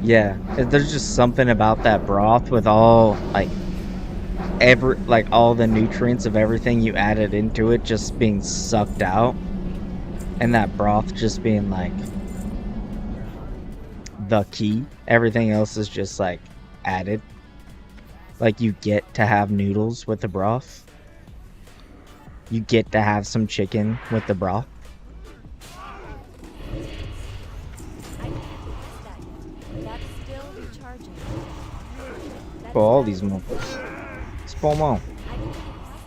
yeah, there's just something about that broth with all like all the nutrients of everything you added into it just being sucked out, and that broth just being like the key. Everything else is just like added. Like, you get to have noodles with the broth. You get to have some chicken with the broth. For all these motherfuckers. Spawn on.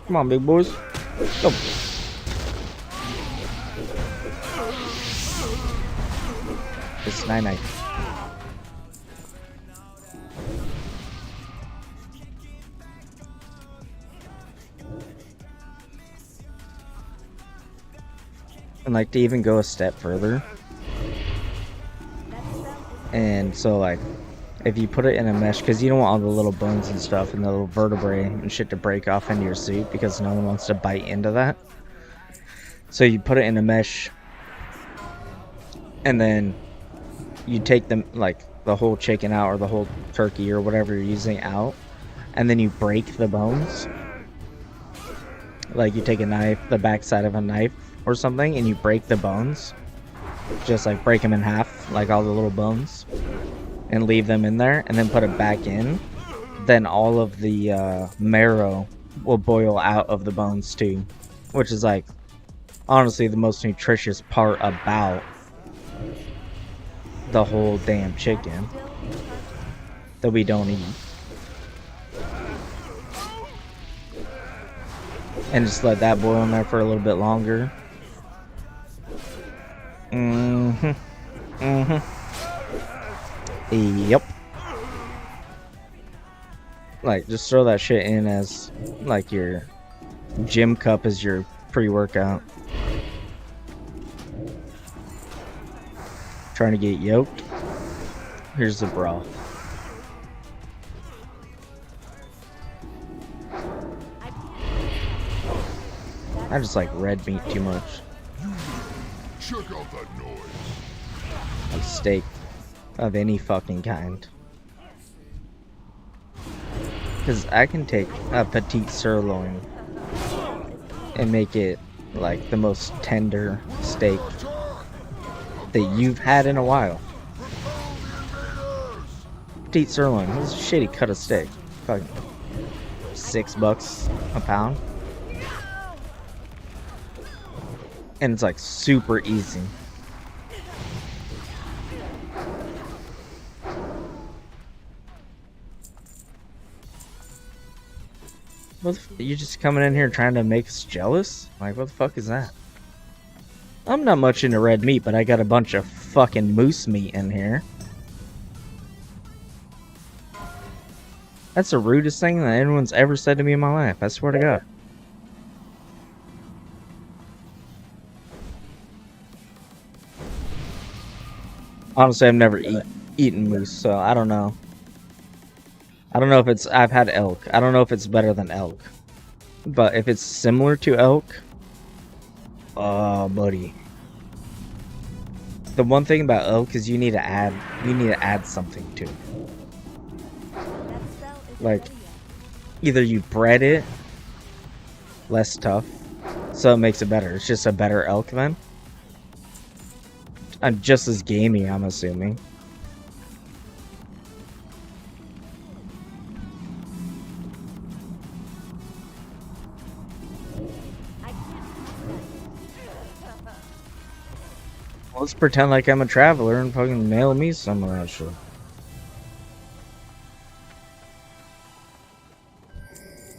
Come on, big boys. Go. It's night-night. And like to even go a step further. And so like, if you put it in a mesh, because you don't want all the little bones and stuff and the little vertebrae and shit to break off into your soup, because no one wants to bite into that. So you put it in a mesh, and then you take them, like the whole chicken out or the whole turkey or whatever you're using out, and then you break the bones. Like you take a knife, the backside of a knife or something, and you break the bones. Just like break them in half, like all the little bones, and leave them in there, and then put it back in. Then all of the marrow will boil out of the bones too, which is like honestly the most nutritious part about the whole damn chicken that we don't eat. And just let that boil in there for a little bit longer. Yep. Like, just throw that shit in as like your Gym cup is your pre-workout. Trying to get yoked. Here's the broth. I just like red meat too much. Check out that noise. Like steak of any fucking kind. Because I can take a petite sirloin and make it like the most tender steak that you've had in a while. Petite sirloin, this is a shitty cut of steak. Fucking $6 a pound. And it's like super easy. You just coming in here trying to make us jealous? Like, what the fuck is that? I'm not much into red meat, but I got a bunch of fucking moose meat in here. That's the rudest thing that anyone's ever said to me in my life. I swear to God. Honestly, I've never eaten moose, so I don't know. I don't know if it's... I've had elk. I don't know if it's better than elk. But if it's similar to elk... Oh, buddy. The one thing about elk is you need to add something to it. Like, either you bread it less tough, so it makes it better. It's just a better elk then. And just as gamey, I'm assuming. Let's pretend like I'm a traveler and fucking mail me some of that shit.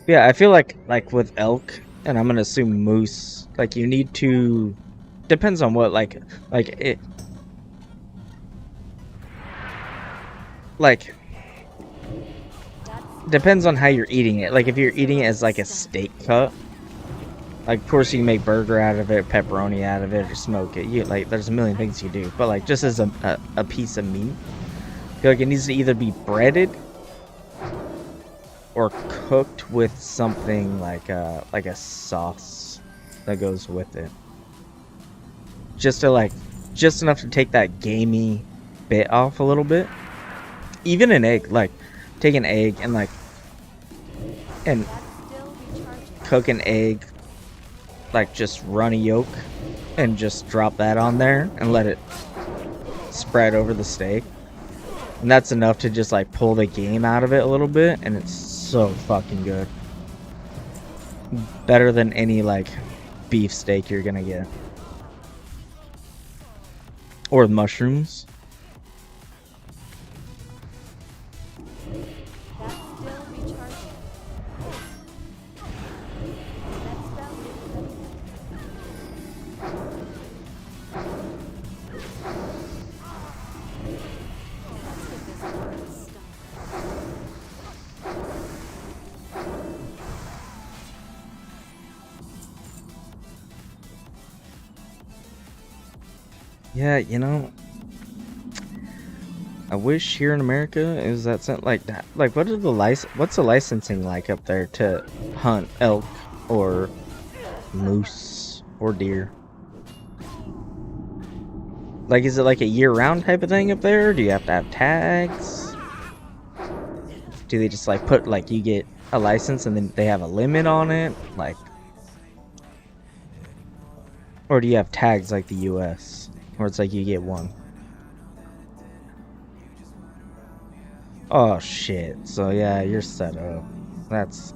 Yeah, I feel like with elk, and I'm gonna assume moose, like you need to... Depends on what, like it... Like... Depends on how you're eating it. Like if you're eating it as like a steak cut, like of course you can make burger out of it, pepperoni out of it, or smoke it. You like there's a million things you do, but like just as a piece of meat, I feel like it needs to either be breaded or cooked with something like a sauce that goes with it. Just enough to take that gamey bit off a little bit. Even an egg, like take an egg and cook an egg, like just runny yolk, and just drop that on there and let it spread over the steak. And that's enough to just like pull the game out of it a little bit, and it's so fucking good. Better than any like beef steak you're gonna get. Or mushrooms. Yeah, you know, I wish here in America is that like that. Like, what's the licensing like up there to hunt elk or moose or deer? Like, is it like a year-round type of thing up there? Or do you have to have tags? Do they just like put like you get a license and then they have a limit on it? Like, or do you have tags like the US? Or it's like you get one. Oh shit. So yeah, you're set up. That's...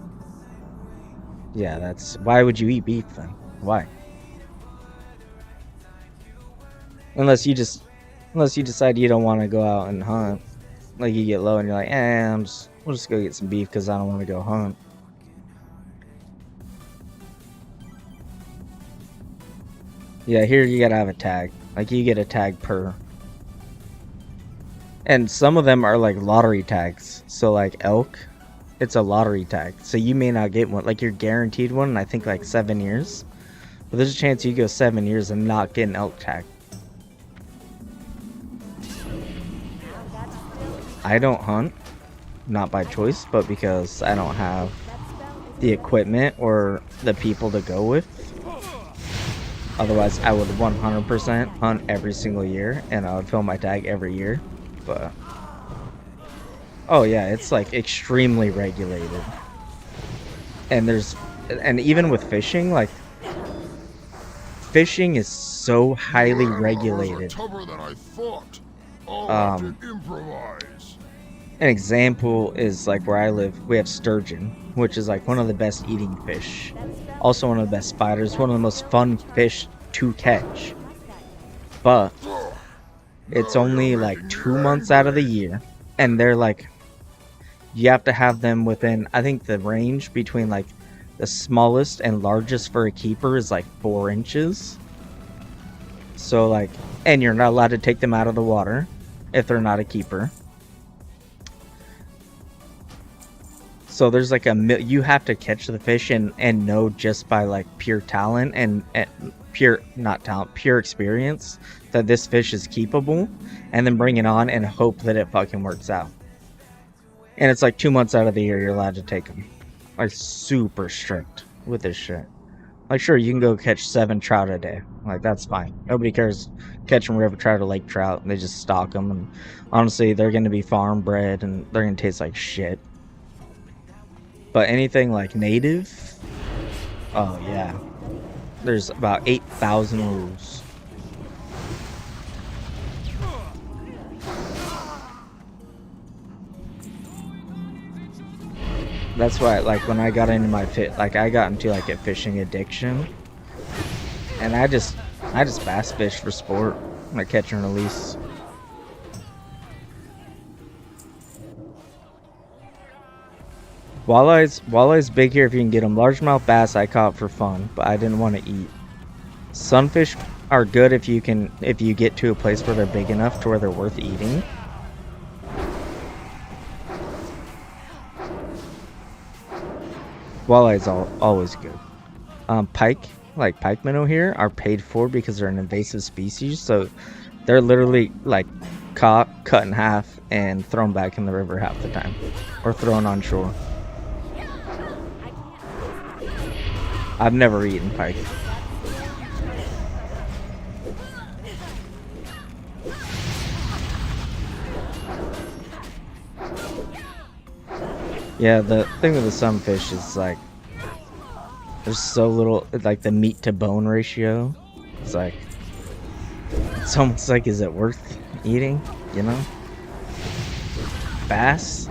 Yeah, that's... Why would you eat beef then? Why? Unless you decide you don't want to go out and hunt. Like you get low and you're like, we'll just go get some beef because I don't want to go hunt. Yeah, here you gotta have a tag. Like, you get a tag per. And some of them are like lottery tags. So like elk it's a lottery tag, so you may not get one. Like, you're guaranteed one in, I think, like 7 years. But there's a chance you go 7 years and not get an elk tag. I don't hunt, not by choice, but because I don't have the equipment or the people to go with. Otherwise, I would 100% hunt every single year, and I would fill my tag every year. But oh yeah, it's like extremely regulated. And even with fishing, like, fishing is so highly regulated. Tougher than I thought. I'll have to improvise. An example is like where I live, we have sturgeon, which is like one of the best eating fish. Also one of the best spiders, one of the most fun fish to catch. But it's only like 2 months out of the year, and they're like, you have to have them within, I think the range between like the smallest and largest for a keeper is like 4 inches. So like, and you're not allowed to take them out of the water if they're not a keeper. So there's like you have to catch the fish and know just by like pure talent and pure experience that this fish is keepable, and then bring it on and hope that it fucking works out. And it's like 2 months out of the year you're allowed to take them. Like, super strict with this shit. Like, sure, you can go catch 7 trout a day. Like, that's fine. Nobody cares catching river trout or lake trout. They just stock them, and honestly, they're going to be farm bred and they're going to taste like shit. But anything like native, oh yeah, there's about 8,000 rules. That's why, like, when I got into my I got into like a fishing addiction, and I just bass fish for sport, like catch and release. Walleye's big here if you can get them. Largemouth bass I caught for fun, but I didn't want to eat. Sunfish are good if you get to a place where they're big enough to where they're worth eating. Walleye's always good. Pike, like pike minnow here, are paid for because they're an invasive species, so they're literally like caught, cut in half, and thrown back in the river half the time, or thrown on shore. I've never eaten pike. Yeah, the thing with the sunfish is like, there's so little, like the meat to bone ratio. It's like, it's almost like, is it worth eating? You know? Bass.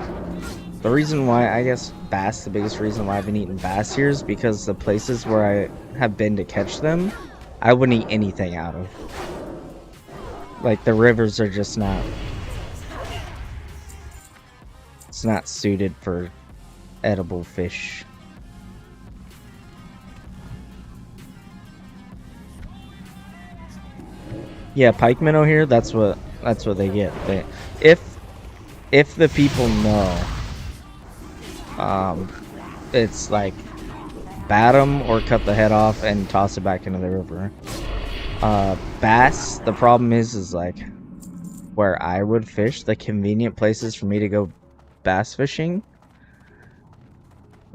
The reason why, I guess bass, the biggest reason why I've been eating bass here is because the places where I have been to catch them, I wouldn't eat anything out of. Like, the rivers are just not, it's not suited for edible fish. Yeah, pike minnow here, that's what they get. If the people know, it's like bat them or cut the head off and toss it back into the river. Bass, the problem is like where I would fish, the convenient places for me to go bass fishing,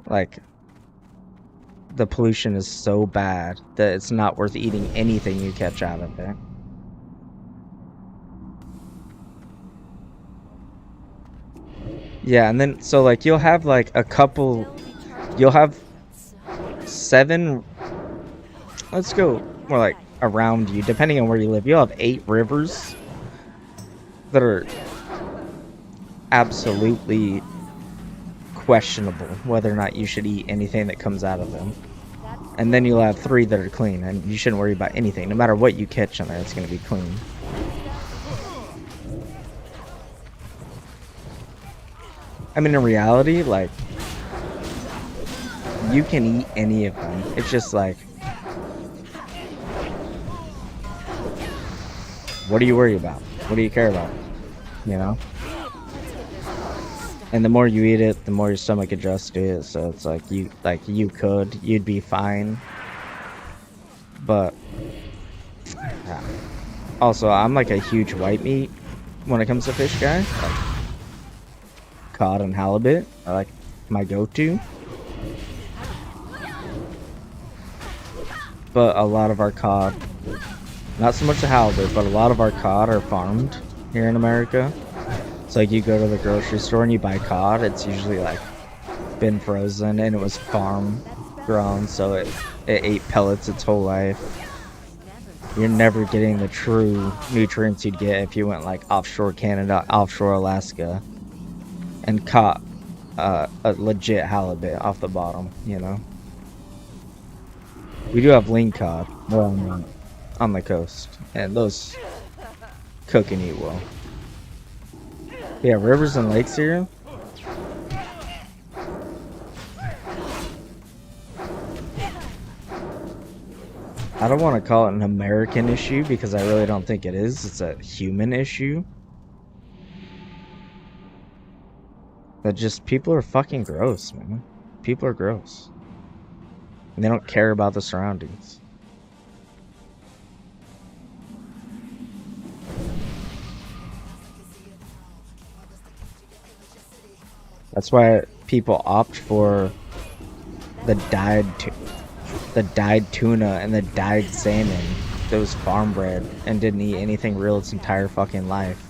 like the pollution is so bad that it's not worth eating anything you catch out of it. Yeah, and then so like you'll have like a couple, you'll have 7, let's go more like around you, depending on where you live, you'll have 8 rivers that are absolutely questionable whether or not you should eat anything that comes out of them. And then you'll have 3 that are clean, and you shouldn't worry about anything. No matter what you catch on there, it's going to be clean. I mean, in reality, like, you can eat any of them. It's just like, what do you worry about? What do you care about? You know? And the more you eat it, the more your stomach adjusts to it. So it's like you'd be fine. But yeah. Also, I'm like a huge white meat when it comes to fish guy. Like cod and halibut are like my go-to. But a lot of our cod, not so much the halibut, but a lot of our cod are farmed here in America. It's like you go to the grocery store and you buy cod, it's usually like been frozen and it was farm grown, so it ate pellets its whole life. You're never getting the true nutrients you'd get if you went like offshore Canada, offshore Alaska, and caught a legit halibut off the bottom, you know? We do have ling cod on the coast, and those cook and eat well. Yeah, rivers and lakes here. I don't want to call it an American issue because I really don't think it is. It's a human issue. That just people are fucking gross, man. People are gross. And they don't care about the surroundings. That's why people opt for the dyed tuna and the dyed salmon that was farm bred and didn't eat anything real its entire fucking life.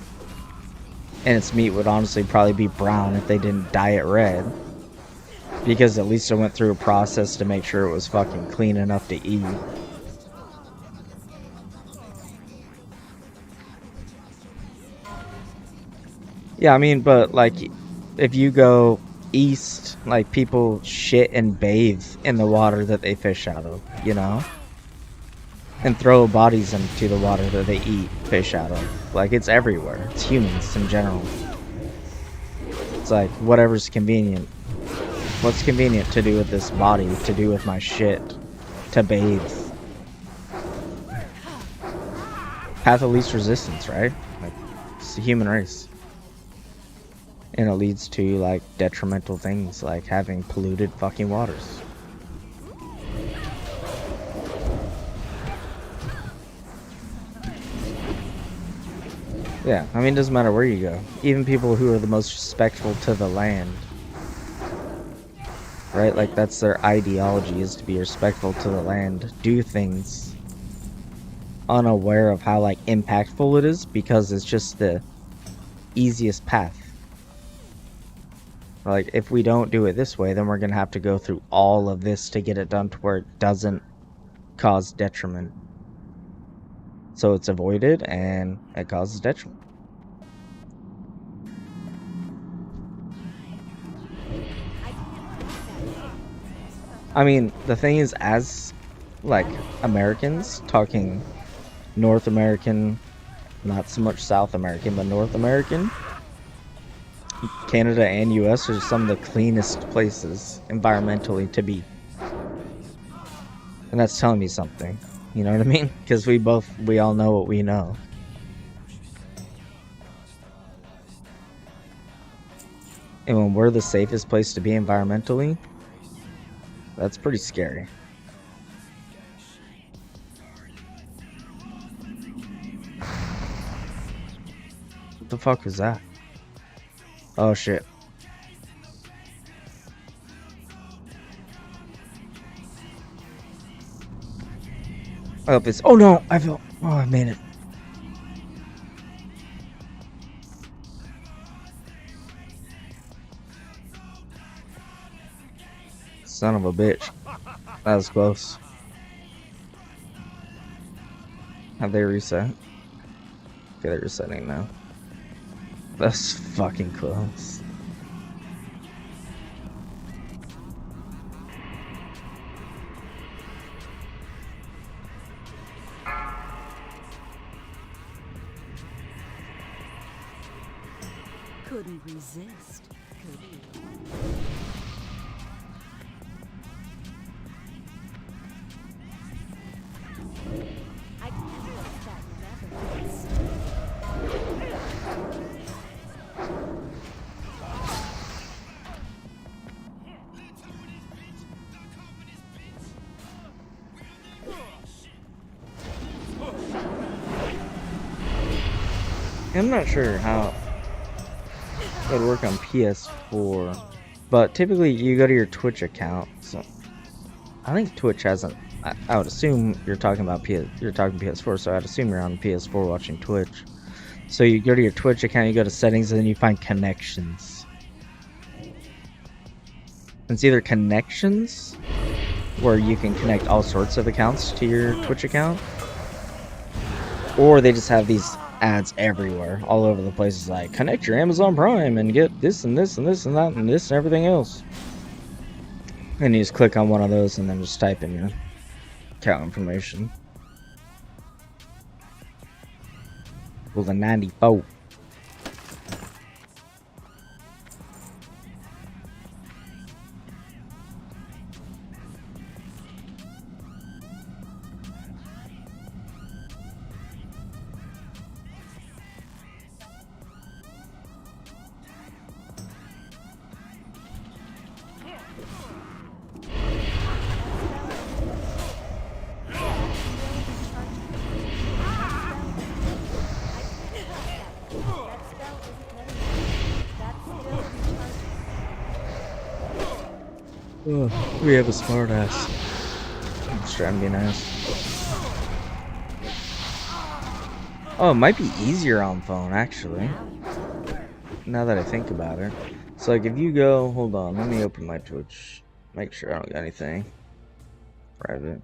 And its meat would honestly probably be brown if they didn't dye it red. Because at least it went through a process to make sure it was fucking clean enough to eat. Yeah, I mean, but like, if you go east, like people shit and bathe in the water that they fish out of, you know? And throw bodies into the water that they eat fish out of. Like, it's everywhere. It's humans in general. It's like, whatever's convenient. What's convenient to do with this body, to do with my shit, to bathe? Path of least resistance, right? Like, it's the human race. And it leads to, like, detrimental things, like having polluted fucking waters. Yeah, I mean, it doesn't matter where you go. Even people who are the most respectful to the land. Right? Like, that's their ideology, is to be respectful to the land. Do things unaware of how, like, impactful it is, because it's just the easiest path. Like, if we don't do it this way, then we're gonna have to go through all of this to get it done to where it doesn't cause detriment. So it's avoided, and it causes detriment. I mean, the thing is, as, like, Americans, talking North American, not so much South American, but North American, Canada and US are some of the cleanest places environmentally to be. And that's telling me something. You know what I mean? Because we all know what we know. And when we're the safest place to be environmentally, that's pretty scary. What the fuck was that? Oh shit. I hope it's. Oh no! I fell. Oh, I made it. Son of a bitch. That was close. Have they reset? Okay, they're resetting now. That's fucking close. Couldn't resist, could you? I can't let that never gets. I'm not sure how it would work on PS4, but typically you go to your Twitch account. So I think Twitch hasn't. I would assume you're talking about You're talking PS4, so I'd assume you're on PS4 watching Twitch. So you go to your Twitch account, you go to settings, and then you find connections. It's either connections, where you can connect all sorts of accounts to your Twitch account, or they just have these ads everywhere, all over the place. It's like, connect your Amazon Prime and get this and this and this and that and this and everything else. And you just click on one of those and then just type in your account information. Well, the 94. Oh, we have a smart ass. I'm just trying to be nice. Oh, it might be easier on phone, actually. Now that I think about it. So, like, if you go... Hold on, let me open my Twitch. Make sure I don't got anything private.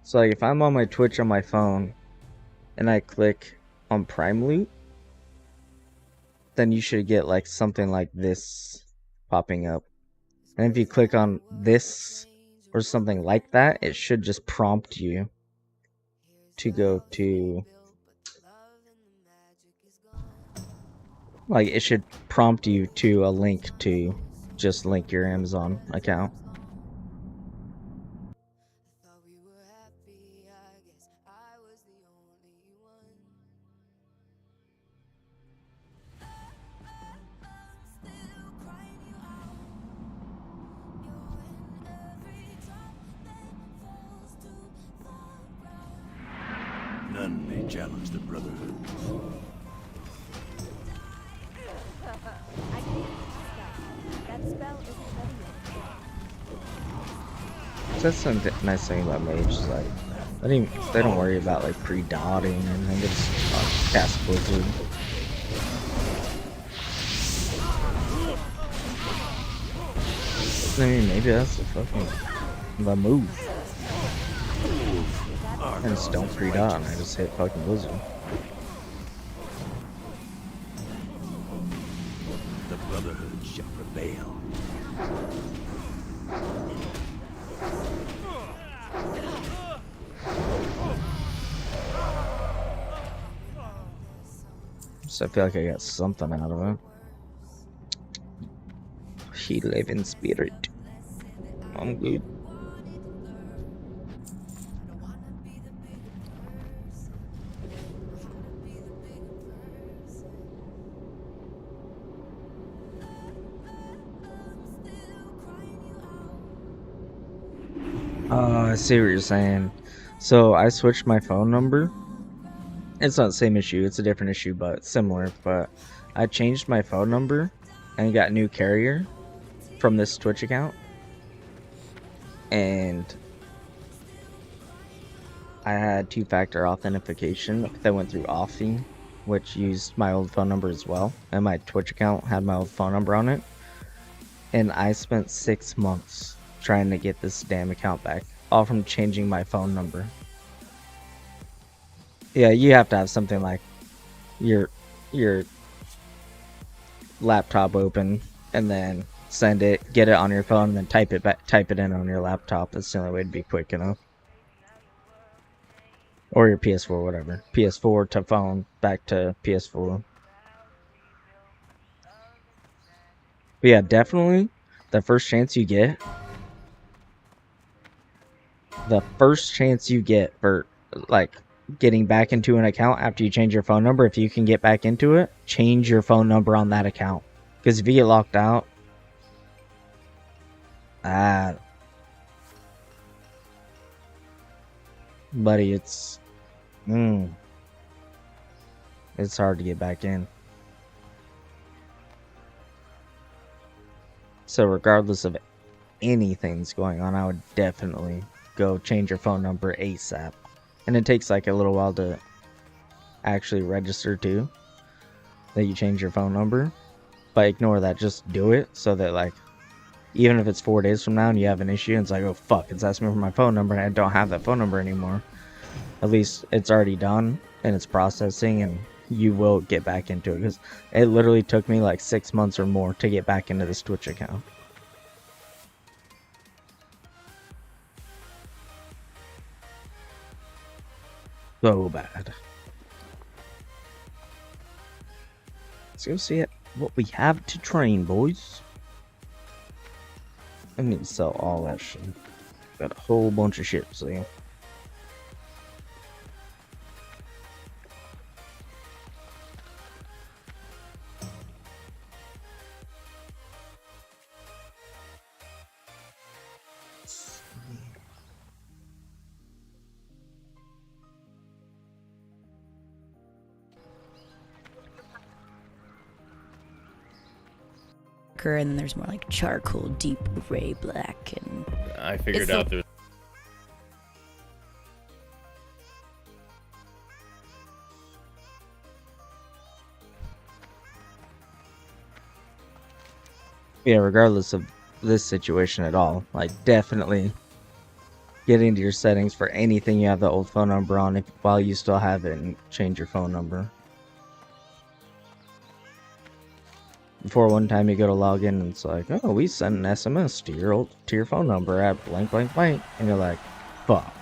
So, like, if I'm on my Twitch on my phone, and I click on Prime Loot, then you should get, like, something like this popping up. And if you click on this or something like that, it should just prompt you to go to, like, it should prompt you to a link to just link your Amazon account. None may challenge the Brotherhood. I can't cast that. That spell isn't ready yet. That's the nice thing about mages, like, they don't worry about, like, pre-dotting or anything. They just cast Blizzard. I mean, maybe that's the move. I just don't pre-dot and I just hit fucking Blizzard. The Brotherhood shall prevail. So I feel like I got something out of it. He live in spirit. I'm good. I see what you're saying. So I switched my phone number. It's not the same issue, it's a different issue, but similar. But I changed my phone number and got a new carrier from this Twitch account. And I had two-factor authentication that went through Authy, which used my old phone number as well. And my Twitch account had my old phone number on it. And I spent 6 months trying to get this damn account back, all from changing my phone number. Yeah, you have to have something like your laptop open and then send it, get it on your phone, and then type it in on your laptop. That's the only way to be quick enough. Or your PS4, whatever. PS4 to phone, back to PS4. But yeah, definitely the first chance you get for, like, getting back into an account after you change your phone number, if you can get back into it, change your phone number on that account. Because if you get locked out, buddy, it's it's hard to get back in. So regardless of anything that's going on, I would definitely go change your phone number ASAP. And it takes like a little while to actually register too, that you change your phone number. But ignore that, just do it so that like, even if it's 4 days from now and you have an issue and it's like, oh fuck, it's asking me for my phone number and I don't have that phone number anymore. At least it's already done and it's processing and you will get back into it, because it literally took me like 6 months or more to get back into this Twitch account. So bad. Let's go see it. What we have to train, boys. I need to sell all that shit. Got a whole bunch of shit, see. And then there's more like charcoal, deep gray, black, and I figured out there's Yeah, regardless of this situation at all, like definitely get into your settings for anything you have the old phone number on while you still have it, and change your phone number. Before one time you go to log in and it's like, oh, we sent an SMS to your phone number at blank blank blank, and you're like, fuck.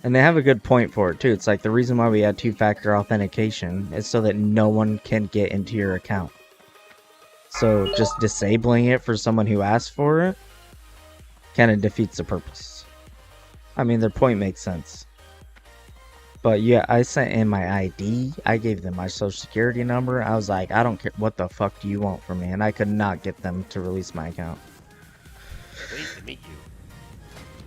And they have a good point for it too. It's like the reason why we had two-factor authentication is so that no one can get into your account. So just disabling it for someone who asked for it kind of defeats the purpose. I mean, their point makes sense. But yeah, I sent in my ID. I gave them my social security number. I was like, I don't care. What the fuck do you want from me? And I could not get them to release my account. pleased to meet you.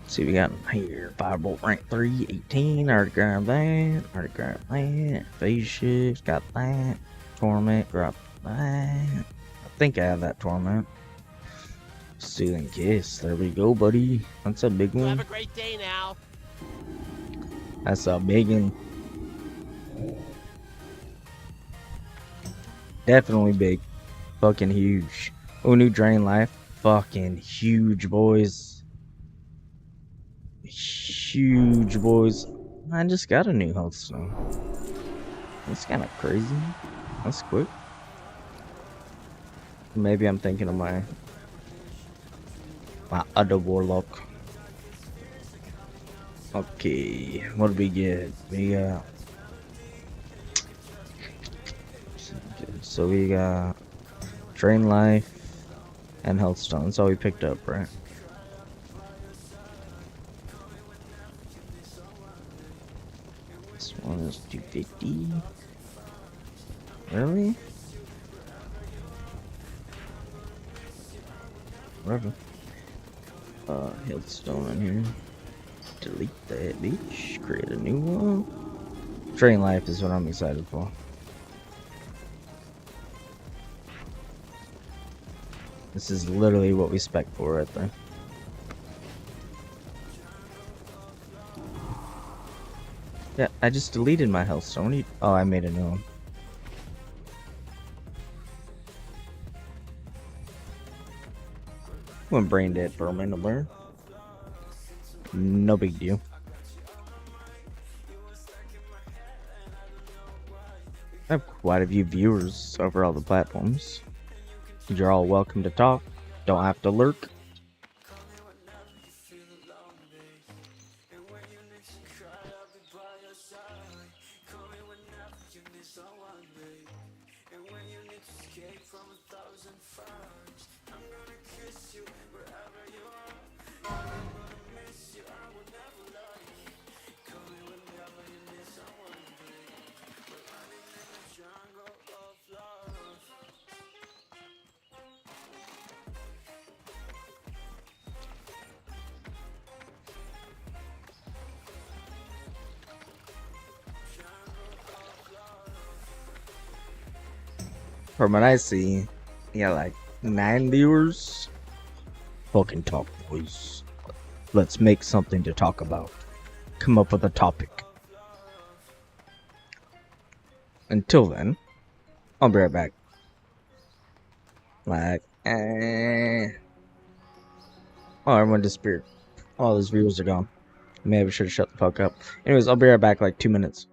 Let's see, we got here. Firebolt rank 3, 18. Already grabbed that. Already grabbed that. Phase shift. Got that. Torment. Grab that. I think I have that torment. Soothing kiss. There we go, buddy. That's a big one. Have a great day now. That's a big one. Definitely big. Fucking huge. Oh, new drain life. Fucking huge, boys. Huge, boys. I just got a new health stone. That's kind of crazy. That's quick. Maybe I'm thinking of my other warlock. Okay, what did we get? We got... So we got drain life and health stone. That's all we picked up, right? This one is 250. Really? Whatever. Health stone in here. Delete that bitch. Create a new one. Drain life is what I'm excited for. This is literally what we spec for right there. Yeah, I just deleted my health stone. Oh, I made a new one. Went brain dead for a minute there. No big deal. I have quite a few viewers over all the platforms. You're all welcome to talk. Don't have to lurk. From what I see, you got like 9 viewers. Fucking talk, boys. Let's make something to talk about. Come up with a topic. Until then, I'll be right back. Like, oh, everyone disappeared. All those viewers are gone. Maybe I should have shut the fuck up. Anyways, I'll be right back like 2 minutes.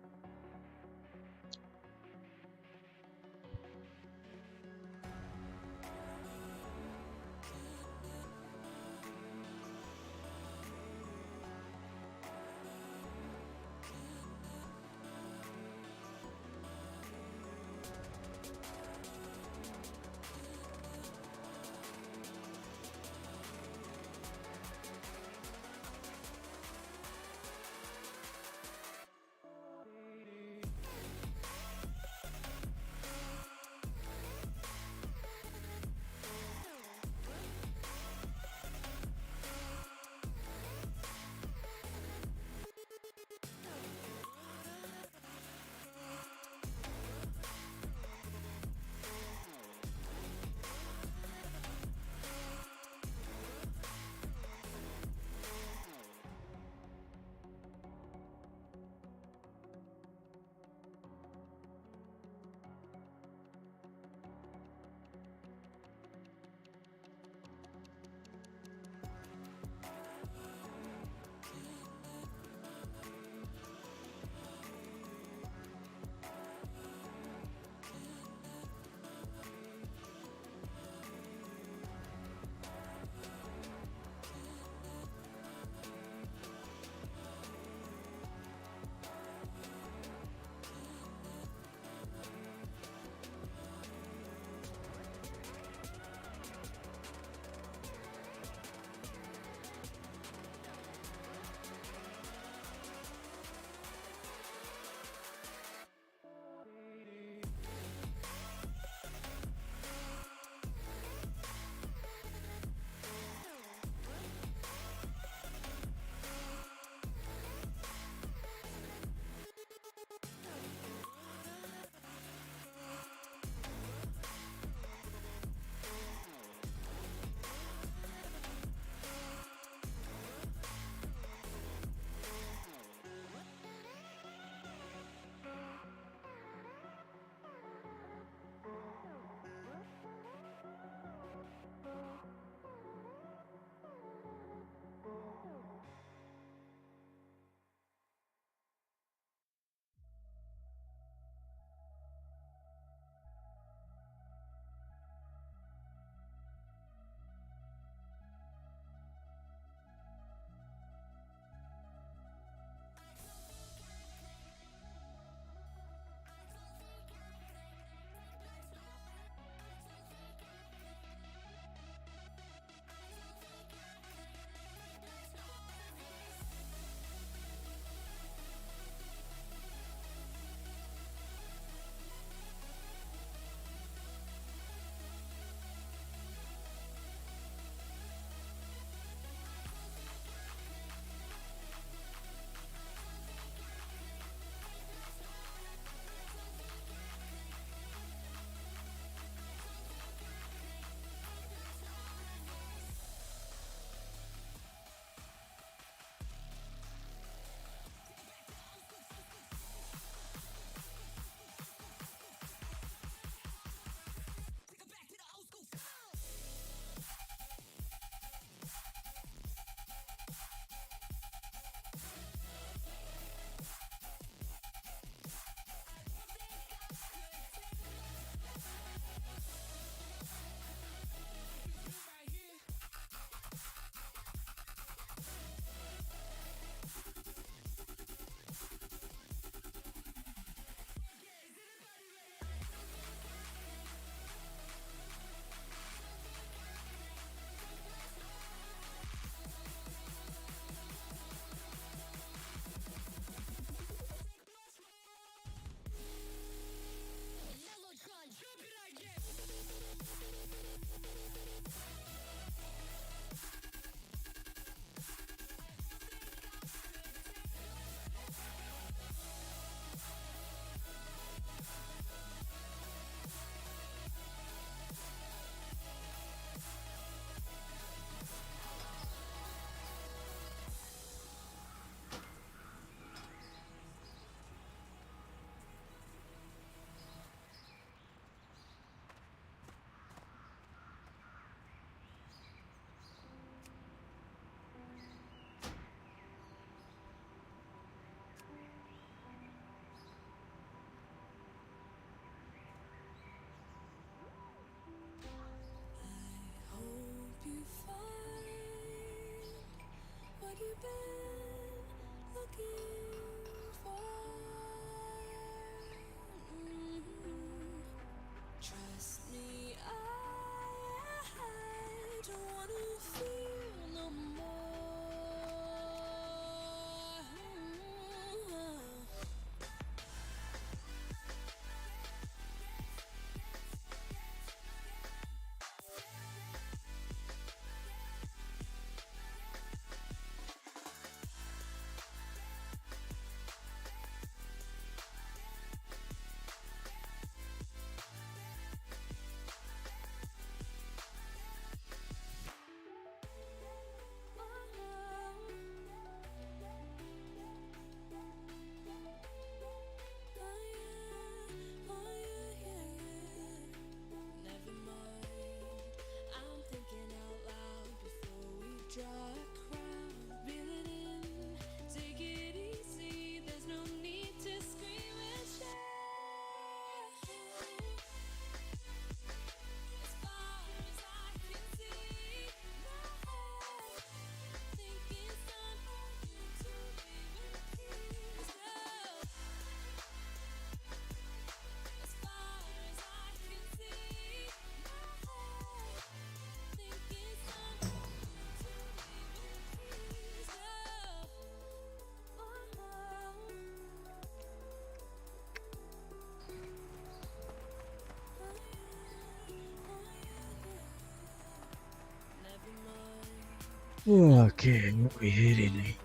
Okay, what we hitting?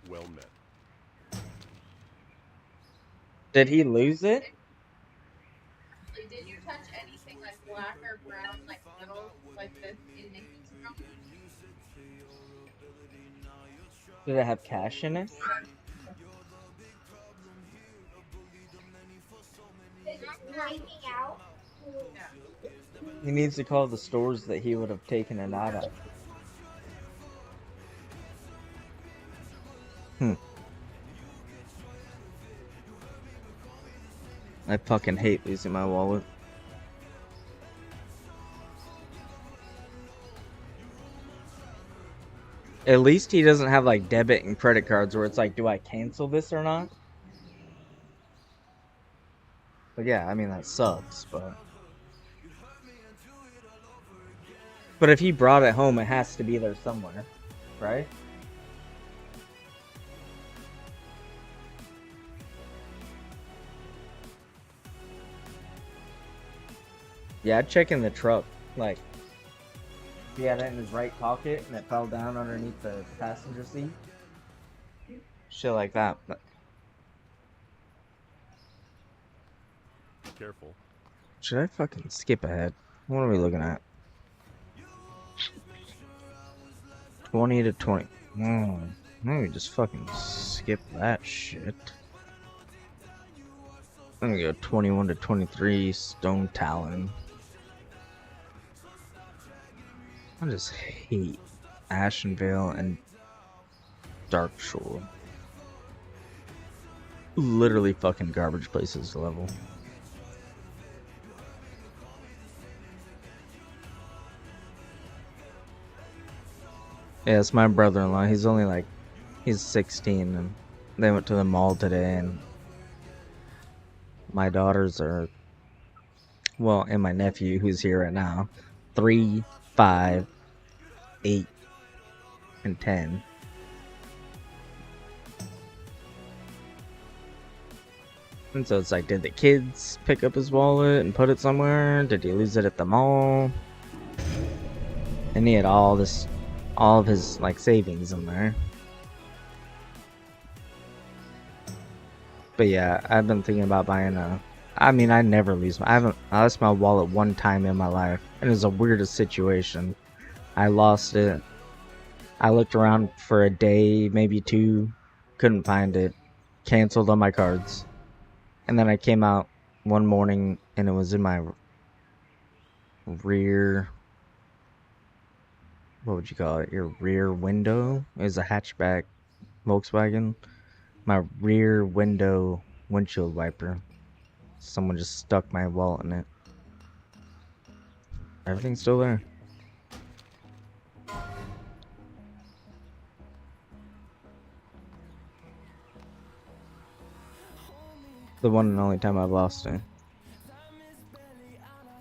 Well met. Did he lose it? Like, did you touch anything like black or brown, like metal, like this in the heat room? Did it have cash in it? Yeah. He needs to call the stores that he would have taken it out of. I fucking hate losing my wallet. At least he doesn't have like debit and credit cards where it's like, do I cancel this or not? But yeah, I mean that sucks, but if he brought it home, it has to be there somewhere, right? Yeah, I'd check in the truck. Like, he had it in his right pocket and it fell down underneath the passenger seat. Shit like that. But Careful. should I fucking skip ahead? What are we looking at? 20 to 20. Maybe just fucking skip that shit. I'm gonna go 21 to 23, Stone Talon. I just hate Ashenvale and Dark Shore. Literally fucking garbage places to level. Yeah, it's my brother-in-law. He's only like, he's 16 and they went to the mall today and my daughters are, well, and my nephew who's here right now, 3, 5, 8, and 10. And so it's like, did the kids pick up his wallet and put it somewhere? Did he lose it at the mall? And he had all of his like savings in there. But yeah, I've been thinking about buying a. I mean, I never lose. I lost my wallet one time in my life, and it was the weirdest situation. I lost it. I looked around for a day, maybe two, couldn't find it. Canceled on my cards, and then I came out one morning, and it was in my rear. What would you call it? Your rear window. It was a hatchback Volkswagen. My rear window windshield wiper. Someone just stuck my wallet in it. Everything's still there. The one and only time I've lost it.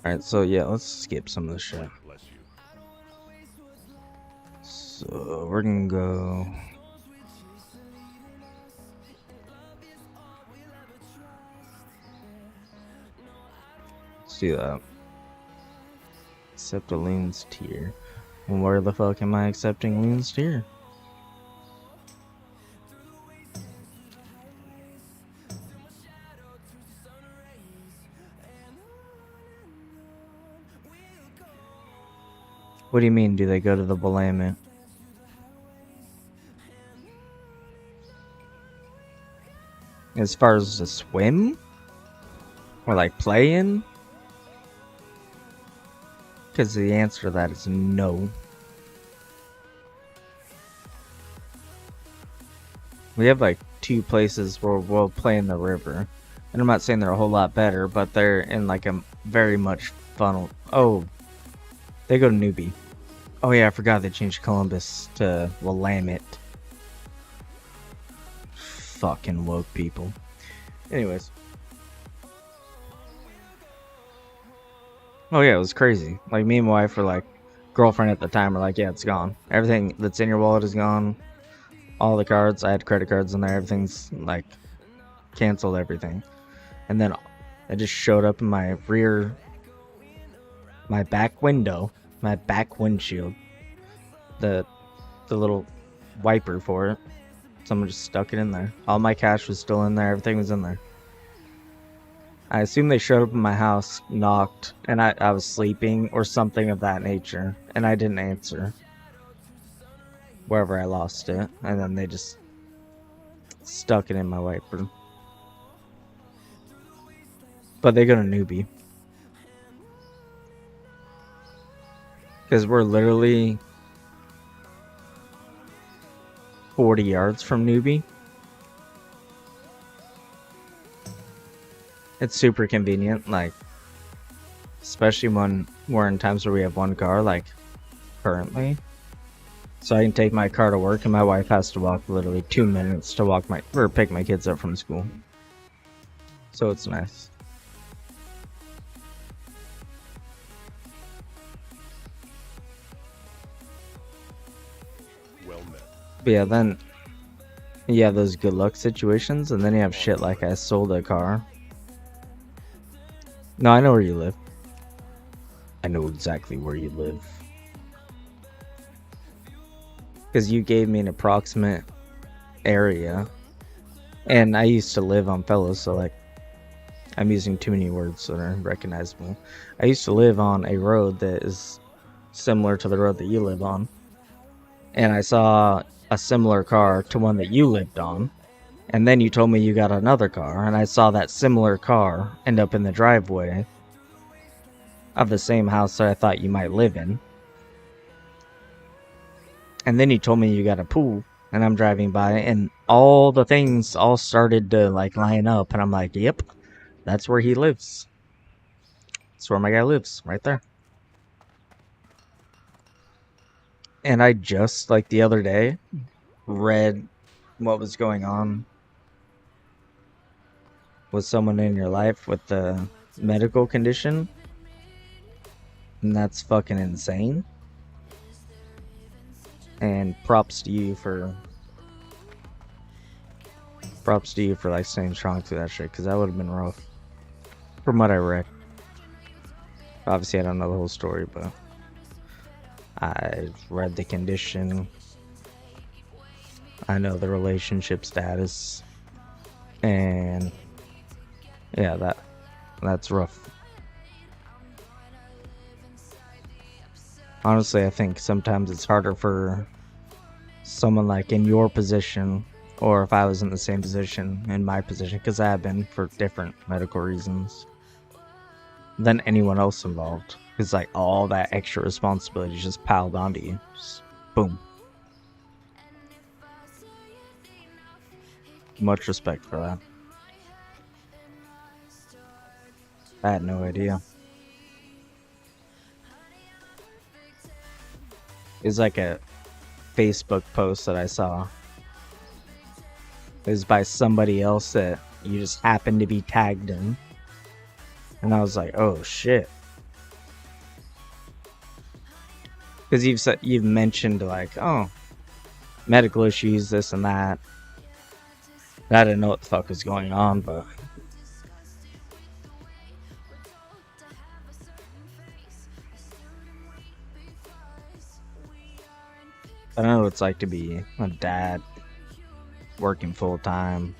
Alright, so yeah, let's skip some of this shit. Bless you. So we're gonna go. Let's do that. Accept a loon's tier. Well, where the fuck am I accepting loon's tier? What do you mean, do they go to the Willamette? As far as the swim? Or like playin? Because the answer to that is no. We have like 2 places where we'll play in the river. And I'm not saying they're a whole lot better, but they're in like a very much funnel. Oh, they go to Newbie. Oh yeah, I forgot they changed Columbus to Willamette. Fucking woke people. Anyways. Oh yeah, it was crazy. Like, me and my wife were like, girlfriend at the time were like, yeah, it's gone. Everything that's in your wallet is gone. All the cards, I had credit cards in there, everything's like, canceled everything. And then I just showed up in my back window, my back windshield. The little wiper for it. Someone just stuck it in there. All my cash was still in there, everything was in there. I assume they showed up in my house, knocked, and I was sleeping or something of that nature, and I didn't answer. Wherever I lost it, and then they just stuck it in my wiper. But they go to Newbie. Because we're literally 40 yards from Newbie. It's super convenient, like, especially when we're in times where we have one car, like currently. So I can take my car to work, and my wife has to walk literally 2 minutes to pick my kids up from school. So it's nice. Well met. But yeah, then you have those good luck situations, and then you have shit like I sold a car. No, I know where you live. I know exactly where you live. Because you gave me an approximate area. And I used to live on Fellows, so like, I'm using too many words that are recognizable. I used to live on a road that is similar to the road that you live on. And I saw a similar car to one that you lived on. And then you told me you got another car, and I saw that similar car end up in the driveway of the same house that I thought you might live in. And then you told me you got a pool, and I'm driving by, and all the things all started to like line up, and I'm like, yep, that's where he lives. That's where my guy lives, right there. And I just, like the other day, read what was going on with someone in your life with the medical condition. And that's fucking insane. And props to you for like staying strong through that shit, because that would have been rough. From what I read. Obviously I don't know the whole story, but I read the condition. I know the relationship status. And yeah, that's rough. Honestly, I think sometimes it's harder for someone like in your position, or if I was in the same position, in my position, because I have been for different medical reasons, than anyone else involved. Because like all that extra responsibility is just piled onto you. Just boom. Much respect for that. I had no idea. It's like a Facebook post that I saw. It was by somebody else that you just happened to be tagged in. And I was like, oh shit. Because you've mentioned like, oh, medical issues, this and that. I didn't know what the fuck was going on, but I know what it's like to be a dad, working full time,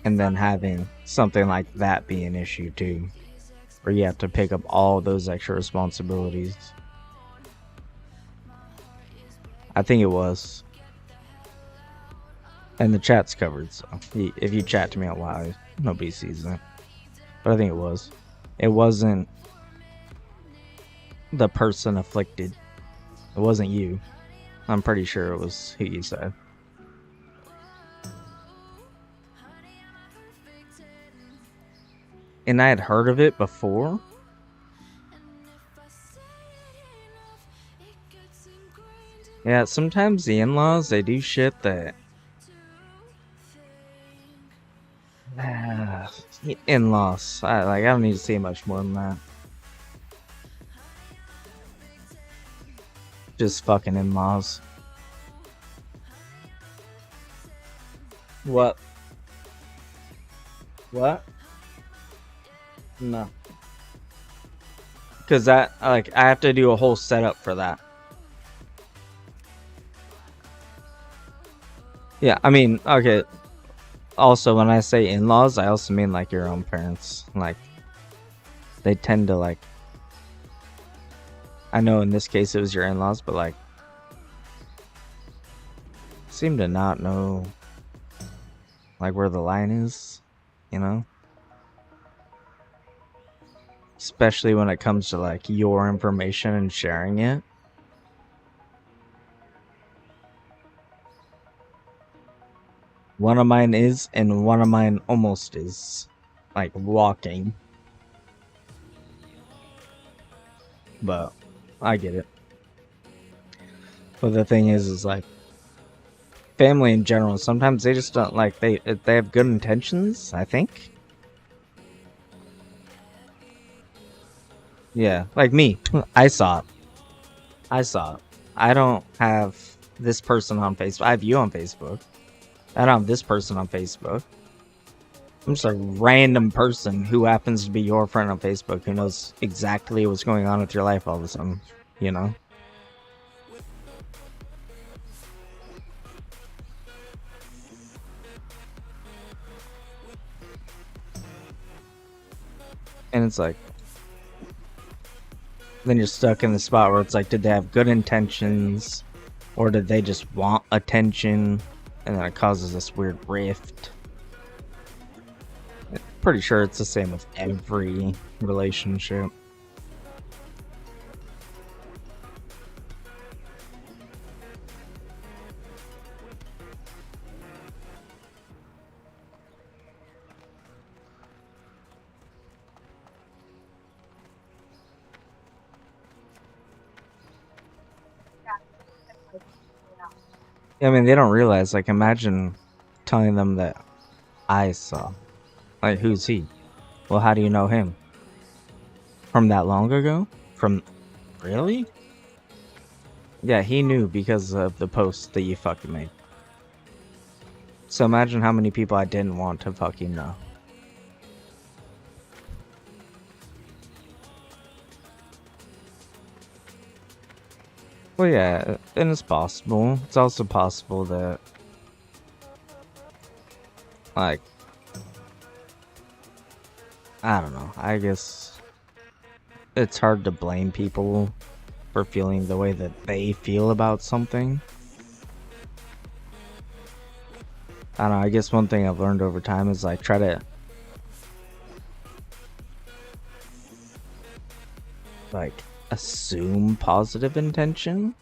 and then having something like that be an issue too, where you have to pick up all those extra responsibilities. I think it was. And the chat's covered, so if you chat to me out loud, nobody sees that. But I think it was. It wasn't the person afflicted. It wasn't you. I'm pretty sure it was who you said. And I had heard of it before. Yeah, sometimes the in-laws, they do shit that... in-laws. I don't need to say much more than that. Just fucking in-laws. What? What? No. Because that, like, I have to do a whole setup for that. Yeah, I mean, okay. Also, when I say in-laws, I also mean, like, your own parents. Like, they tend to, like... I know in this case it was your in-laws, but, like... seem to not know... like, where the line is, you know? Especially when it comes to, like, your information and sharing it. One of mine is, and one of mine almost is. Like, walking. But, I get it. But the thing is like, family in general, sometimes they just don't, like, they have good intentions, I think. Yeah, like me. I saw it. I don't have this person on Facebook. I have you on Facebook. I don't have this person on Facebook. I'm just a random person who happens to be your friend on Facebook who knows exactly what's going on with your life all of a sudden, you know? And it's like, then you're stuck in the spot where it's like, did they have good intentions? Or did they just want attention? And then it causes this weird rift. Pretty sure it's the same with every relationship. I mean, they don't realize, like, imagine telling them that I saw. Like, who's he? Well, how do you know him? From that long ago? From... really? Yeah, he knew because of the post that you fucking made. So imagine how many people I didn't want to fucking know. Well, yeah, and it's possible. It's also possible that, like, I don't know. I guess it's hard to blame people for feeling the way that they feel about something. I don't know. I guess one thing I've learned over time is, like, try to, like, assume positive intention.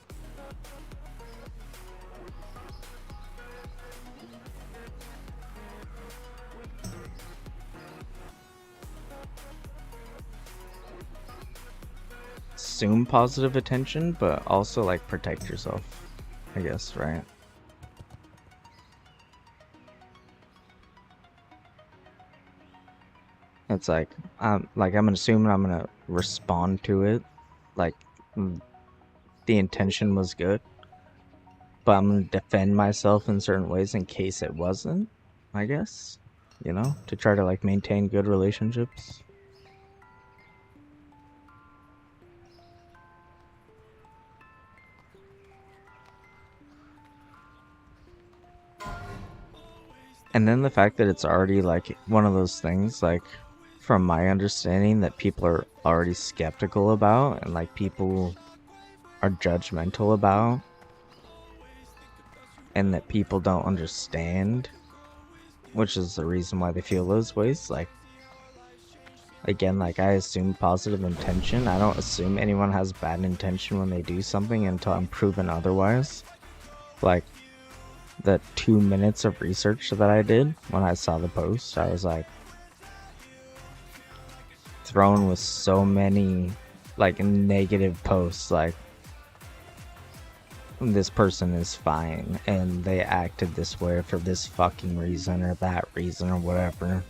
Assume positive attention, but also, like, protect yourself, I guess, right? It's like I'm assuming I'm gonna respond to it, like, the intention was good, but I'm gonna defend myself in certain ways in case it wasn't, I guess, you know, to try to like maintain good relationships. And then the fact that it's already like one of those things, like from my understanding, that people are already skeptical about and like people are judgmental about, and that people don't understand, which is the reason why they feel those ways. Like, again, like I assume positive intention. I don't assume anyone has bad intention when they do something until I'm proven otherwise. Like the 2 minutes of research that I did when I saw the post, I was like thrown with so many like negative posts, like this person is fine and they acted this way for this fucking reason or that reason or whatever.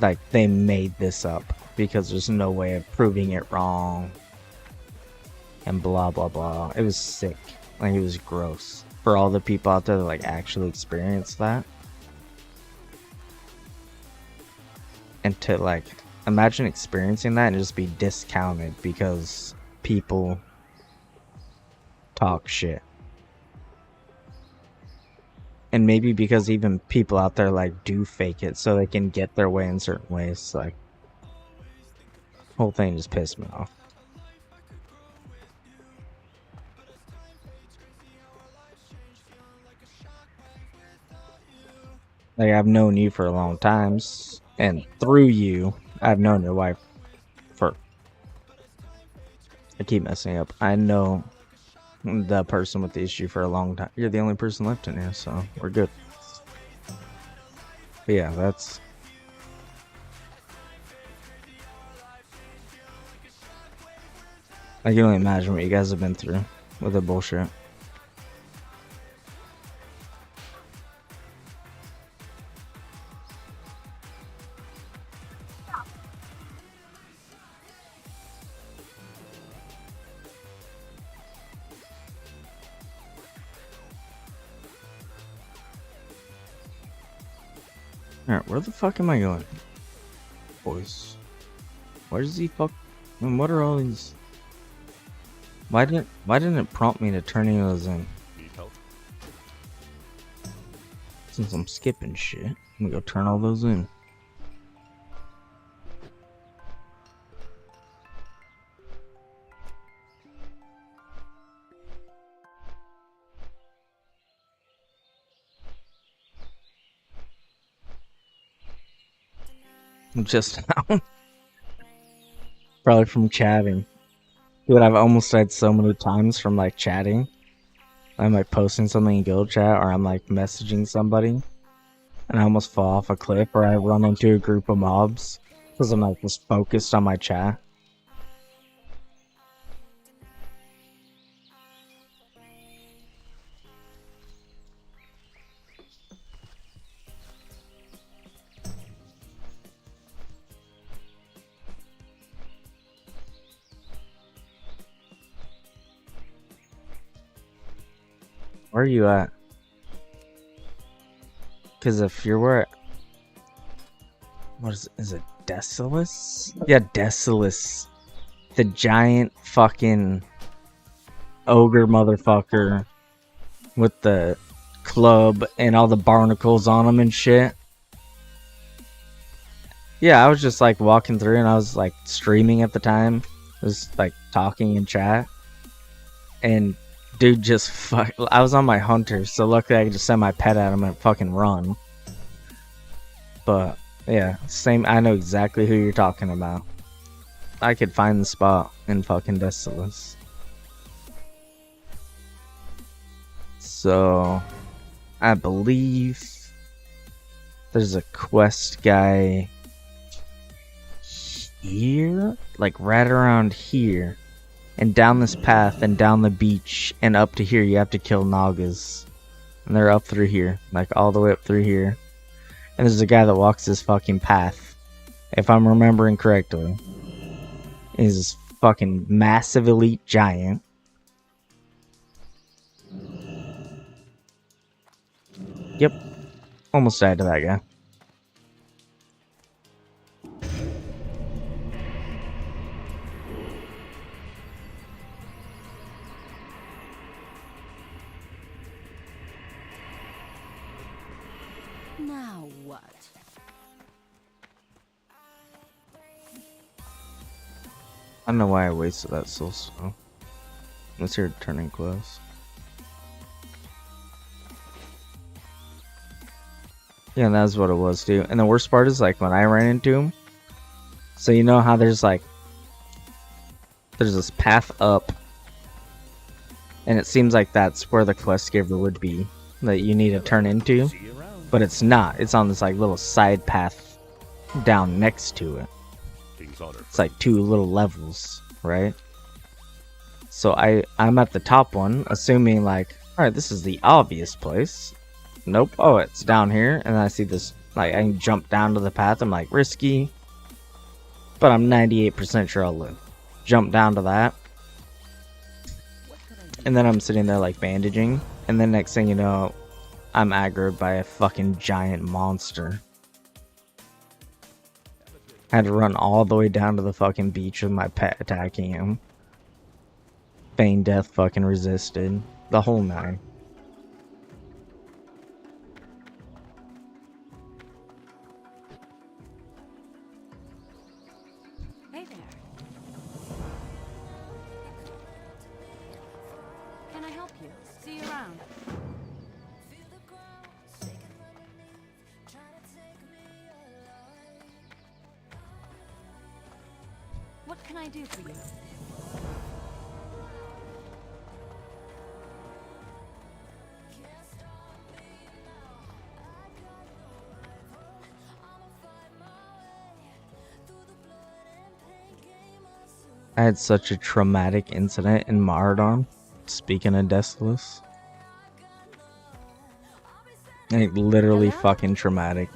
Like they made this up because there's no way of proving it wrong and blah blah blah. It was sick. Like it was gross for all the people out there that like actually experienced that. And to like imagine experiencing that and just be discounted because people talk shit. And maybe because even people out there like do fake it so they can get their way in certain ways. Like whole thing just pissed me off. Like I've known you for a long time, and through you I've known your wife for, I keep messing up, I know the person with the issue for a long time. You're the only person left in here, so we're good. But yeah, that's I can only imagine what you guys have been through with the bullshit. Alright, where the fuck am I going? Boys. Where's the fuck? And what are all these? Why didn't it prompt me to turn any of those in? Need help? Since I'm skipping shit, I'm gonna go turn all those in. Just now. Probably from chatting. Dude, I've almost died so many times from like chatting. I'm like posting something in guild chat or I'm like messaging somebody and I almost fall off a cliff or I run into a group of mobs because I'm like just focused on my chat. Where are you at? Because if you're where... What is it? Decilis? Yeah, Decilis. The giant fucking ogre motherfucker with the club and all the barnacles on him and shit. Yeah, I was just like walking through and I was like streaming at the time. I was like talking in chat. And dude just I was on my hunter, so luckily I could just send my pet at him and fucking run. But yeah, same. I know exactly who you're talking about. I could find the spot in fucking Decilis. So I believe there's a quest guy here, like right around here. And down this path and down the beach and up to here you have to kill Nagas. And they're up through here. Like all the way up through here. And there's a guy that walks this fucking path. If I'm remembering correctly. He's this fucking massive elite giant. Yep. Almost died to that guy. Now what? I don't know why I wasted that so slow. Let's hear turning quest. Yeah, that's what it was, dude. And the worst part is, like, when I ran into him, so you know how there's this path up, and it seems like that's where the quest giver would be that you need to turn into, but it's not. It's on this like little side path down next to it. It's like 2 little levels, right? So I'm at the top one, assuming like, all right, this is the obvious place. Nope. Oh, it's down here, and I see this. Like, I can jump down to the path. I'm like, risky, but I'm 98% sure I'll live. Jump down to that, and then I'm sitting there like bandaging, and then next thing you know, I'm aggroed by a fucking giant monster. I had to run all the way down to the fucking beach with my pet attacking him. Feign death fucking resisted. The whole 9. Hey there. Can I help you? See you around. What can I do for you? I had such a traumatic incident in Marathon. Speaking of Deathless. Like, literally fucking traumatic.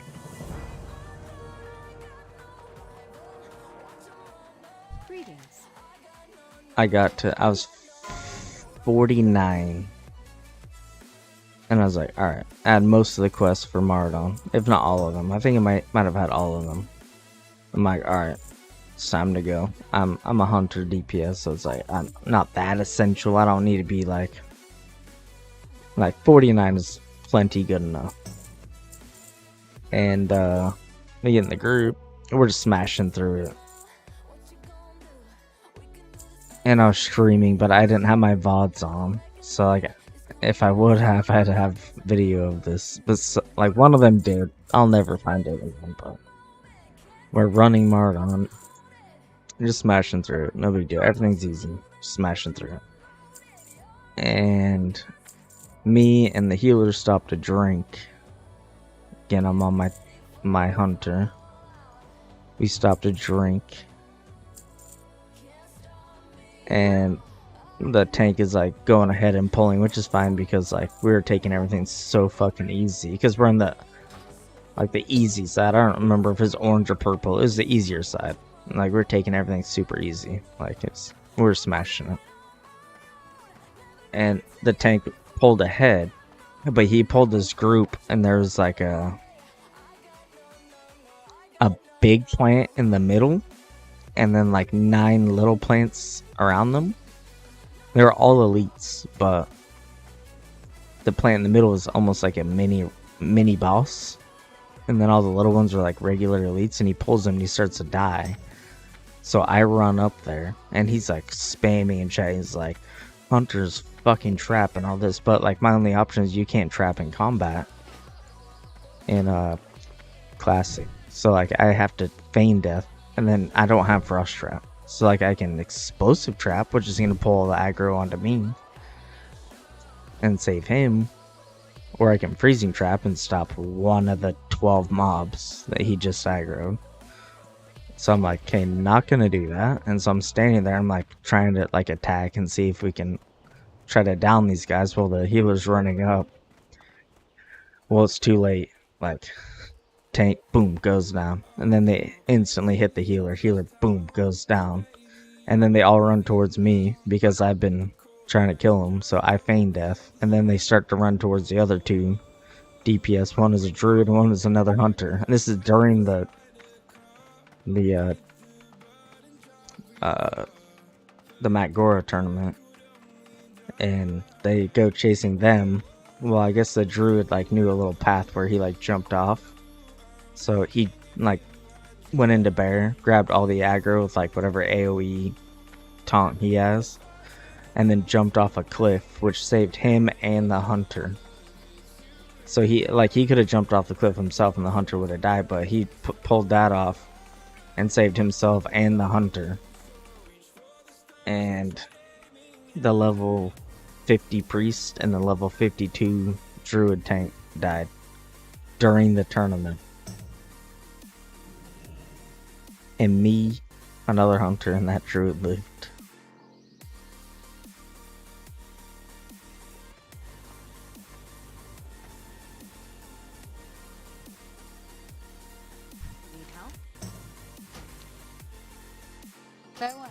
Greetings. I was 49. And I was like, alright, I had most of the quests for Marathon. If not all of them. I think I might have had all of them. I'm like, alright, it's time to go. I'm a hunter DPS, so it's like, I'm not that essential. I don't need to be like 49 is plenty good enough. And we get in the group, we're just smashing through it. And I was streaming, but I didn't have my VODs on. So like, if I would have, I had to have video of this. But like, one of them did. I'll never find it again, but we're running Marathon. Just smashing through it. No big deal. Everything's easy. Just smashing through it. And me and the healer stopped to drink. Again, I'm on my hunter. We stopped to drink. And the tank is like going ahead and pulling, which is fine because like we were taking everything so fucking easy. Because we're on the easy side. I don't remember if it's orange or purple. It was the easier side. Like, we're taking everything super easy. Like, we're smashing it. And the tank pulled ahead, but he pulled this group, and there was like a big plant in the middle, and then like 9 little plants around them. They were all elites, but the plant in the middle is almost like a mini boss. And then all the little ones are like regular elites, and he pulls them and he starts to die. So I run up there, and he's like spamming and chatting. He's like, Hunter's fucking trap and all this. But like, my only option is you can't trap in combat in Classic. So like, I have to feign death, and then I don't have frost trap. So like, I can explosive trap, which is gonna pull the aggro onto me and save him. Or I can freezing trap and stop one of the 12 mobs that he just aggroed. So I'm like, okay, not gonna do that. And so I'm standing there, I'm like trying to like attack and see if we can try to down these guys while the healer's running up. Well, it's too late. Like, tank, boom, goes down. And then they instantly hit the healer. Healer, boom, goes down. and then they all run towards me because I've been trying to kill them, so I feign death, and then they start to run towards the other two DPS. One is a druid, and one is another hunter. And this is during the Mak'Gora tournament, and they go chasing them. Well, I guess the druid like knew a little path where he like jumped off, so he like went into bear, grabbed all the aggro with like whatever AoE taunt he has, and then jumped off a cliff, which saved him and the hunter. So he could have jumped off the cliff himself and the hunter would have died, but he pulled that off and saved himself and the hunter. And the level 50 priest and the level 52 druid tank died during the tournament. And me, another hunter, and that druid lived. Need help? But what?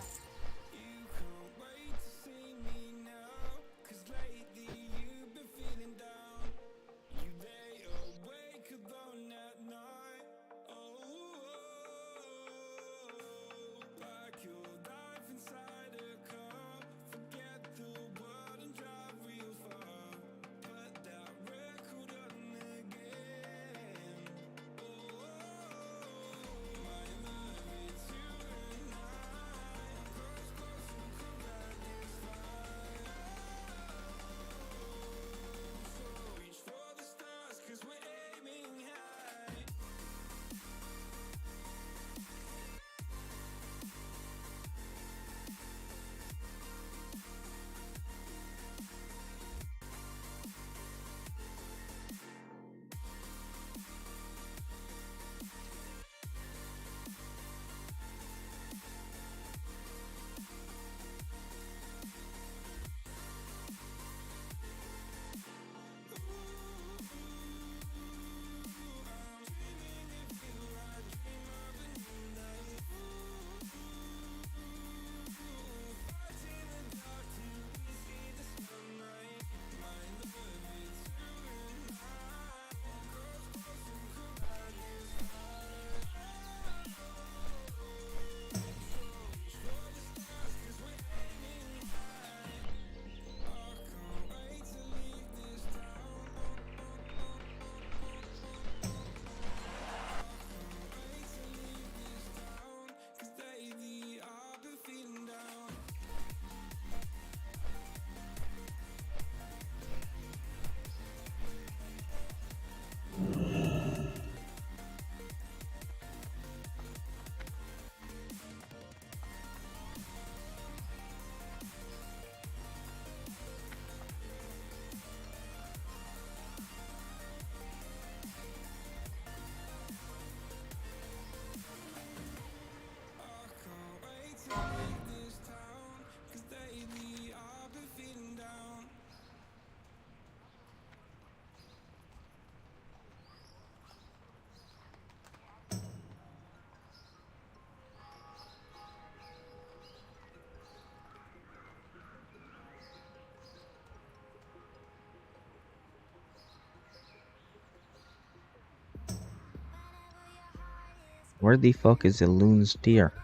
Where the fuck is Eloon's deer?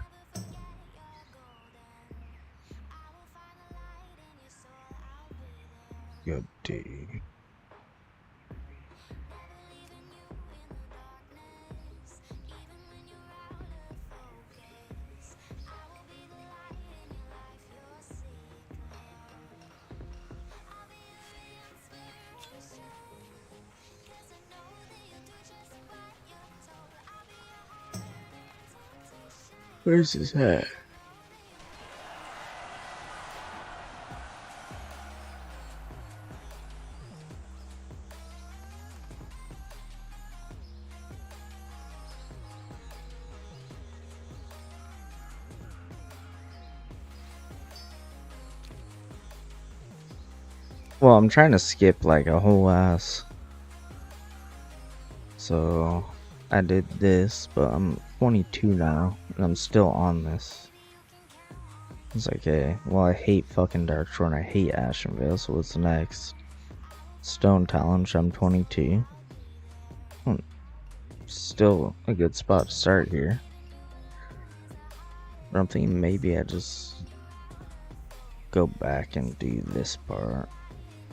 Good day. Where's his hat? Well, I'm trying to skip like a whole ass. So I did this, but I'm 22 now, and I'm still on this. It's like, hey, well, I hate fucking Darkshore and I hate Ashenvale, so what's next? Stone Talon, I'm 22. Still a good spot to start here. But I'm thinking maybe I just go back and do this part.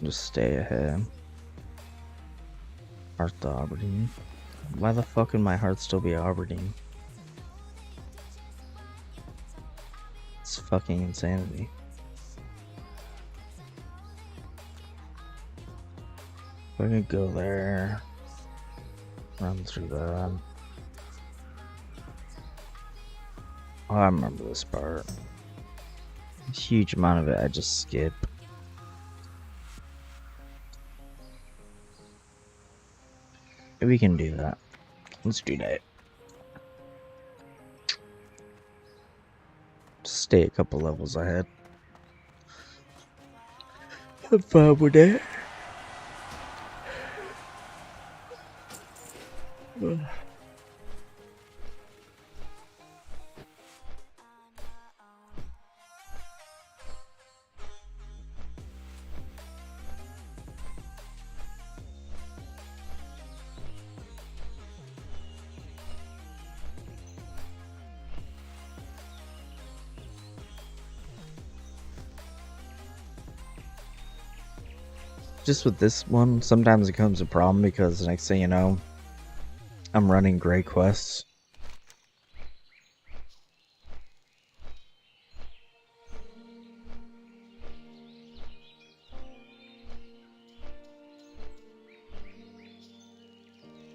Just stay ahead. Heart to Aberdeen. Why the fuck would my heart still be Aberdeen? It's fucking insanity. We're gonna go there. Run through that. Oh, I remember this part. A huge amount of it I just skip. We can do that. Let's do that. Stay a couple levels ahead. I'm fine with that. Just with this one, sometimes it becomes a problem because the next thing you know, I'm running gray quests.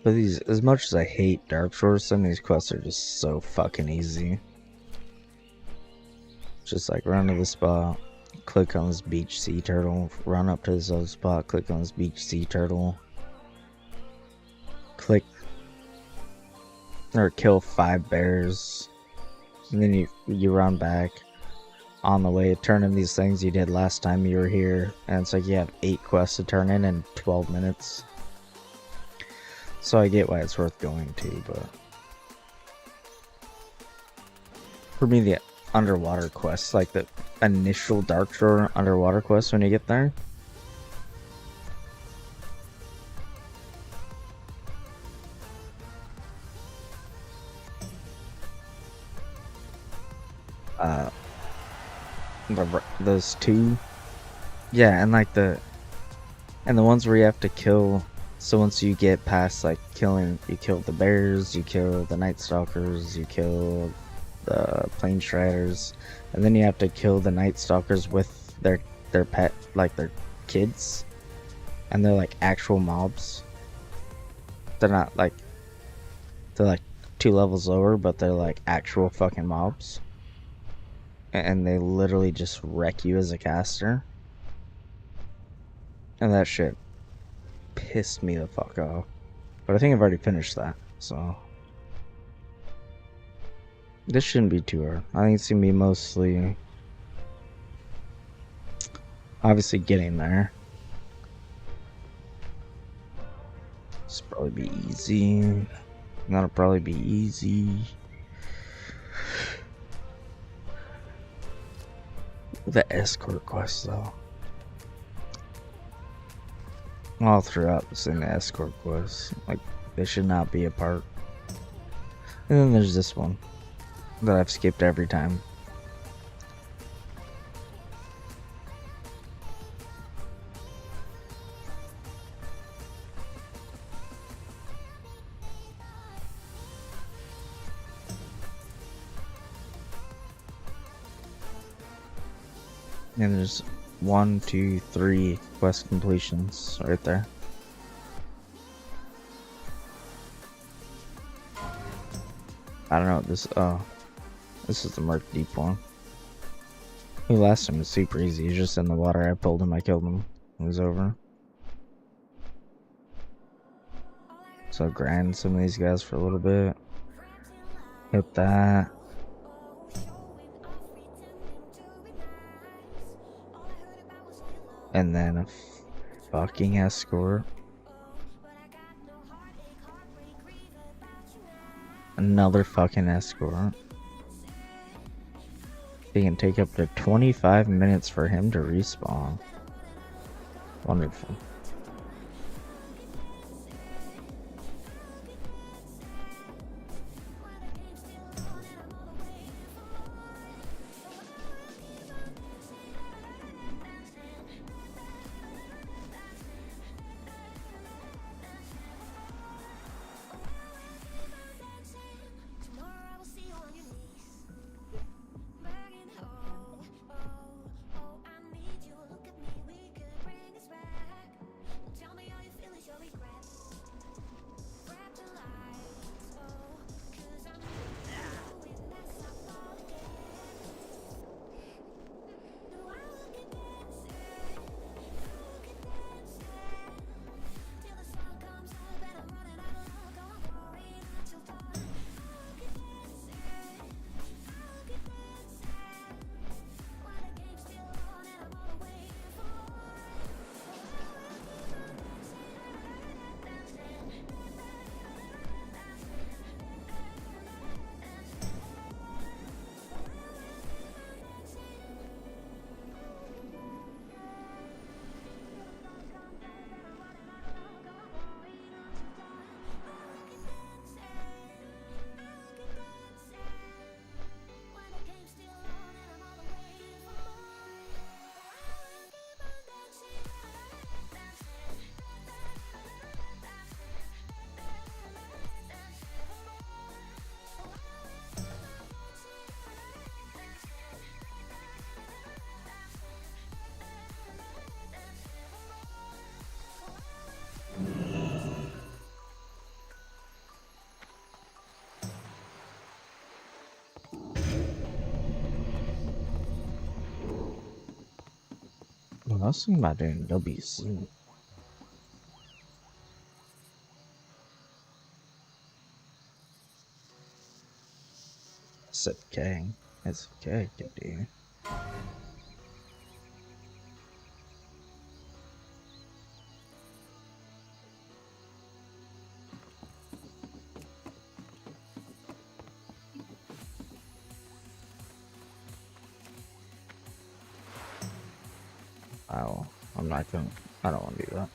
But these, as much as I hate Darkshore, some of these quests are just so fucking easy. Just like run to the spot, click on this beach sea turtle, run up to this other spot, click on this beach sea turtle, click or kill 5 bears, and then you run back. On the way, turn in these things you did last time you were here, and it's like you have 8 quests to turn in 12 minutes. So I get why it's worth going to, but for me the underwater quests, like the initial Darkshore underwater quest when you get there, those 2, yeah, and like the ones where you have to kill. So once you get past like you kill the bears, you kill the night stalkers, you kill the plain striders, and then you have to kill the night stalkers with their pet, like their kids, and they're like actual mobs. They're not like, they're like 2 levels lower, but they're like actual fucking mobs, and they literally just wreck you as a caster. And that shit pissed me the fuck off. But I think I've already finished that, so this shouldn't be too hard. I think it's gonna be mostly obviously getting there. This will probably be easy. That'll probably be easy. The escort quest though. All throughout this thing, the escort quest, like, they should not be a part. And then there's this one that I've skipped every time. And there's 1, 2, 3 quest completions right there. I don't know, this is the Murk Deep one. The last time was super easy, he's just in the water, I pulled him, I killed him, it was over. So I grind some of these guys for a little bit. Hit that. And then a fucking escort. Another fucking escort. It can take up to 25 minutes for him to respawn. Wonderful. Well, I was thinking about doing WC. It's okay. It's okay, good dude. Oh, I'm not gonna. I don't want to do that.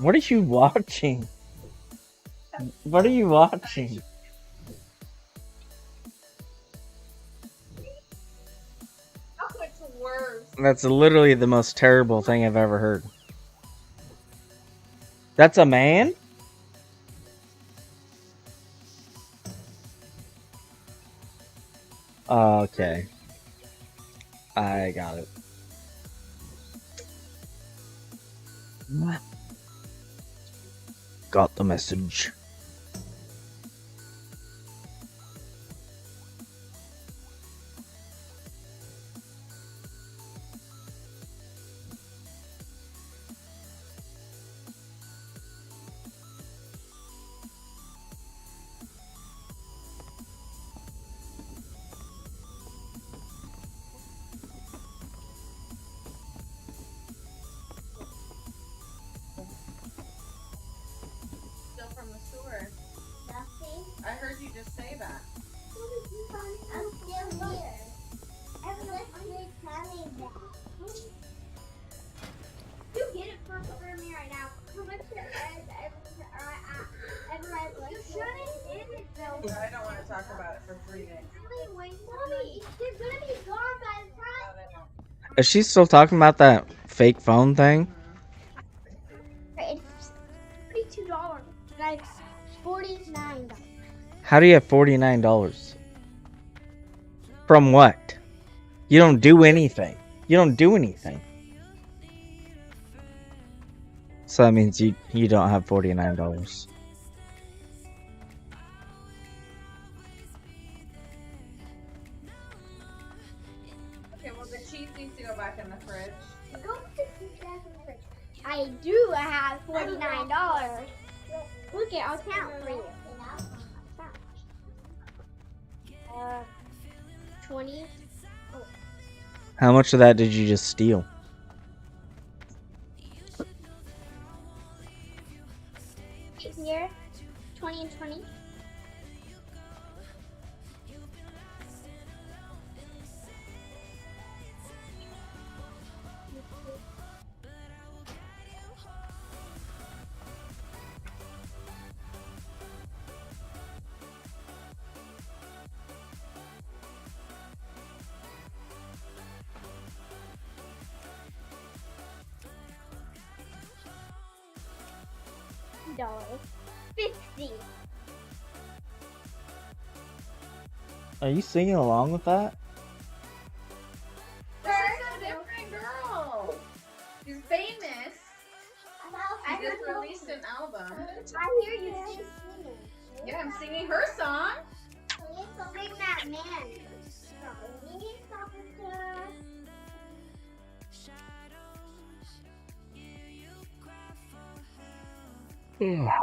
What are you watching? What are you watching? Oh, it's worse. That's literally the most terrible thing I've ever heard. That's a man? Okay. I got it. Got the message. Still from the 3 days. Mommy, they're gonna be gone by the time. Is she still talking about that fake phone thing? It's $42. Like $49. How do you have $49? From what? You don't do anything. You don't do anything. So that means you don't have $49. Okay, well the cheese needs to go back in the fridge. Go put the cheese back in the fridge. I do have $49. Look it, I'll count for you. 20. How much of that did you just steal? Here, 20 and 20. $50. Are you singing along with that? This is a different girl. She's famous. She just released an album. I hear you singing. Yeah, I'm singing her song. Sing that man. $50.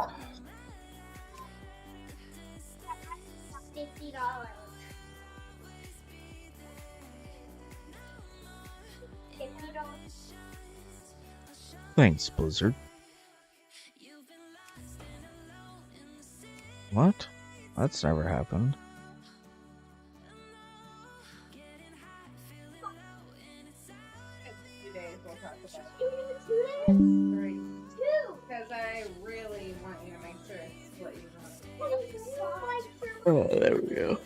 Thanks, Blizzard. What? That's never happened. In 2 days we'll talk about it. 3. Because I really want you to make sure it's what you want. Oh, there we go.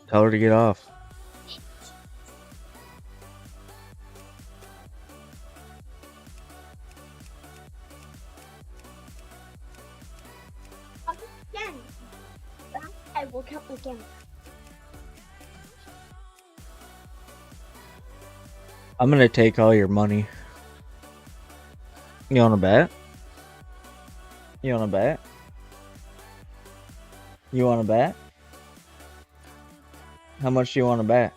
Tell her to get off. Again. I will count again. I'm gonna take all your money. You wanna bet? You wanna bet? You wanna bet? How much do you wanna bet?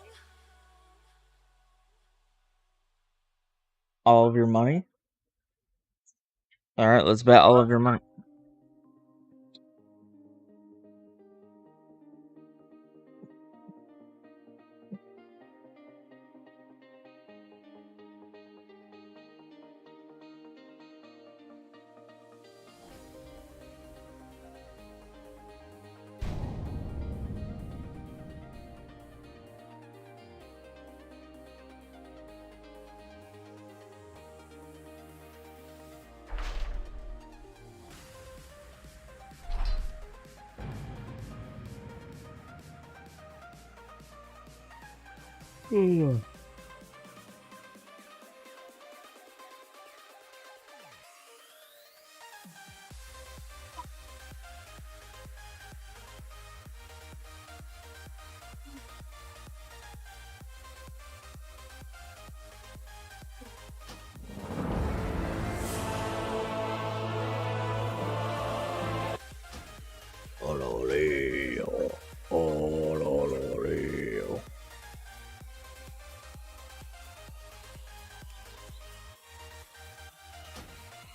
All of your money? Alright, let's bet all of your money.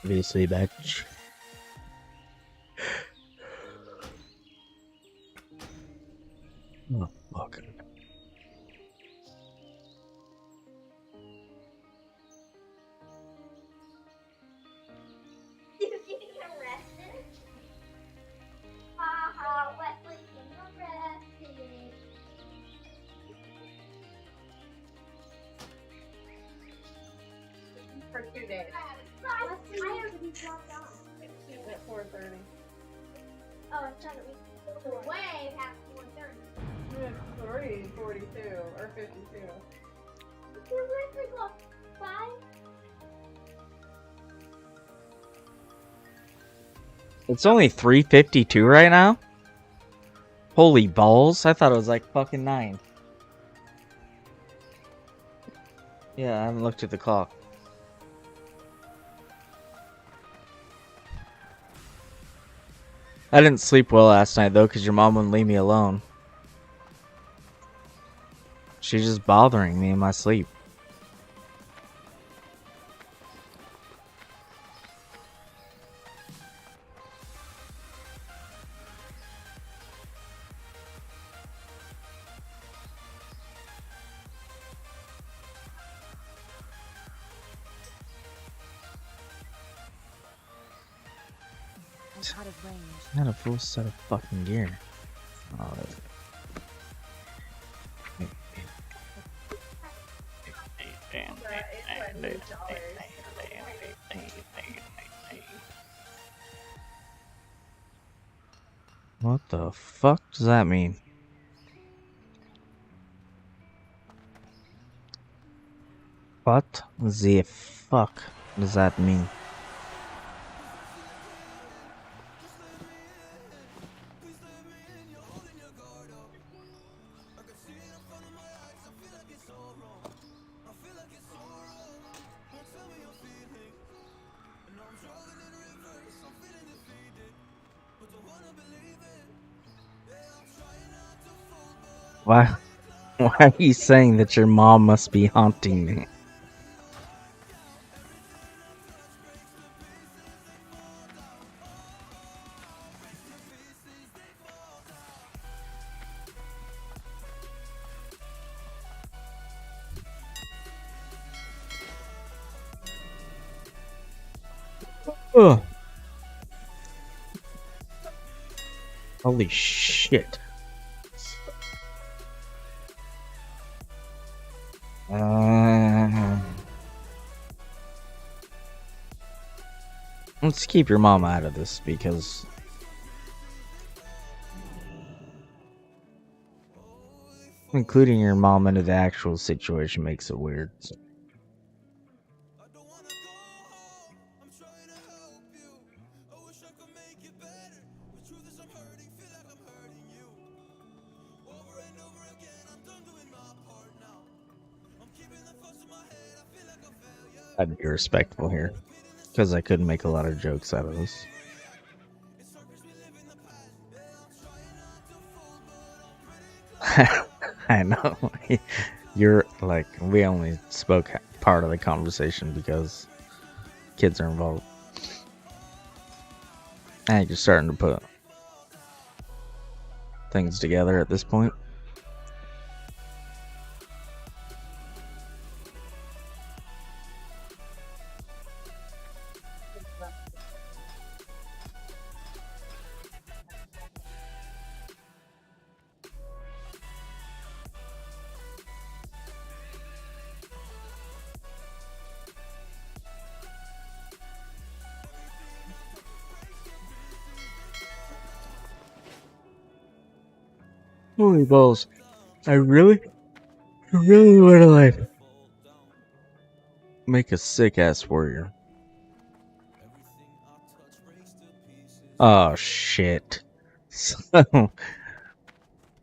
Obviously, bitch. Oh, fuck. Did you get arrested? Haha, Wesley getting arrested. for 2 days. At 4:30. Oh, it's trying to be way past 4:30. It's 3:42 or 52. It's 5. It's only 3:52 right now? Holy balls, I thought it was like fucking 9. Yeah, I haven't looked at the clock. I didn't sleep well last night though, because your mom wouldn't leave me alone. She's just bothering me in my sleep. I'm out of range. I had a full set of fucking gear. Oh, what the fuck does that mean? What the fuck does that mean? Why are you saying that your mom must be haunting me? Ugh. Holy shit. Let's keep your mom out of this because including your mom into the actual situation makes it weird. So. I'd be respectful here because I couldn't make a lot of jokes out of this. I know. You're like, we only spoke part of the conversation because kids are involved. I think you're starting to put things together at this point. Holy balls. I really want to like make a sick ass warrior. Oh shit. So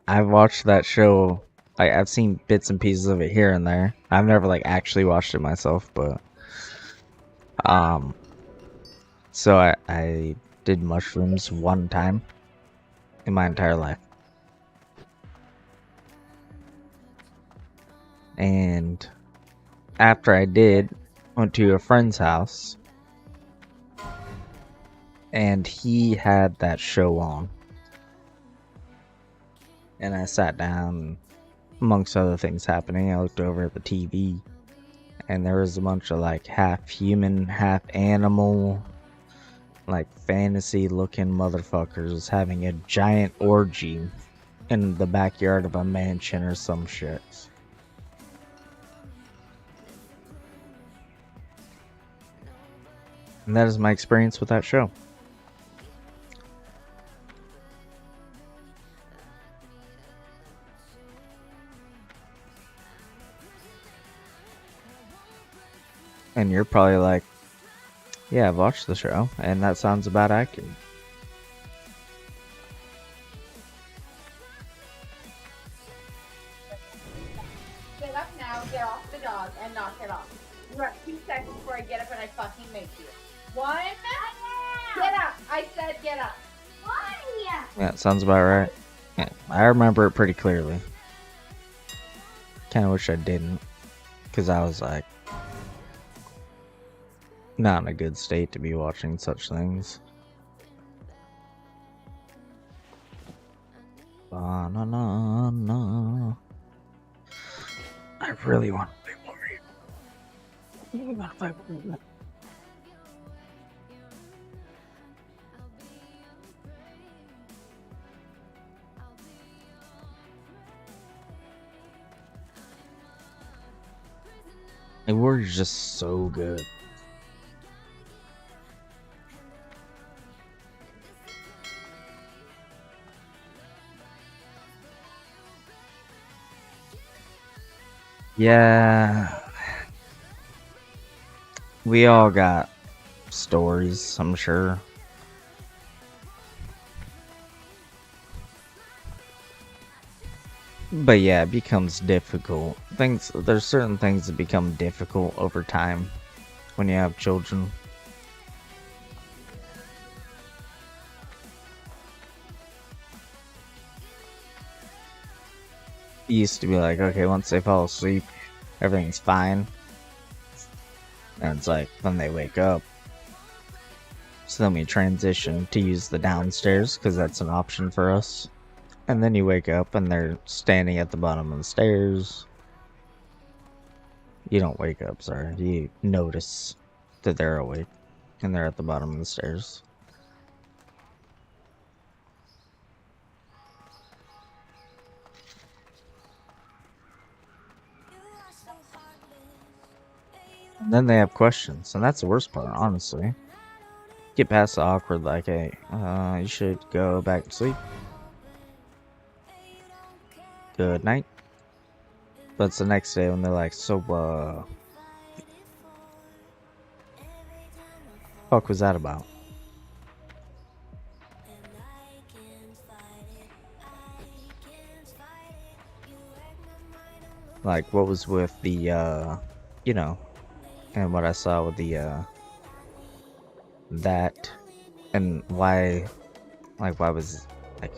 I've watched that show. I've seen bits and pieces of it here and there. I've never like actually watched it myself, but so I did mushrooms one time in my entire life. And after I did, went to a friend's house and he had that show on. And I sat down, amongst other things happening, I looked over at the TV and there was a bunch of like half human, half animal, like fantasy looking motherfuckers having a giant orgy in the backyard of a mansion or some shit. And that is my experience with that show. And you're probably like, yeah, I've watched the show, and that sounds about accurate. Get up now, get off the dog, and knock it off. Right, 2 seconds before I get up and I fucking make you. 1. Get up. I said get up. Yeah, it sounds about right. Yeah, I remember it pretty clearly. Kind of wish I didn't, because I was like, not in a good state to be watching such things. Banana. I really want to play Worry. The Warrior's just so good. Yeah. We all got stories, I'm sure. But yeah, it becomes difficult. There's certain things that become difficult over time when you have children. It used to be like, okay, once they fall asleep, everything's fine. And it's like, when they wake up. So then we transition to use the downstairs, because that's an option for us. And then you wake up and they're standing at the bottom of the stairs. You don't wake up, sorry. You notice that they're awake and they're at the bottom of the stairs. And then they have questions, and that's the worst part, honestly. Get past the awkward, like, hey, you should go back to sleep. Good night. But it's the next day when they're like, so, fuck was that about? Like, what was with the, you know, and what I saw with the, that, and why, like, why was, like,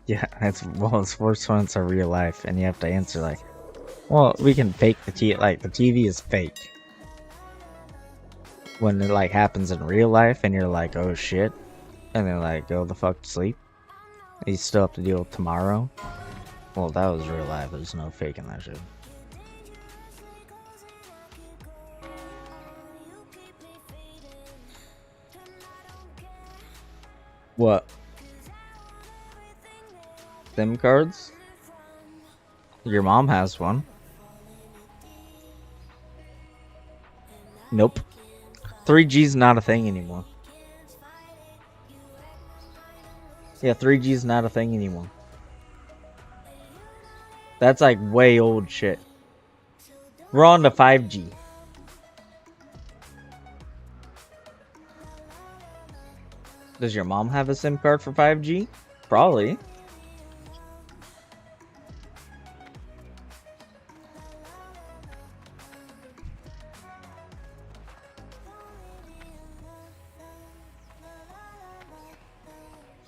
yeah, it's worse when it's a real life, and you have to answer, like, well, we can fake the TV, like, the TV is fake. When it, like, happens in real life, and you're like, oh shit, and they're like, go the fuck to sleep, you still have to deal with tomorrow. Well, that was real life, there's no faking that shit. What? SIM cards? Your mom has one. Nope. 3G's not a thing anymore. Yeah, 3G's not a thing anymore. That's like way old shit. We're on to 5G. Does your mom have a SIM card for 5G? Probably.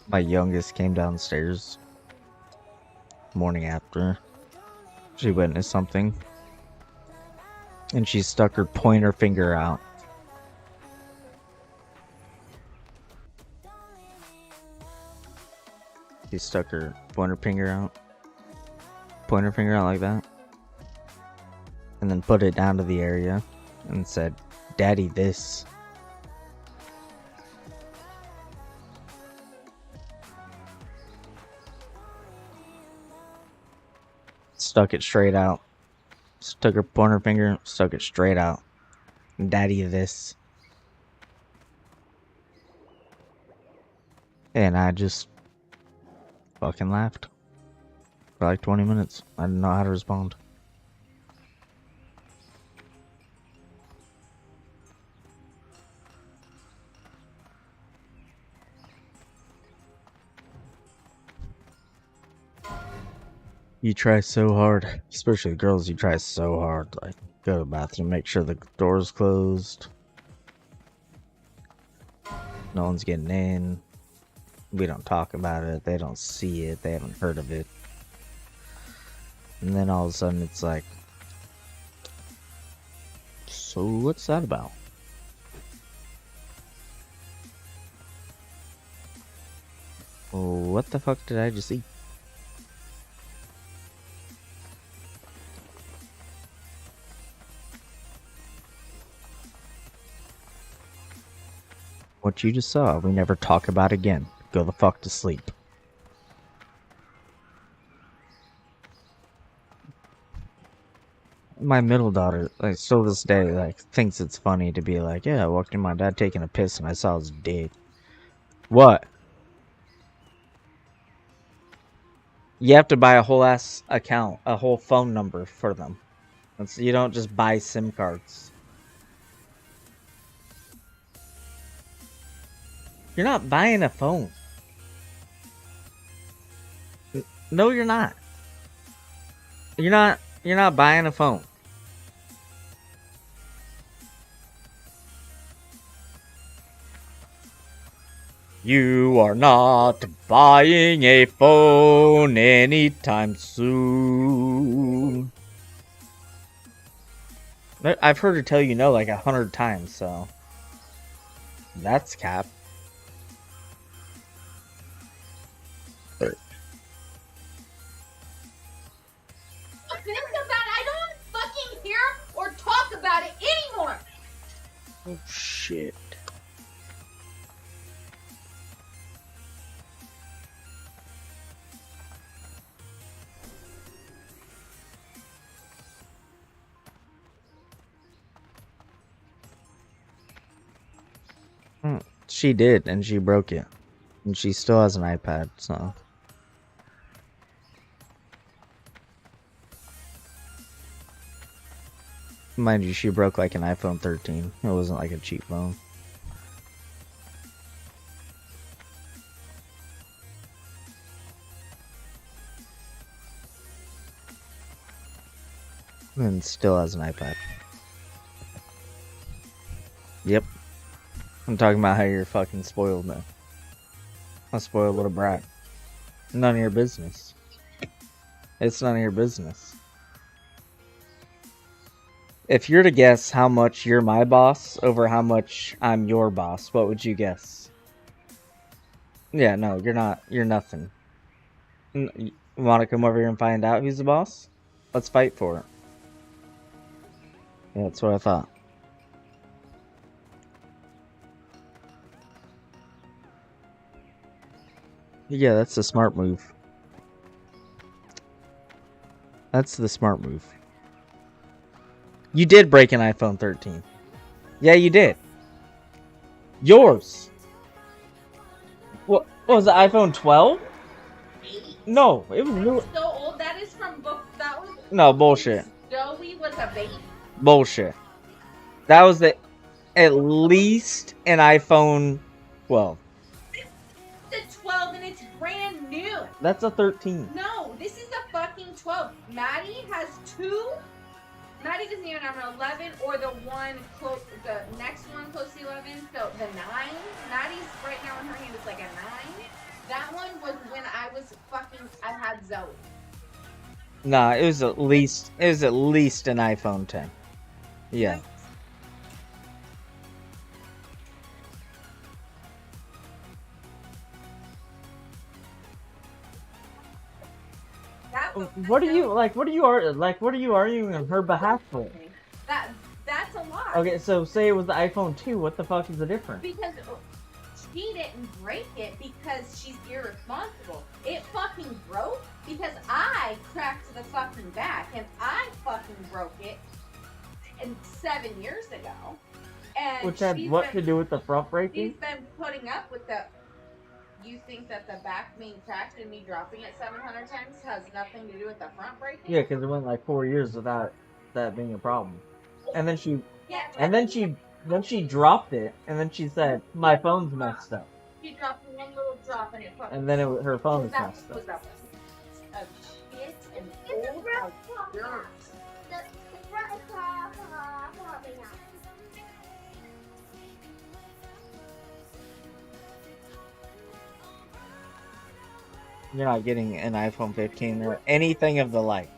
My youngest came downstairs morning after. She witnessed something. And she stuck her pointer finger out. She stuck her pointer finger out. Pointer finger out like that. And then put it down to the area. And said, Daddy, this. Stuck it straight out. Stuck her pointer finger, stuck it straight out. daddy of this. And I just fucking laughed for like 20 minutes. I didn't know how to respond. You try so hard, especially the girls, you try so hard. Like, go to the bathroom, make sure the door's closed. No one's getting in. We don't talk about it. They don't see it. They haven't heard of it. And then all of a sudden it's like, so what's that about? What the fuck did I just eat? What you just saw, we never talk about again. Go the fuck to sleep. My middle daughter, like, still this day, like, thinks it's funny to be like, yeah, I walked in my dad taking a piss and I saw his dick. What? You have to buy a whole ass account, a whole phone number for them. You don't just buy SIM cards. You're not buying a phone. No, you're not. You're not buying a phone. You are not buying a phone anytime soon. I've heard her tell you no like 100 times, so that's cap. I don't want to fucking hear or talk about it anymore. Oh shit. She did, and she broke it. And she still has an iPad, so. Mind you, she broke like an iPhone 13. It wasn't like a cheap phone. And still has an iPad. Yep. I'm talking about how you're fucking spoiled now. A spoiled little brat. None of your business. It's none of your business. If you're to guess how much you're my boss over how much I'm your boss, what would you guess? Yeah, no, you're not. You're nothing. You want to come over here and find out who's the boss? Let's fight for it. Yeah, that's what I thought. Yeah, that's the smart move. That's the smart move. You did break an iPhone 13. Yeah, you did. Yours. What was the iPhone 12? No, it was new. So old. That is from book. That was. No, bullshit. Joey was a baby. Bullshit. That was at least an iPhone 12. It's a 12 and it's brand new. That's a 13. No, this is a fucking 12. Maddie has two. Maddie doesn't even have an 11 or the one close, the next one close to 11. So the 9. Maddie's right now in her hand is like a 9. That one was when I had Zoe. Nah, it was at least an iPhone 10. Yeah. What are you arguing on her behalf for? That's a lot. Okay, so say it was the iPhone 2, what the fuck is the difference? Because she didn't break it because she's irresponsible. It fucking broke because I cracked the fucking back and I fucking broke it 7 years ago. And Which had she's what been to do with the front braking? she's been putting up with the. You think that the back being cracked and me dropping it 700 times has nothing to do with the front braking? Yeah, because it went like 4 years without that being a problem. And then she, Yeah. and then she dropped it, and then she said, "My phone's messed up." She dropped one little drop and it fucking. And then her phone was that messed was up. of shit and Get the old front as top dirt. off. The front is popping out. You're not getting an iPhone 15 or anything of the like.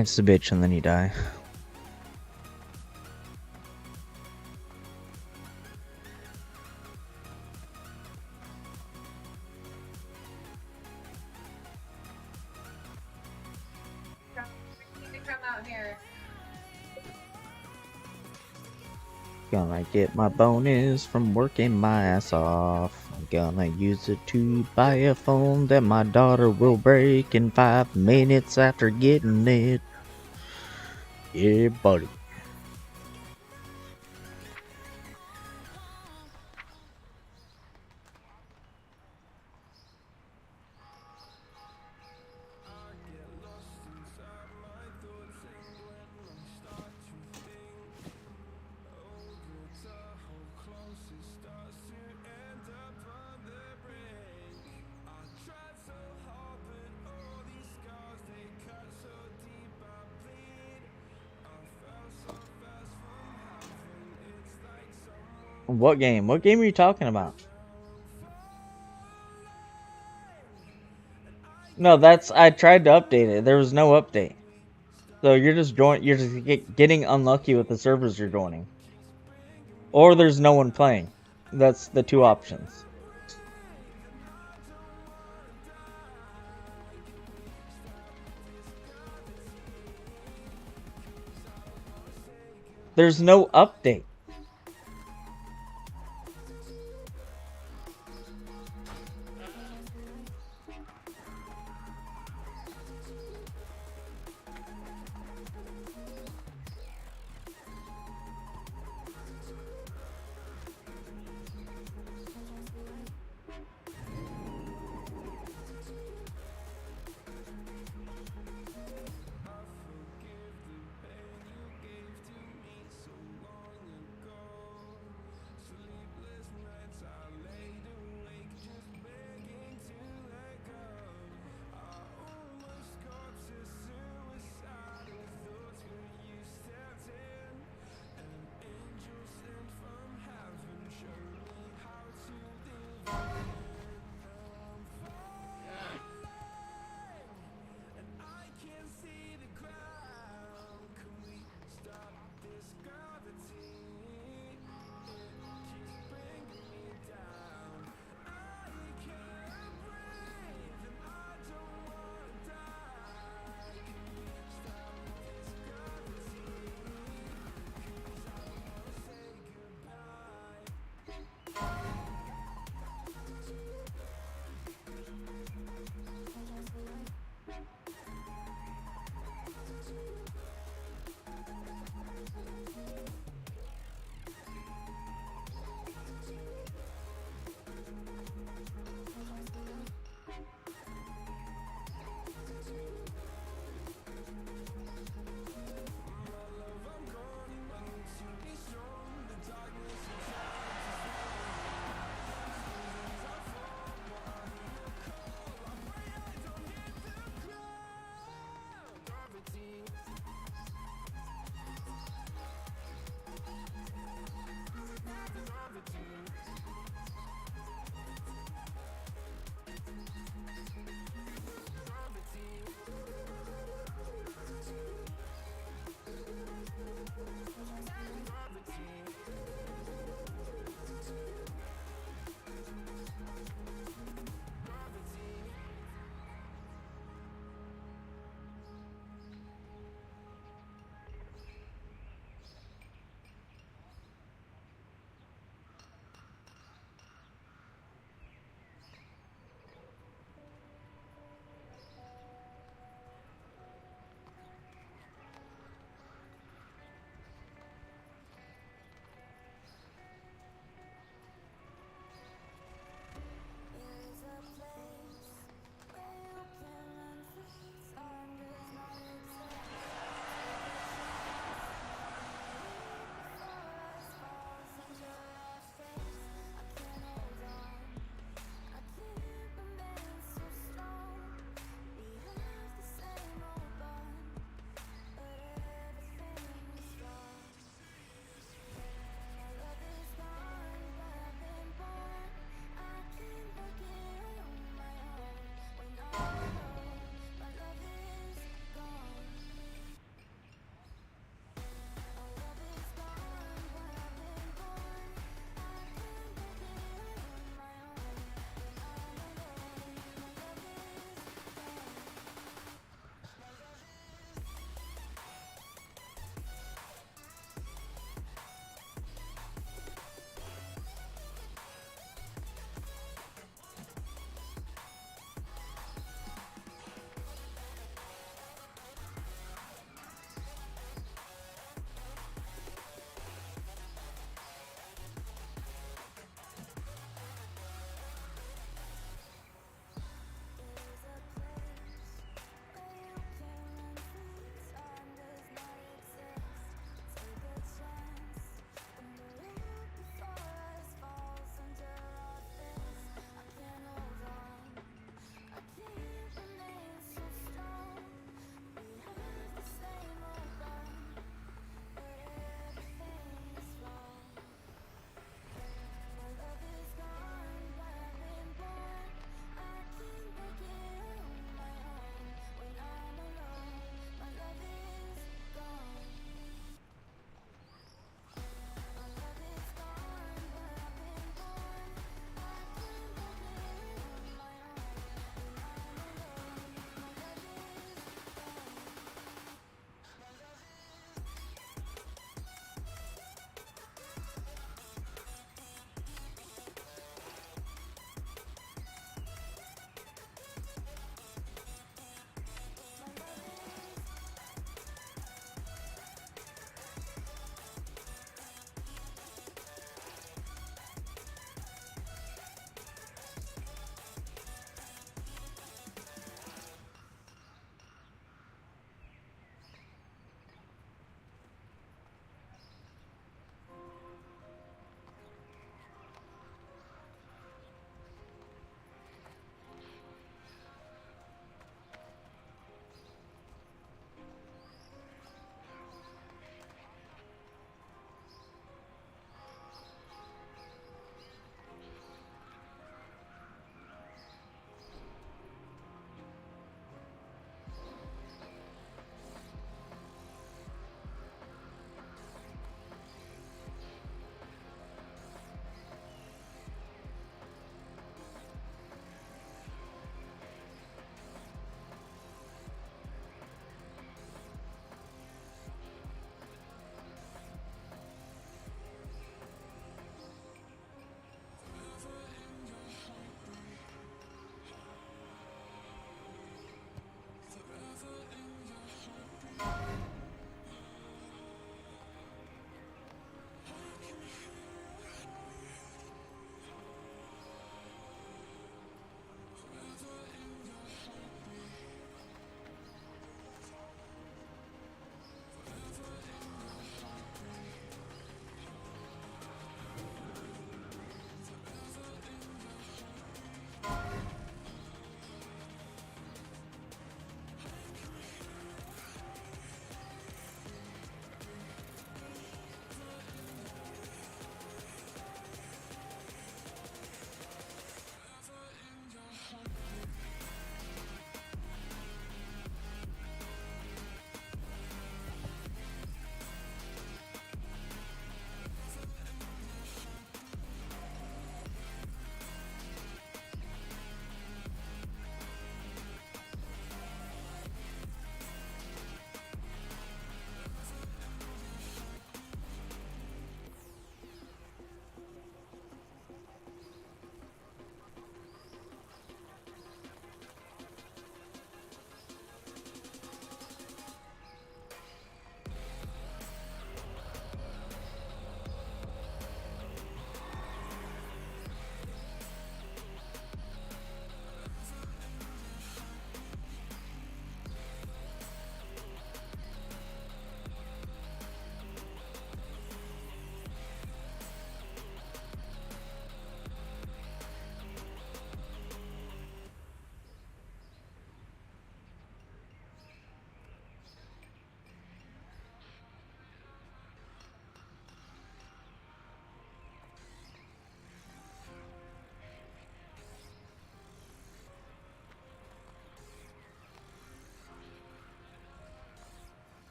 That's the bitch, and then you die. You need to come out here. Gonna get my bonus from working my ass off. I'm gonna use it to buy a phone that my daughter will break in 5 minutes after getting it. Yeah, buddy. What game? What game are you talking about? No, I tried to update it. There was no update. So you're just getting unlucky with the servers you're joining. Or there's no one playing. That's the two options. There's no update.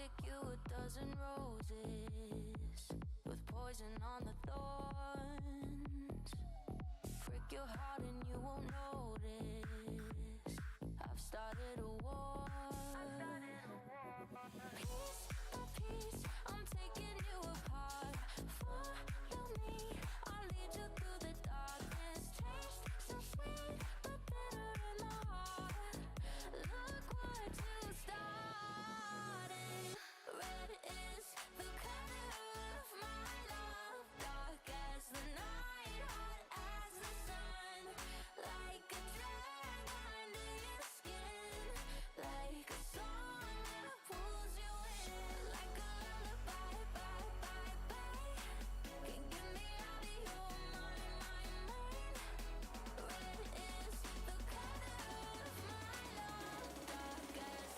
pick you a dozen roses with poison on the thorns. Prick your heart and you won't notice. I've started a war.